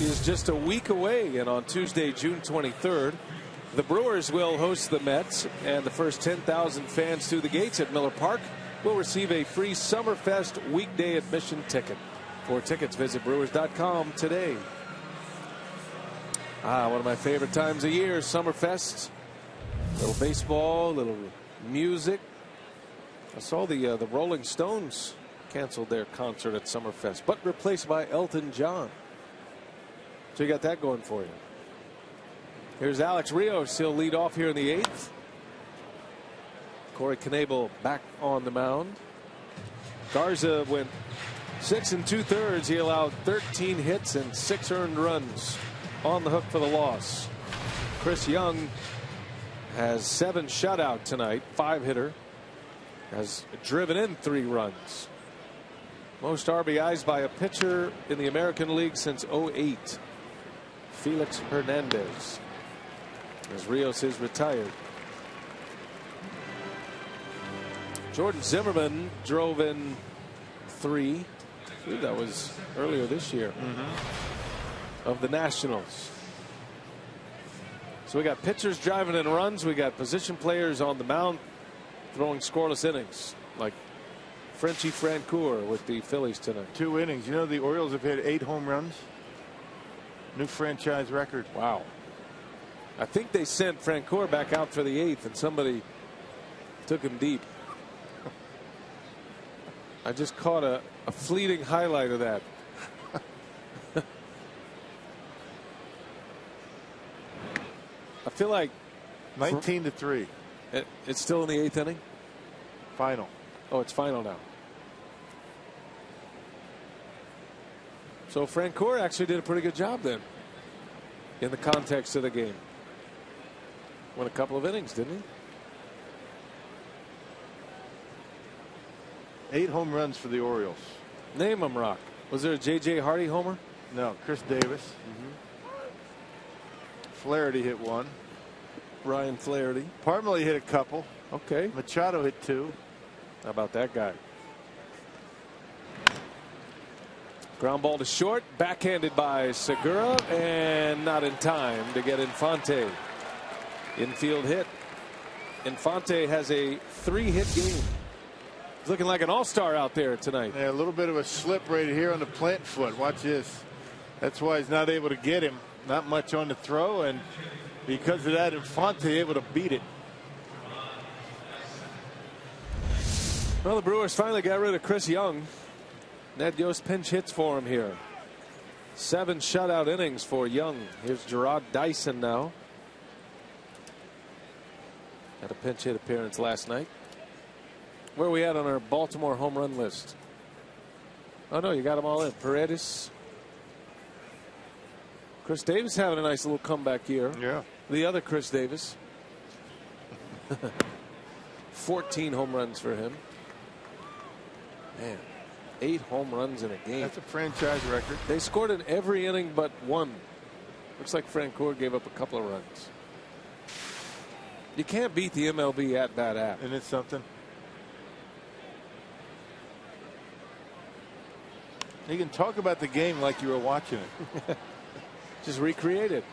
Speaker 3: is just a week away, and on Tuesday, June 23rd, the Brewers will host the Mets, and the first 10,000 fans through the gates at Miller Park will receive a free Summerfest weekday admission ticket. For tickets, visit Brewers.com today. One of my favorite times of year, Summerfest. Little baseball, little music. I saw the Rolling Stones canceled their concert at Summerfest, but replaced by Elton John. So you got that going for you. Here's Alex Rios. He'll lead off here in the 8th. Corey Knebel back on the mound. Garza went 6 2/3. He allowed 13 hits and 6 earned runs. On the hook for the loss. Chris Young has 7 shutout tonight. 5-hitter. Has driven in 3 runs. Most RBIs by a pitcher in the American League since '08. Felix Hernandez. As Rios is retired. Jordan Zimmerman drove in 3. I believe that was earlier this year. Of the Nationals. So we got pitchers driving in runs. We got position players on the mound throwing scoreless innings, like Frenchie Francoeur with the Phillies tonight.
Speaker 4: 2 innings. You know, the Orioles have hit 8 home runs. New franchise record.
Speaker 3: Wow. I think they sent Francoeur back out for the 8th, and somebody took him deep. I just caught a fleeting highlight of that. I feel like
Speaker 4: 19-3.
Speaker 3: It's still in the 8th inning.
Speaker 4: Final.
Speaker 3: Oh, it's final now. So Francoeur actually did a pretty good job then, in the context of the game. Won a couple of innings, didn't he?
Speaker 4: 8 home runs for the Orioles.
Speaker 3: Name them, Rock. Was there a J.J. Hardy homer?
Speaker 4: No. Chris Davis. Flaherty hit 1.
Speaker 3: Ryan Flaherty.
Speaker 4: Parmalee hit a couple.
Speaker 3: Okay.
Speaker 4: Machado hit 2.
Speaker 3: How about that guy? Ground ball to short. Backhanded by Segura, and not in time to get Infante. Infield hit. Infante has a 3-hit game. He's looking like an all-star out there tonight.
Speaker 4: Yeah, a little bit of a slip right here on the plant foot. Watch this. That's why he's not able to get him. Not much on the throw, and because of that, Infante able to beat it.
Speaker 3: Well, the Brewers finally got rid of Chris Young. Ned Yost pinch hits for him here. 7 shutout innings for Young. Here's Gerard Dyson now. Had a pinch hit appearance last night. Where are we at on our Baltimore home run list? Oh, no, you got them all in. Paredes. Chris Davis having a nice little comeback year.
Speaker 4: Yeah.
Speaker 3: The other Chris Davis. 14 home runs for him. Man, 8 home runs in a game.
Speaker 4: That's a franchise record.
Speaker 3: They scored in every inning but 1. Looks like Francoeur gave up a couple of runs. You can't beat the MLB at bat app.
Speaker 4: Isn't it something? You can talk about the game like you were watching it.
Speaker 3: Just recreate it.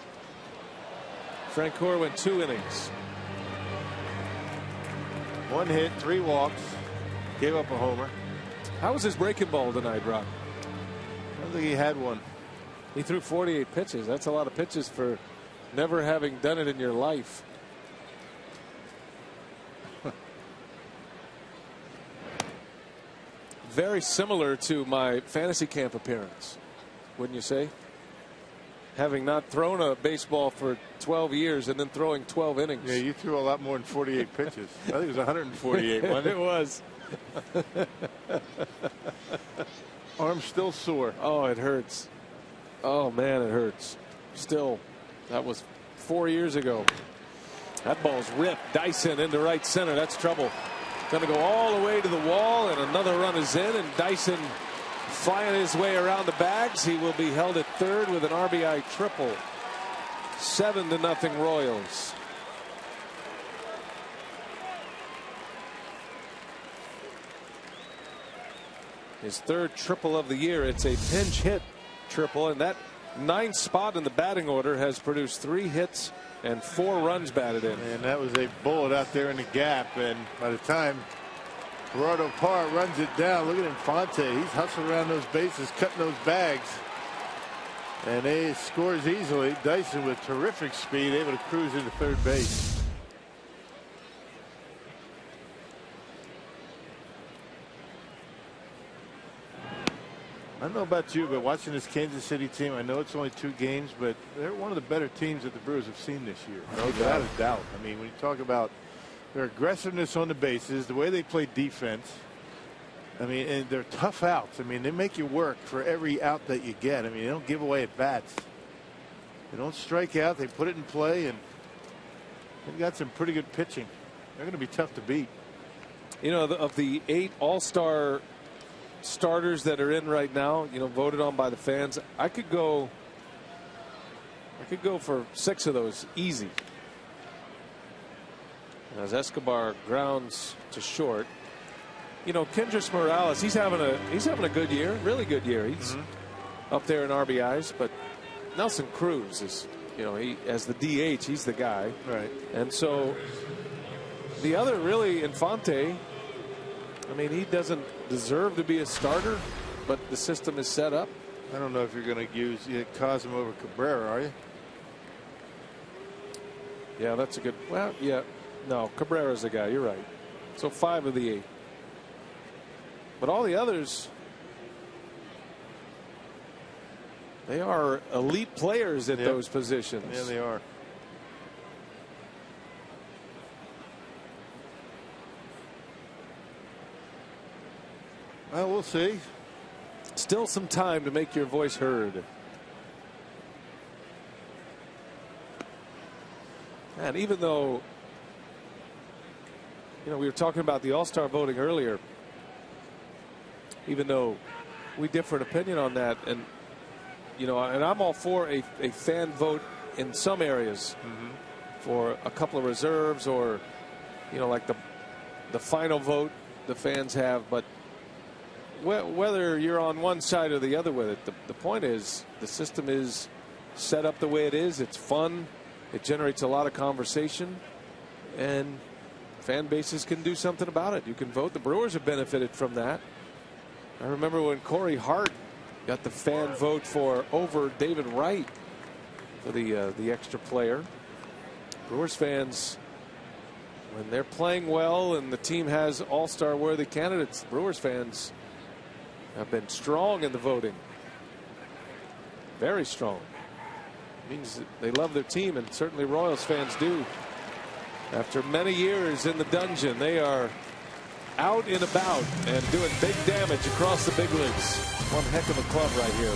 Speaker 3: Francoeur went 2 innings.
Speaker 4: 1 hit, 3 walks. Gave up a homer.
Speaker 3: How was his breaking ball tonight, Rob?
Speaker 4: I don't think he had one.
Speaker 3: He threw 48 pitches. That's a lot of pitches for never having done it in your life. Very similar to my fantasy camp appearance, wouldn't you say? Having not thrown a baseball for 12 years and then throwing 12 innings.
Speaker 4: Yeah, you threw a lot more than 48 pitches. I think it was 148, wasn't it?
Speaker 3: It was.
Speaker 4: Arm still sore.
Speaker 3: Oh, it hurts. Oh, man, it hurts. Still, that was 4 years ago. That ball's ripped. Dyson into right center. That's trouble. Going to go all the way to the wall, and another run is in, and Dyson flying his way around the bags. He will be held at third with an RBI triple. 7-0 Royals. His 3rd triple of the year. It's a pinch hit triple, and that ninth spot in the batting order, has produced 3 hits and 4 runs batted in.
Speaker 4: And that was a bullet out there in the gap. And by the time Gerardo Parra runs it down, look at Infante. He's hustling around those bases, cutting those bags. And he scores easily. Dyson with terrific speed, able to cruise into third base. I don't know about you, but watching this Kansas City team, I know it's only 2 games, but they're one of the better teams that the Brewers have seen this year. No, without a doubt. I mean, when you talk about their aggressiveness on the bases, the way they play defense, I mean, and they're tough outs. I mean, they make you work for every out that you get. I mean, they don't give away at bats. They don't strike out. They put it in play, and they've got some pretty good pitching. They're going to be tough to beat.
Speaker 3: You know, of the 8 all-star starters that are in right now, you know, voted on by the fans, I could go for 6 of those easy. As Escobar grounds to short, you know, Kendrys Morales, he's having a good year, really good year. He's up there in RBIs, but Nelson Cruz is, you know, he as the DH, he's the guy,
Speaker 4: right?
Speaker 3: And so the other, really, Infante, I mean, he doesn't deserve to be a starter, but the system is set up.
Speaker 4: I don't know if you're going to use Cosmo over Cabrera, are you?
Speaker 3: Yeah, that's a good. Well, yeah, no, Cabrera's the guy. You're right. So 5 of the 8. But all the others, they are elite players at those positions.
Speaker 4: Yeah, they are. Well, we'll see.
Speaker 3: Still some time to make your voice heard. And even though, you know, we were talking about the All-Star voting earlier, even though we differ in opinion on that, and, you know, and I'm all for a fan vote in some areas for a couple of reserves, or, you know, like the final vote the fans have, but whether you're on one side or the other with it, the point is the system is set up the way it is. It's fun. It generates a lot of conversation, and fan bases can do something about it. You can vote. The Brewers have benefited from that. I remember when Corey Hart got the fan vote over David Wright for the extra player. Brewers fans, when they're playing well and the team has all-star worthy candidates, Brewers fans have been strong in the voting. Very strong. It means that they love their team, and certainly Royals fans do. After many years in the dungeon, they are out and about and doing big damage across the big leagues. One heck of a club right here.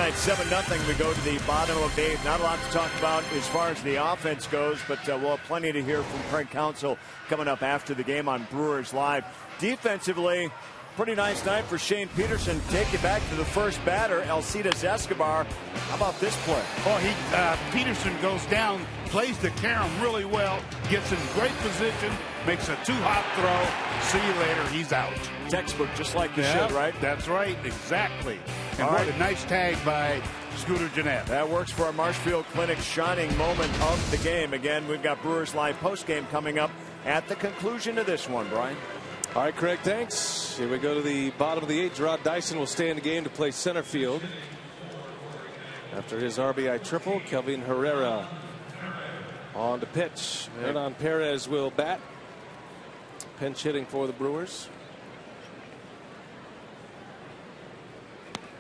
Speaker 5: 7-0. We go to the bottom of the 8th. Not a lot to talk about as far as the offense goes, but we'll have plenty to hear from Craig Counsell coming up after the game on Brewers Live. Defensively, pretty nice night for Shane Peterson. Take you back to the first batter, Alcides Escobar. How about this play?
Speaker 1: Oh, Peterson goes down, plays the carom really well, gets in great position, makes a two-hop throw. See you later. He's out.
Speaker 5: Textbook, just like you should, right?
Speaker 1: That's right. Exactly. And
Speaker 5: All
Speaker 1: what
Speaker 5: right.
Speaker 1: a nice tag by Scooter Gennett.
Speaker 5: That works for our Marshfield Clinic shining moment of the game. Again, we've got Brewers Live postgame coming up at the conclusion of this one, Brian.
Speaker 3: All right, Craig, thanks. Here we go to the bottom of the 8th. Gerard Dyson will stay in the game to play center field. After his RBI triple, Kelvin Herrera on to pitch. Hernan Perez will bat. Pinch hitting for the Brewers.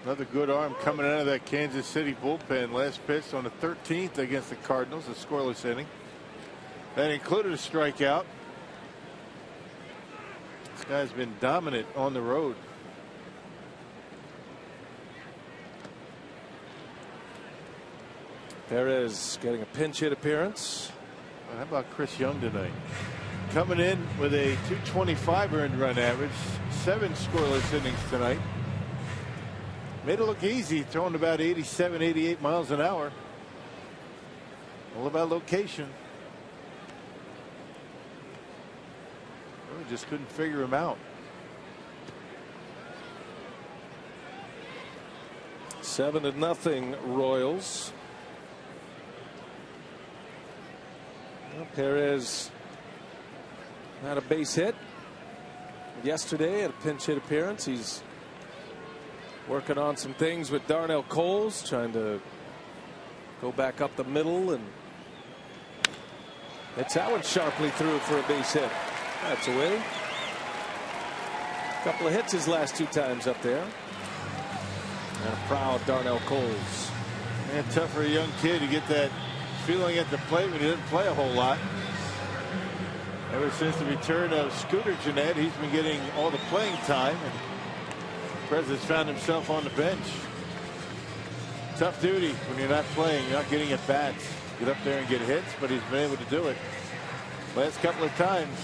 Speaker 4: Another good arm coming out of that Kansas City bullpen. Last pitch on the 13th against the Cardinals, a scoreless inning. That included a strikeout. This guy's been dominant on the road.
Speaker 3: Perez getting a pinch hit appearance.
Speaker 4: Well, how about Chris Young tonight? Coming in with a 225 earned run average, 7 scoreless innings tonight. Made it look easy, throwing about 87, 88 miles an hour. All about location. We just couldn't figure him out.
Speaker 3: 7-0 Royals. Well, Perez had a base hit yesterday at a pinch hit appearance. He's working on some things with Darnell Coles, trying to go back up the middle, and it's that one sharply through for a base hit. That's away. A couple of hits his last 2 times up there. And a proud Darnell Coles.
Speaker 4: And tough for a young kid to get that feeling at the plate when he didn't play a whole lot. Ever since the return of Scooter Gennett, he's been getting all the playing time, and Perez has found himself on the bench. Tough duty when you're not playing, you're not getting at bats. Get up there and get hits, but he's been able to do it last couple of times.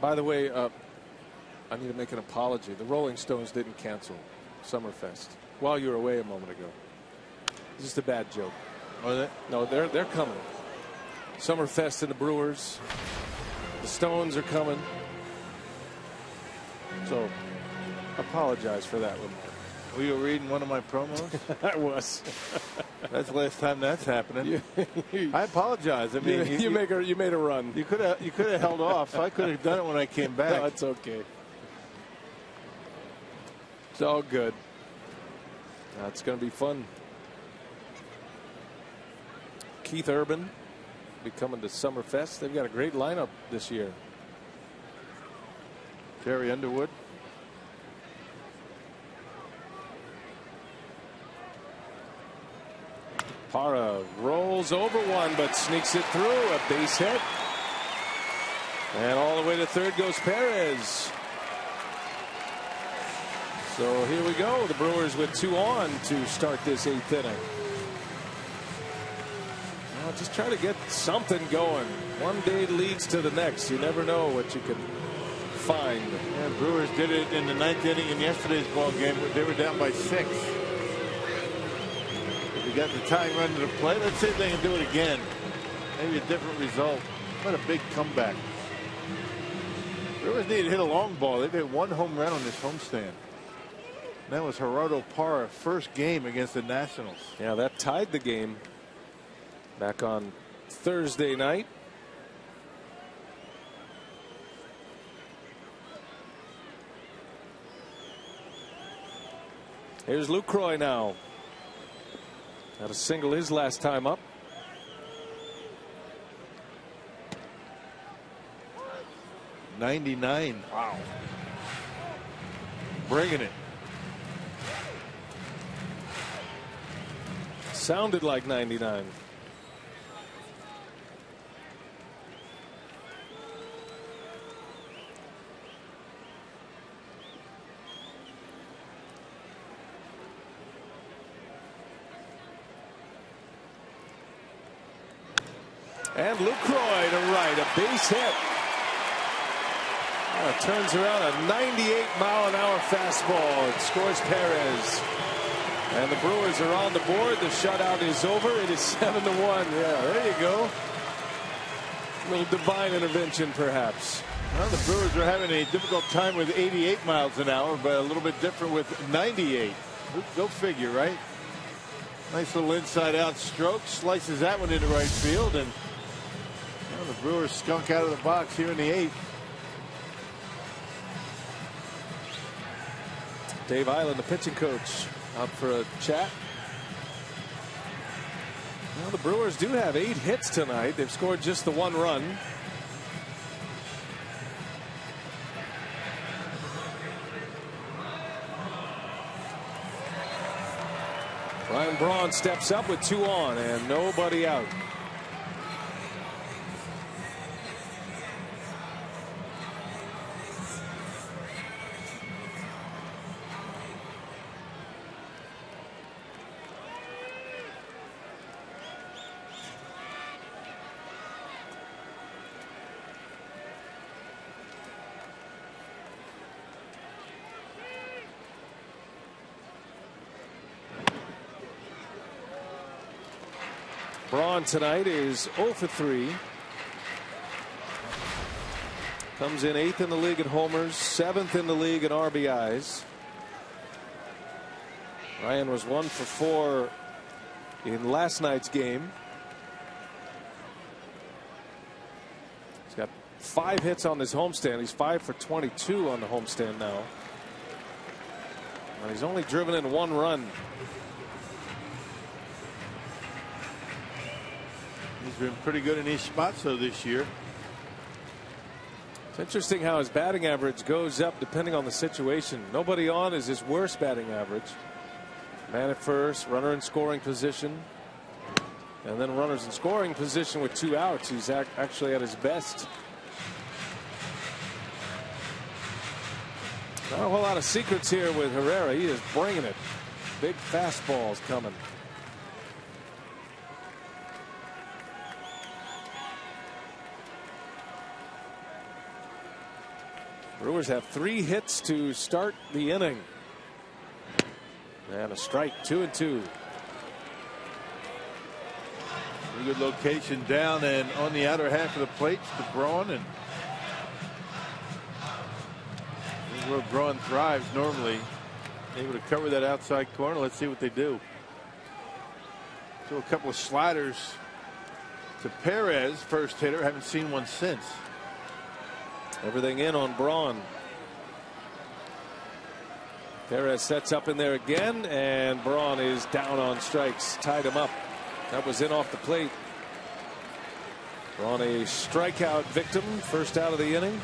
Speaker 3: By the way, I need to make an apology. The Rolling Stones didn't cancel Summerfest while you were away a moment ago. It's just a bad joke.
Speaker 4: Oh, they?
Speaker 3: No, they're coming. Summerfest and the Brewers. The Stones are coming. So, apologize for that remark.
Speaker 4: Were you reading one of my promos?
Speaker 3: I was.
Speaker 4: That's the last time that's happening. I apologize. I mean,
Speaker 3: you made a run.
Speaker 4: You could have held off. I could have done it when I came back.
Speaker 3: No, it's okay. It's all good. That's going to be fun. Keith Urban will be coming to Summerfest. They've got a great lineup this year.
Speaker 4: Jerry Underwood.
Speaker 3: Parra rolls over one, but sneaks it through. A base hit. And all the way to third goes Perez. So here we go. The Brewers with 2 on to start this 8th inning. Well, just try to get something going. One day leads to the next. You never know what you can find.
Speaker 4: Yeah, Brewers did it in the 9th inning in yesterday's ball game. They were down by 6. We got the tying run to the plate. Let's see if they can do it again. Maybe a different result. What a big comeback. Brewers need to hit a long ball. They've hit 1 home run on this homestand. That was Gerardo Parra, first game against the Nationals.
Speaker 3: Yeah, that tied the game back on Thursday night. Here's Lucroy now. Had a single his last time up.
Speaker 4: .99. Wow. Bringing it.
Speaker 3: Sounded like 99. And Lucroy to right, a base hit. Turns around a 98-mile-an-hour fastball. It scores Perez. And the Brewers are on the board. The shutout is over. It is 7-1. Yeah, there you go. A little divine intervention, perhaps.
Speaker 4: Well, the Brewers are having a difficult time with 88 miles an hour, but a little bit different with 98. Go figure, right? Nice little inside-out stroke. Slices that one into right field, and well, the Brewers skunk out of the box here in the 8th.
Speaker 3: Dave Island, the pitching coach, out for a chat. Well, the Brewers do have 8 hits tonight. They've scored just the 1 run. Ryan Braun steps up with 2 on and nobody out. Braun tonight is 0 for 3. Comes in 8th in the league at homers, 7th in the league at RBIs. Ryan was 1 for 4 in last night's game. He's got 5 hits on this homestand. He's 5 for 22 on the homestand now. And he's only driven in 1 run.
Speaker 4: He's been pretty good in these spots though this year.
Speaker 3: It's interesting how his batting average goes up depending on the situation. Nobody on is his worst batting average. Man at first, runner in scoring position, and then runners in scoring position with 2 outs. He's actually at his best. Not a whole lot of secrets here with Herrera. He is bringing it. Big fastballs coming. Brewers have 3 hits to start the inning. And a strike, 2-2.
Speaker 4: Pretty good location down and on the outer half of the plate to Braun, and this is where Braun thrives normally. Able to cover that outside corner. Let's see what they do. So a couple of sliders to Perez, first hitter. Haven't seen one since.
Speaker 3: Everything in on Braun. Perez sets up in there again, and Braun is down on strikes. Tied him up. That was in off the plate. Braun a strikeout victim. First out of the inning.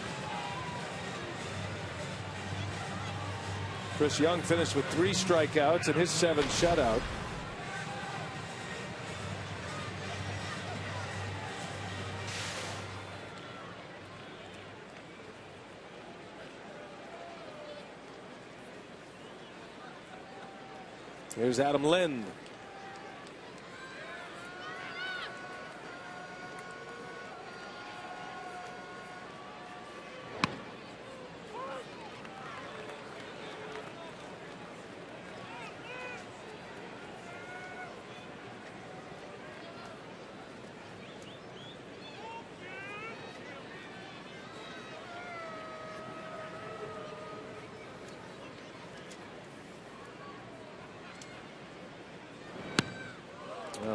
Speaker 3: Chris Young finished with 3 strikeouts in his 7th shutout. Here's Adam Lind.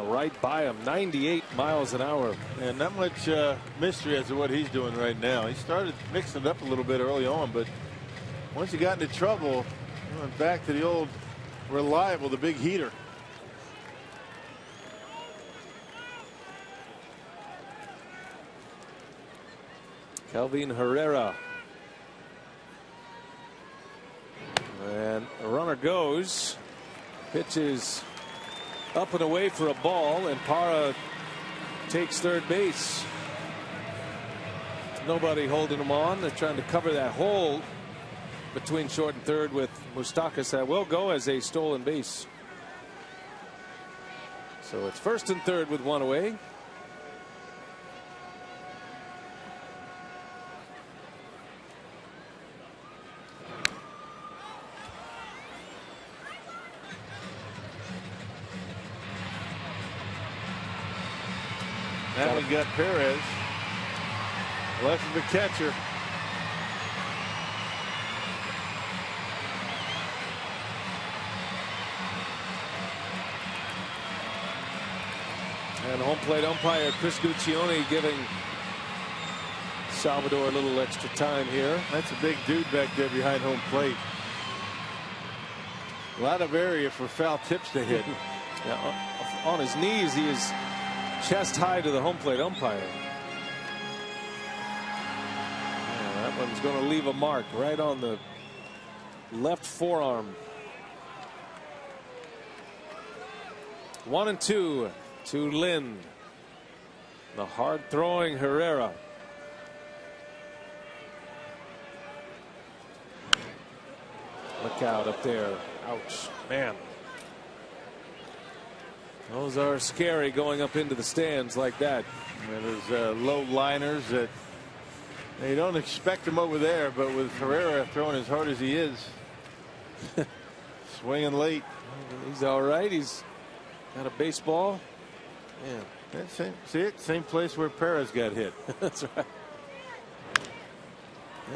Speaker 3: Right by him, 98 miles an hour.
Speaker 4: And not much mystery as to what he's doing right now. He started mixing it up a little bit early on, but once he got into trouble, he went back to the old reliable, the big heater.
Speaker 3: Kelvin Herrera. And a runner goes. Pitch is up and away for a ball, and Parra takes third base. Nobody holding him on. They're trying to cover that hole between short and third with Moustakas. That will go as a stolen base. So it's first and third with 1 away.
Speaker 4: Now we got Perez left of the catcher.
Speaker 3: And home plate umpire Chris Guccione giving Salvador a little extra time here.
Speaker 4: That's a big dude back there behind home plate. A lot of area for foul tips to hit.
Speaker 3: Yeah, on his knees, he is chest high to the home plate umpire. Yeah, that one's going to leave a mark right on the left forearm. 1-2 to Lynn. The hard throwing Herrera. Look out up there. Ouch, man. Those are scary going up into the stands like that.
Speaker 4: And there's low liners that you don't expect them over there, but with Herrera throwing as hard as he is, swinging late.
Speaker 3: He's all right. He's got a baseball.
Speaker 4: Yeah, that's it. See it? Same place where Perez got hit.
Speaker 3: That's right.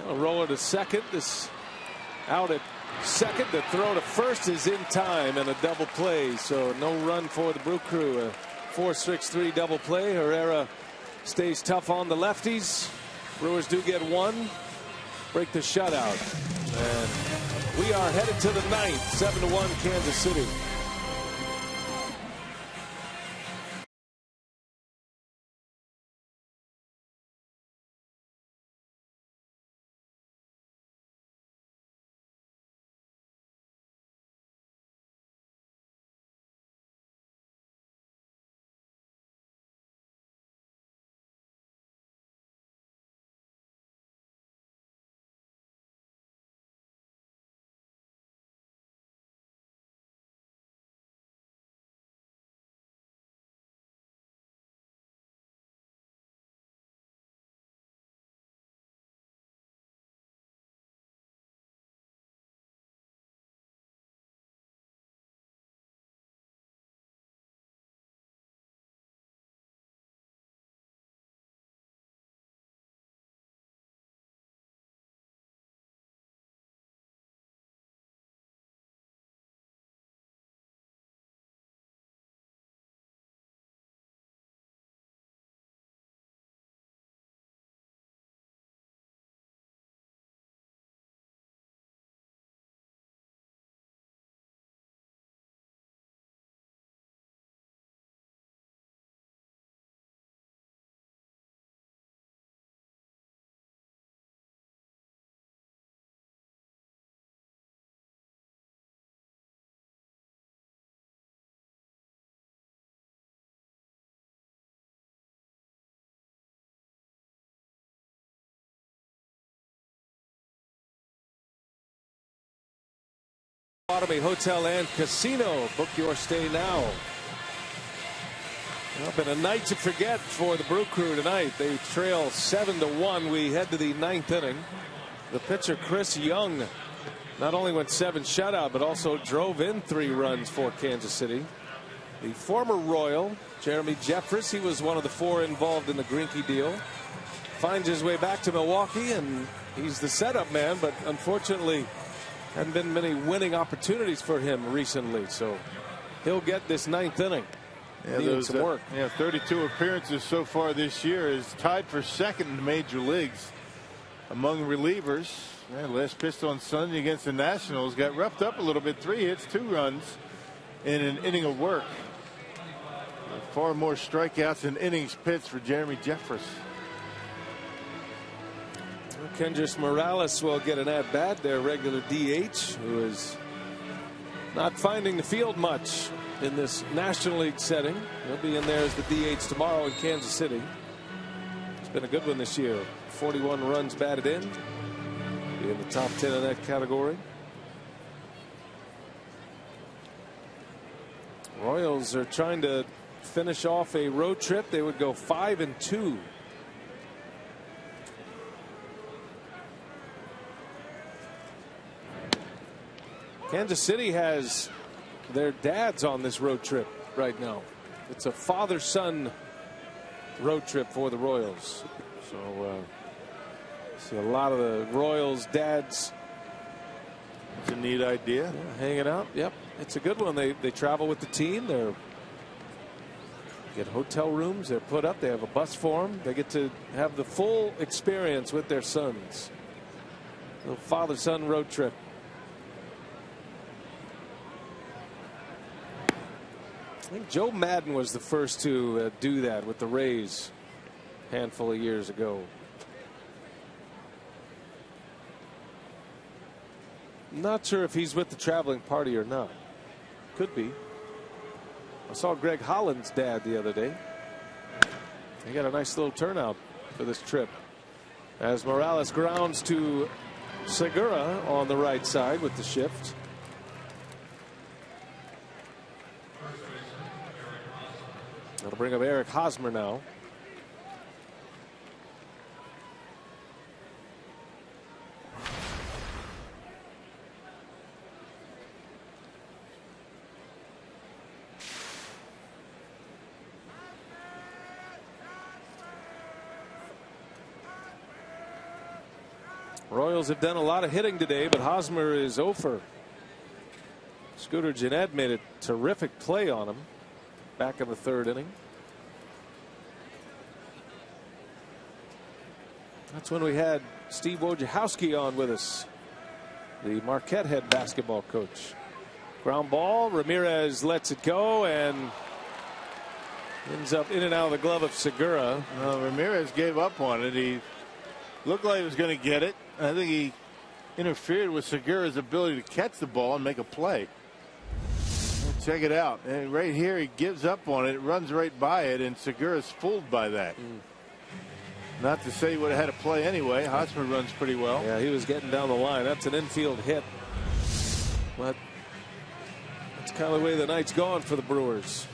Speaker 3: Well, roller to second. This out at second. The throw to first is in time and a double play. So no run for the Brew Crew. A 4-6-3 double play. Herrera stays tough on the lefties. Brewers do get one. Break the shutout. And we are headed to the ninth. 7-1 Kansas City. Potawatomi Hotel and Casino. Book your stay now. Well, been a night to forget for the Brew Crew tonight. They trail 7-1. We head to the ninth inning. The pitcher Chris Young not only went 7 shutout, but also drove in 3 runs for Kansas City. The former Royal Jeremy Jeffress, he was one of the 4 involved in the Greinke deal, finds his way back to Milwaukee, and he's the setup man, but unfortunately hadn't been many winning opportunities for him recently, so he'll get this ninth inning.
Speaker 4: Yeah,
Speaker 3: needing some work.
Speaker 4: 32 appearances so far this year, is tied for second in the major leagues among relievers. Yeah, last pitched on Sunday against the Nationals, got roughed up a little bit. 3 hits, 2 runs in an inning of work. Far more strikeouts than innings pitched for Jeremy Jeffress.
Speaker 3: Kendrys Morales will get an at-bat, their regular DH, who is not finding the field much in this National League setting. He'll be in there as the DH tomorrow in Kansas City. It's been a good one this year. 41 runs batted in. Be in the top 10 in that category. Royals are trying to finish off a road trip. They would go 5-2. Kansas City has their dads on this road trip right now. It's a father-son road trip for the Royals. So see a lot of the Royals dads.
Speaker 4: It's a neat idea.
Speaker 3: Yeah, hanging out. Yep, it's a good one. They travel with the team. They get hotel rooms. They're put up. They have a bus for them. They get to have the full experience with their sons. A little father-son road trip. I think Joe Madden was the first to do that with the Rays a handful of years ago. Not sure if he's with the traveling party or not. Could be. I saw Greg Holland's dad the other day. He got a nice little turnout for this trip. As Morales grounds to Segura on the right side with the shift. That'll bring up Eric Hosmer now. Royals have done a lot of hitting today, but Hosmer is 0 for. Scooter Gennett made a terrific play on him back in the 3rd inning. That's when we had Steve Wojciechowski on with us, the Marquette head basketball coach. Ground ball, Ramirez lets it go and ends up in and out of the glove of Segura.
Speaker 4: Ramirez gave up on it. He looked like he was going to get it. I think he interfered with Segura's ability to catch the ball and make a play. Check it out. And right here he gives up on it, runs right by it, and Segura's fooled by that. Not to say he would have had a play anyway. Hosmer runs pretty well.
Speaker 3: Yeah, he was getting down the line. That's an infield hit. But that's kind of the way the night's gone for the Brewers.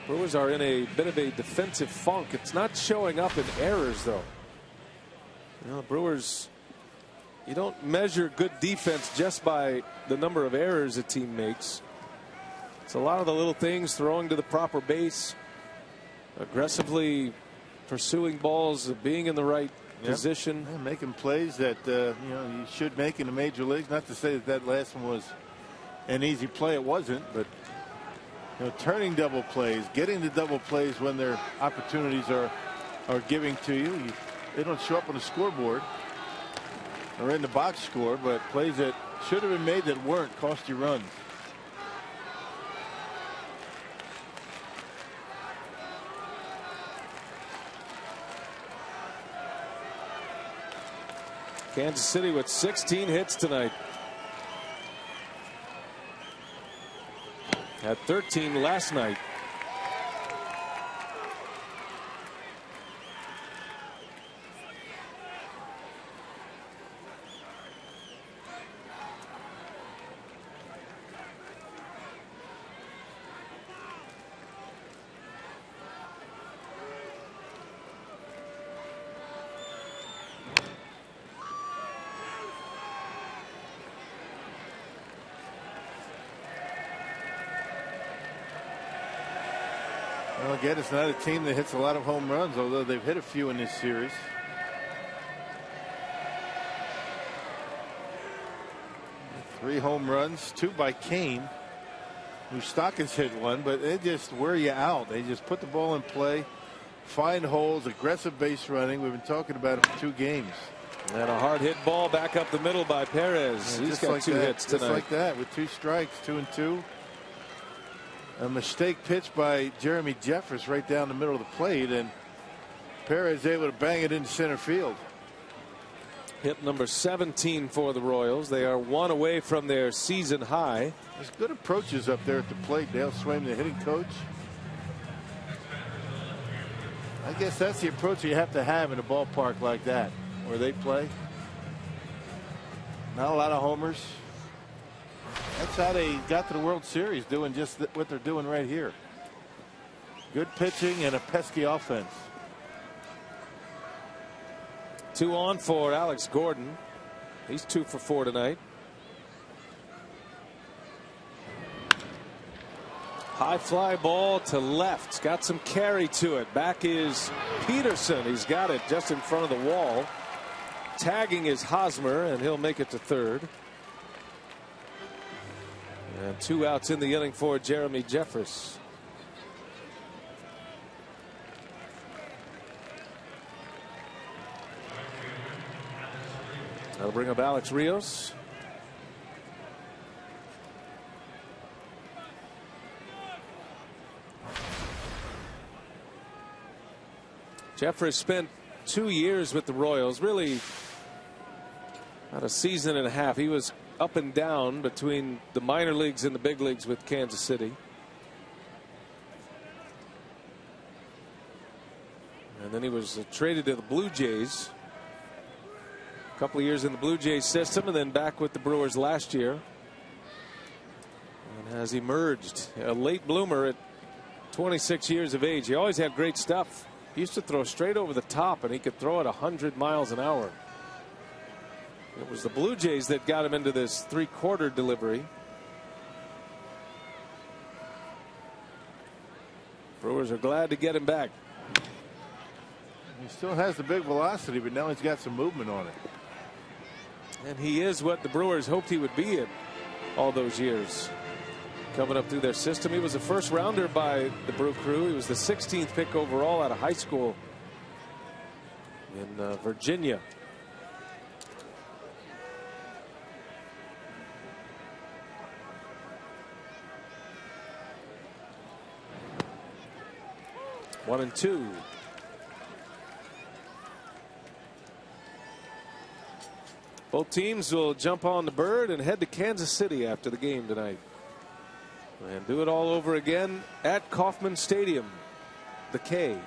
Speaker 3: Brewers are in a bit of a defensive funk. It's not showing up in errors, though. You know, Brewers, you don't measure good defense just by the number of errors a team makes. It's a lot of the little things, throwing to the proper base, aggressively pursuing balls, being in the right position.
Speaker 4: Yeah, making plays that you should make in the major leagues. Not to say that last one was an easy play. It wasn't, but turning double plays, getting the double plays when their opportunities are giving to you. They don't show up on the scoreboard or in the box score, but plays that should have been made that weren't cost you runs.
Speaker 3: Kansas City with 16 hits tonight. Had 13 last night.
Speaker 4: Well, again, it's not a team that hits a lot of home runs, although they've hit a few in this series. Three home runs, 2 by Kane. Moustakas hit one, but they just wear you out. They just put the ball in play, find holes, aggressive base running. We've been talking about it for 2 games.
Speaker 3: And a hard hit ball back up the middle by Perez. He's got like 2 hits tonight.
Speaker 4: Just like that, with 2 strikes, 2-2. A mistake pitch by Jeremy Jeffress right down the middle of the plate, and Perez able to bang it into center field.
Speaker 3: Hit number 17 for the Royals. They are 1 away from their season high.
Speaker 4: There's good approaches up there at the plate. Dale Swaim, the hitting coach. I guess that's the approach you have to have in a ballpark like that, where they play. Not a lot of homers. That's how they got to the World Series, doing just what they're doing right here. Good pitching and a pesky offense.
Speaker 3: 2 on for Alex Gordon. He's 2 for 4 tonight. High fly ball to left. It's got some carry to it. Back is Peterson. He's got it just in front of the wall. Tagging is Hosmer, and he'll make it to third. And 2 outs in the inning for Jeremy Jeffress. That'll bring up Alex Rios. Jeffress spent 2 years with the Royals, really about a season and a half. He was up and down between the minor leagues and the big leagues with Kansas City. And then he was traded to the Blue Jays. A couple of years in the Blue Jays system, and then back with the Brewers last year. And has emerged a late bloomer at 26 years of age. He always had great stuff. He used to throw straight over the top, and he could throw at 100 miles an hour. It was the Blue Jays that got him into this 3/4 delivery. Brewers are glad to get him back.
Speaker 4: He still has the big velocity, but now he's got some movement on it.
Speaker 3: And he is what the Brewers hoped he would be in all those years. Coming up through their system. He was a first rounder by the Brew Crew. He was the 16th pick overall out of high school in Virginia. One and two. Both teams will jump on the bird and head to Kansas City after the game tonight. And do it all over again at Kauffman Stadium, the K.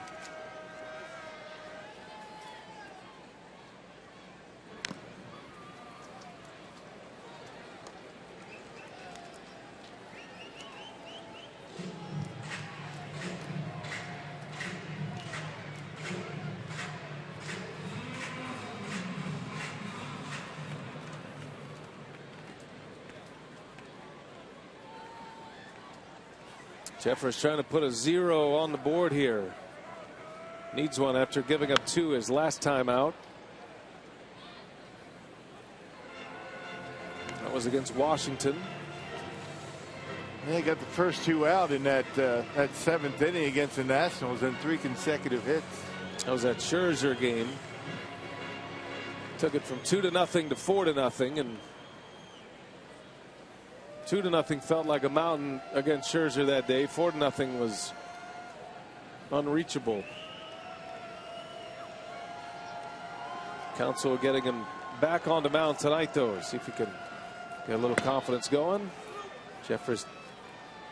Speaker 3: Jeffress trying to put a 0 on the board here. Needs one after giving up 2 his last time out. That was against Washington.
Speaker 4: They got the first 2 out in that 7th inning against the Nationals and 3 consecutive hits.
Speaker 3: That was that Scherzer game. Took it from 2-0 to 4-0, and 2-0 felt like a mountain against Scherzer that day. 4-0 was unreachable. Counsell getting him back on the mound tonight, though. See if he can get a little confidence going. Jeffress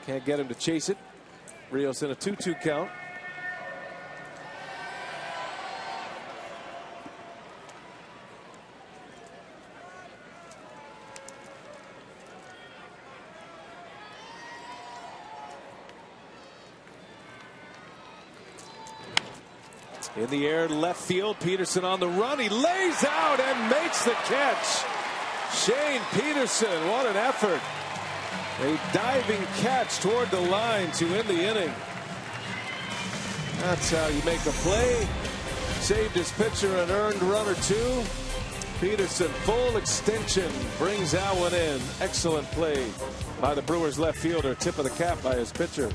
Speaker 3: can't get him to chase it. Rios in a 2-2 count. In the air, left field. Peterson on the run. He lays out and makes the catch. Shane Peterson, what an effort. A diving catch toward the line to end the inning. That's how you make a play. Saved his pitcher an earned run or 2. Peterson, full extension, brings that one in. Excellent play by the Brewers left fielder. Tip of the cap by his pitcher.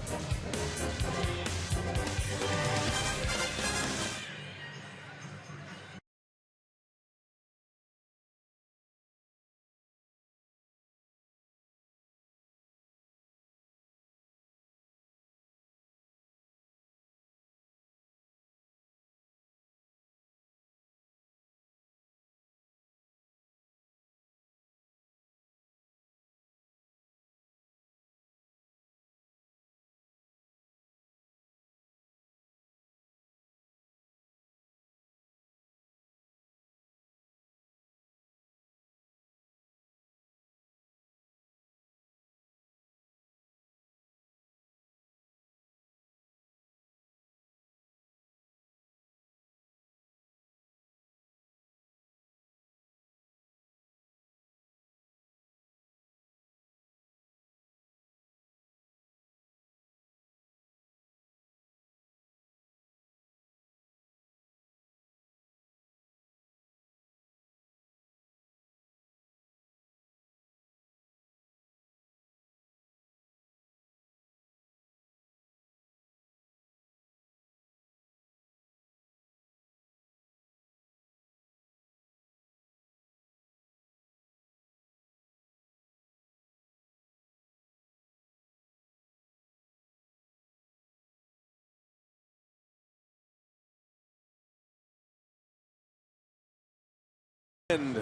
Speaker 3: And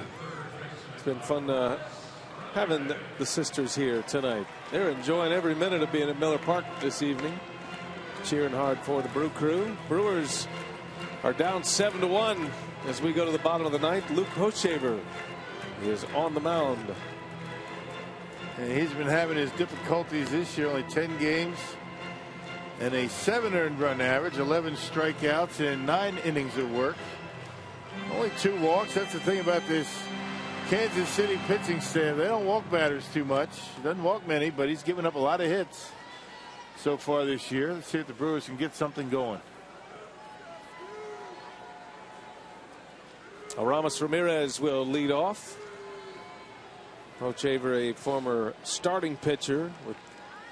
Speaker 3: it's been fun having the sisters here tonight. They're enjoying every minute of being at Miller Park this evening, cheering hard for the Brew Crew. Brewers are down 7-1 as we go to the bottom of the ninth. Luke Hochevar is on the mound.
Speaker 4: And he's been having his difficulties this year. Only 10 games and a 7 earned run average, 11 strikeouts, and 9 innings of work. Only 2 walks. That's the thing about this Kansas City pitching staff. They don't walk batters too much. He doesn't walk many, but he's given up a lot of hits so far this year. Let's see if the Brewers can get something going.
Speaker 3: Aramis Ramirez will lead off. Hochevar, a former starting pitcher with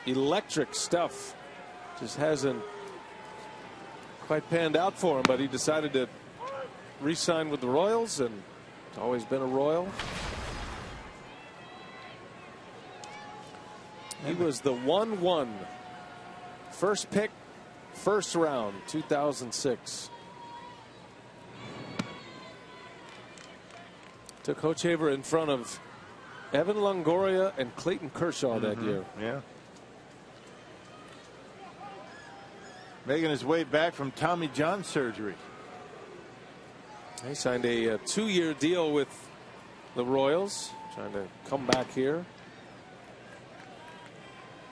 Speaker 3: electric stuff. Just hasn't quite panned out for him, but he decided to re-sign with the Royals, and it's always been a Royal. He was the 1-1 first pick, first round, 2006. Took Hochevar in front of Evan Longoria and Clayton Kershaw that year.
Speaker 4: Yeah. Making his way back from Tommy John surgery.
Speaker 3: He signed a 2-year deal with the Royals, trying to come back here.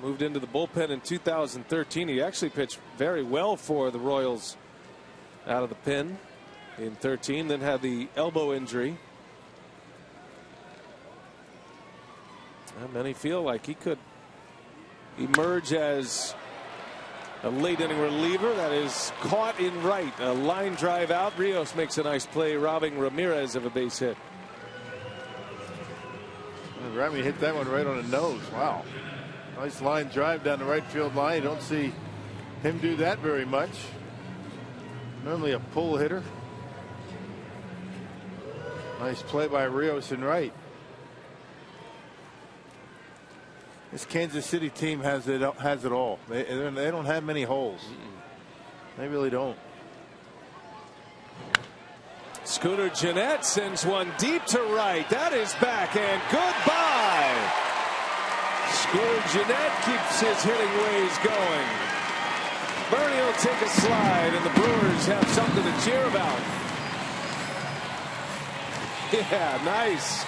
Speaker 3: Moved into the bullpen in 2013. He actually pitched very well for the Royals out of the pen in 13, then had the elbow injury. And many feel like he could emerge as a late inning reliever. That is caught in right. A line drive out. Rios makes a nice play, robbing Ramirez of a base hit.
Speaker 4: Rami hit that one right on the nose. Wow. Nice line drive down the right field line. You don't see him do that very much. Normally a pull hitter. Nice play by Rios in right. This Kansas City team has it all. They don't have many holes. They really don't.
Speaker 3: Scooter Gennett sends one deep to right. That is back and goodbye. Scooter Gennett keeps his hitting ways going. Bernie will take a slide, and the Brewers have something to cheer about. Yeah, nice.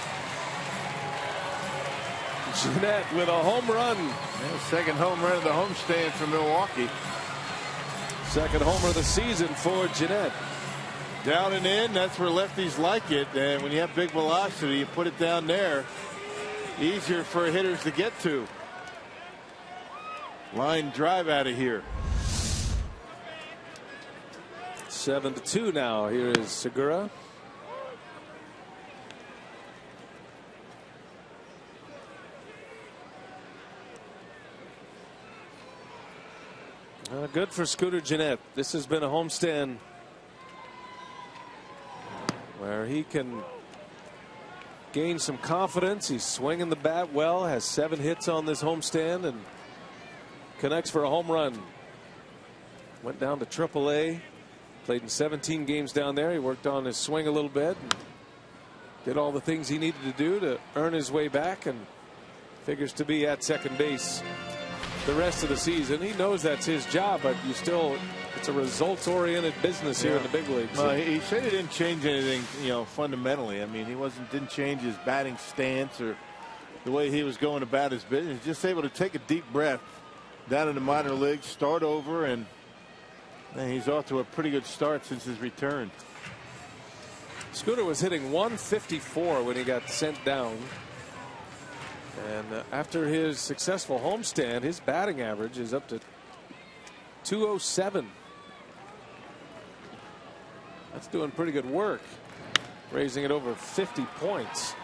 Speaker 3: Gennett with a home run.
Speaker 4: Yeah, second home run of the homestand for Milwaukee.
Speaker 3: Second homer of the season for Gennett.
Speaker 4: Down and in, that's where lefties like it. And when you have big velocity, you put it down there. Easier for hitters to get to. Line drive out of here.
Speaker 3: 7-2 now. Here is Segura. Good for Scooter Gennett. This has been a homestand where he can gain some confidence. He's swinging the bat well, has 7 hits on this homestand, and connects for a home run. Went down to AAA, played in 17 games down there. He worked on his swing a little bit, and did all the things he needed to do to earn his way back, and figures to be at second base the rest of the season. He knows that's his job, but you still, it's a results-oriented business here in the big leagues.
Speaker 4: Well, he said he didn't change anything, fundamentally. I mean, he didn't change his batting stance or the way he was going about his business. He's just able to take a deep breath down in the minor leagues, start over, and he's off to a pretty good start since his return.
Speaker 3: Scooter was hitting 154 when he got sent down. And after his successful homestand, his batting average is up to 207. That's doing pretty good work, raising it over 50 points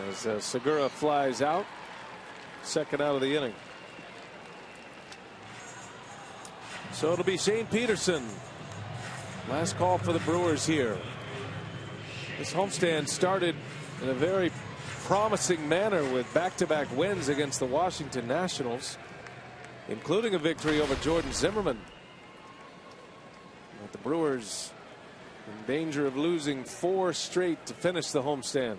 Speaker 3: as Segura flies out, second out of the inning. So it'll be Shane Peterson. Last call for the Brewers here. This homestand started in a very promising manner with back-to-back wins against the Washington Nationals, including a victory over Jordan Zimmerman. But the Brewers In danger of losing 4 straight to finish the homestand.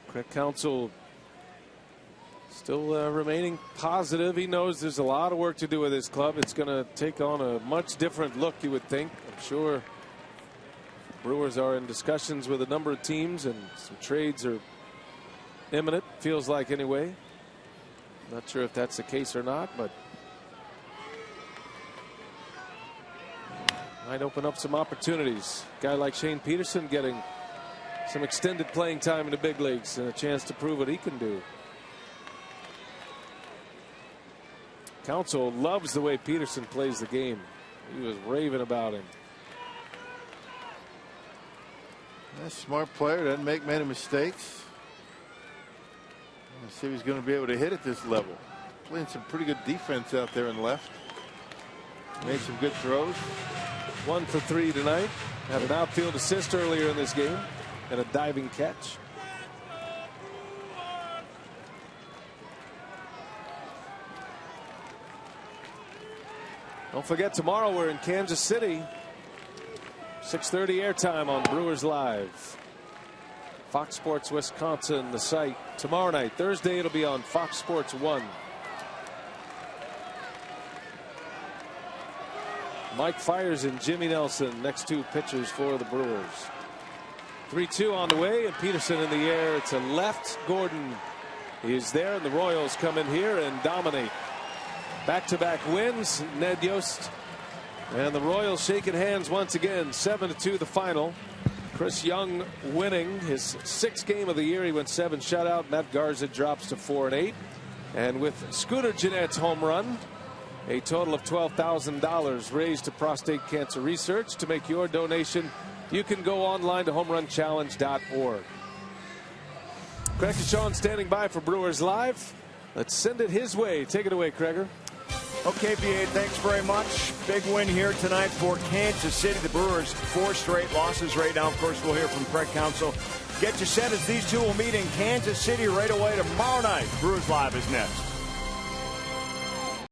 Speaker 3: Craig Counsell still remaining positive. He knows there's a lot of work to do with his club. It's going to take on a much different look, you would think. I'm sure Brewers are in discussions with a number of teams, and some trades are imminent, feels like anyway. Not sure if that's the case or not, but might open up some opportunities. A guy like Shane Peterson getting some extended playing time in the big leagues and a chance to prove what he can do. Counsell loves the way Peterson plays the game. He was raving about him.
Speaker 4: That's a smart player, doesn't make many mistakes. Let's see if he's going to be able to hit at this level. Playing some pretty good defense out there in left. Made some good throws.
Speaker 3: 1 for 3 tonight. Had an outfield assist earlier in this game and a diving catch. Don't forget, tomorrow we're in Kansas City. 6:30 airtime on Brewers Live. Fox Sports Wisconsin, the site. Tomorrow night. Thursday, it'll be on Fox Sports 1. Mike Fiers and Jimmy Nelson, next 2 pitchers for the Brewers. 3-2 on the way, and Peterson in the air to left. Gordon is there, and the Royals come in here and dominate. Back-to-back wins. Ned Yost and the Royals shaking hands once again. 7-2 the final. Chris Young winning his 6th game of the year. He went 7 shutout. Matt Garza drops to 4-8. And with Scooter Jeanette's home run, a total of $12,000 raised to prostate cancer research. To make your donation, you can go online to homerunchallenge.org. Craig Deshawn standing by for Brewers Live. Let's send it his way. Take it away, Craig.
Speaker 5: Okay, BA, thanks very much. Big win here tonight for Kansas City. The Brewers 4 straight losses right now. First, we'll hear from Craig Counsell. Get you set as these two will meet in Kansas City right away tomorrow night. Brewers Live is next.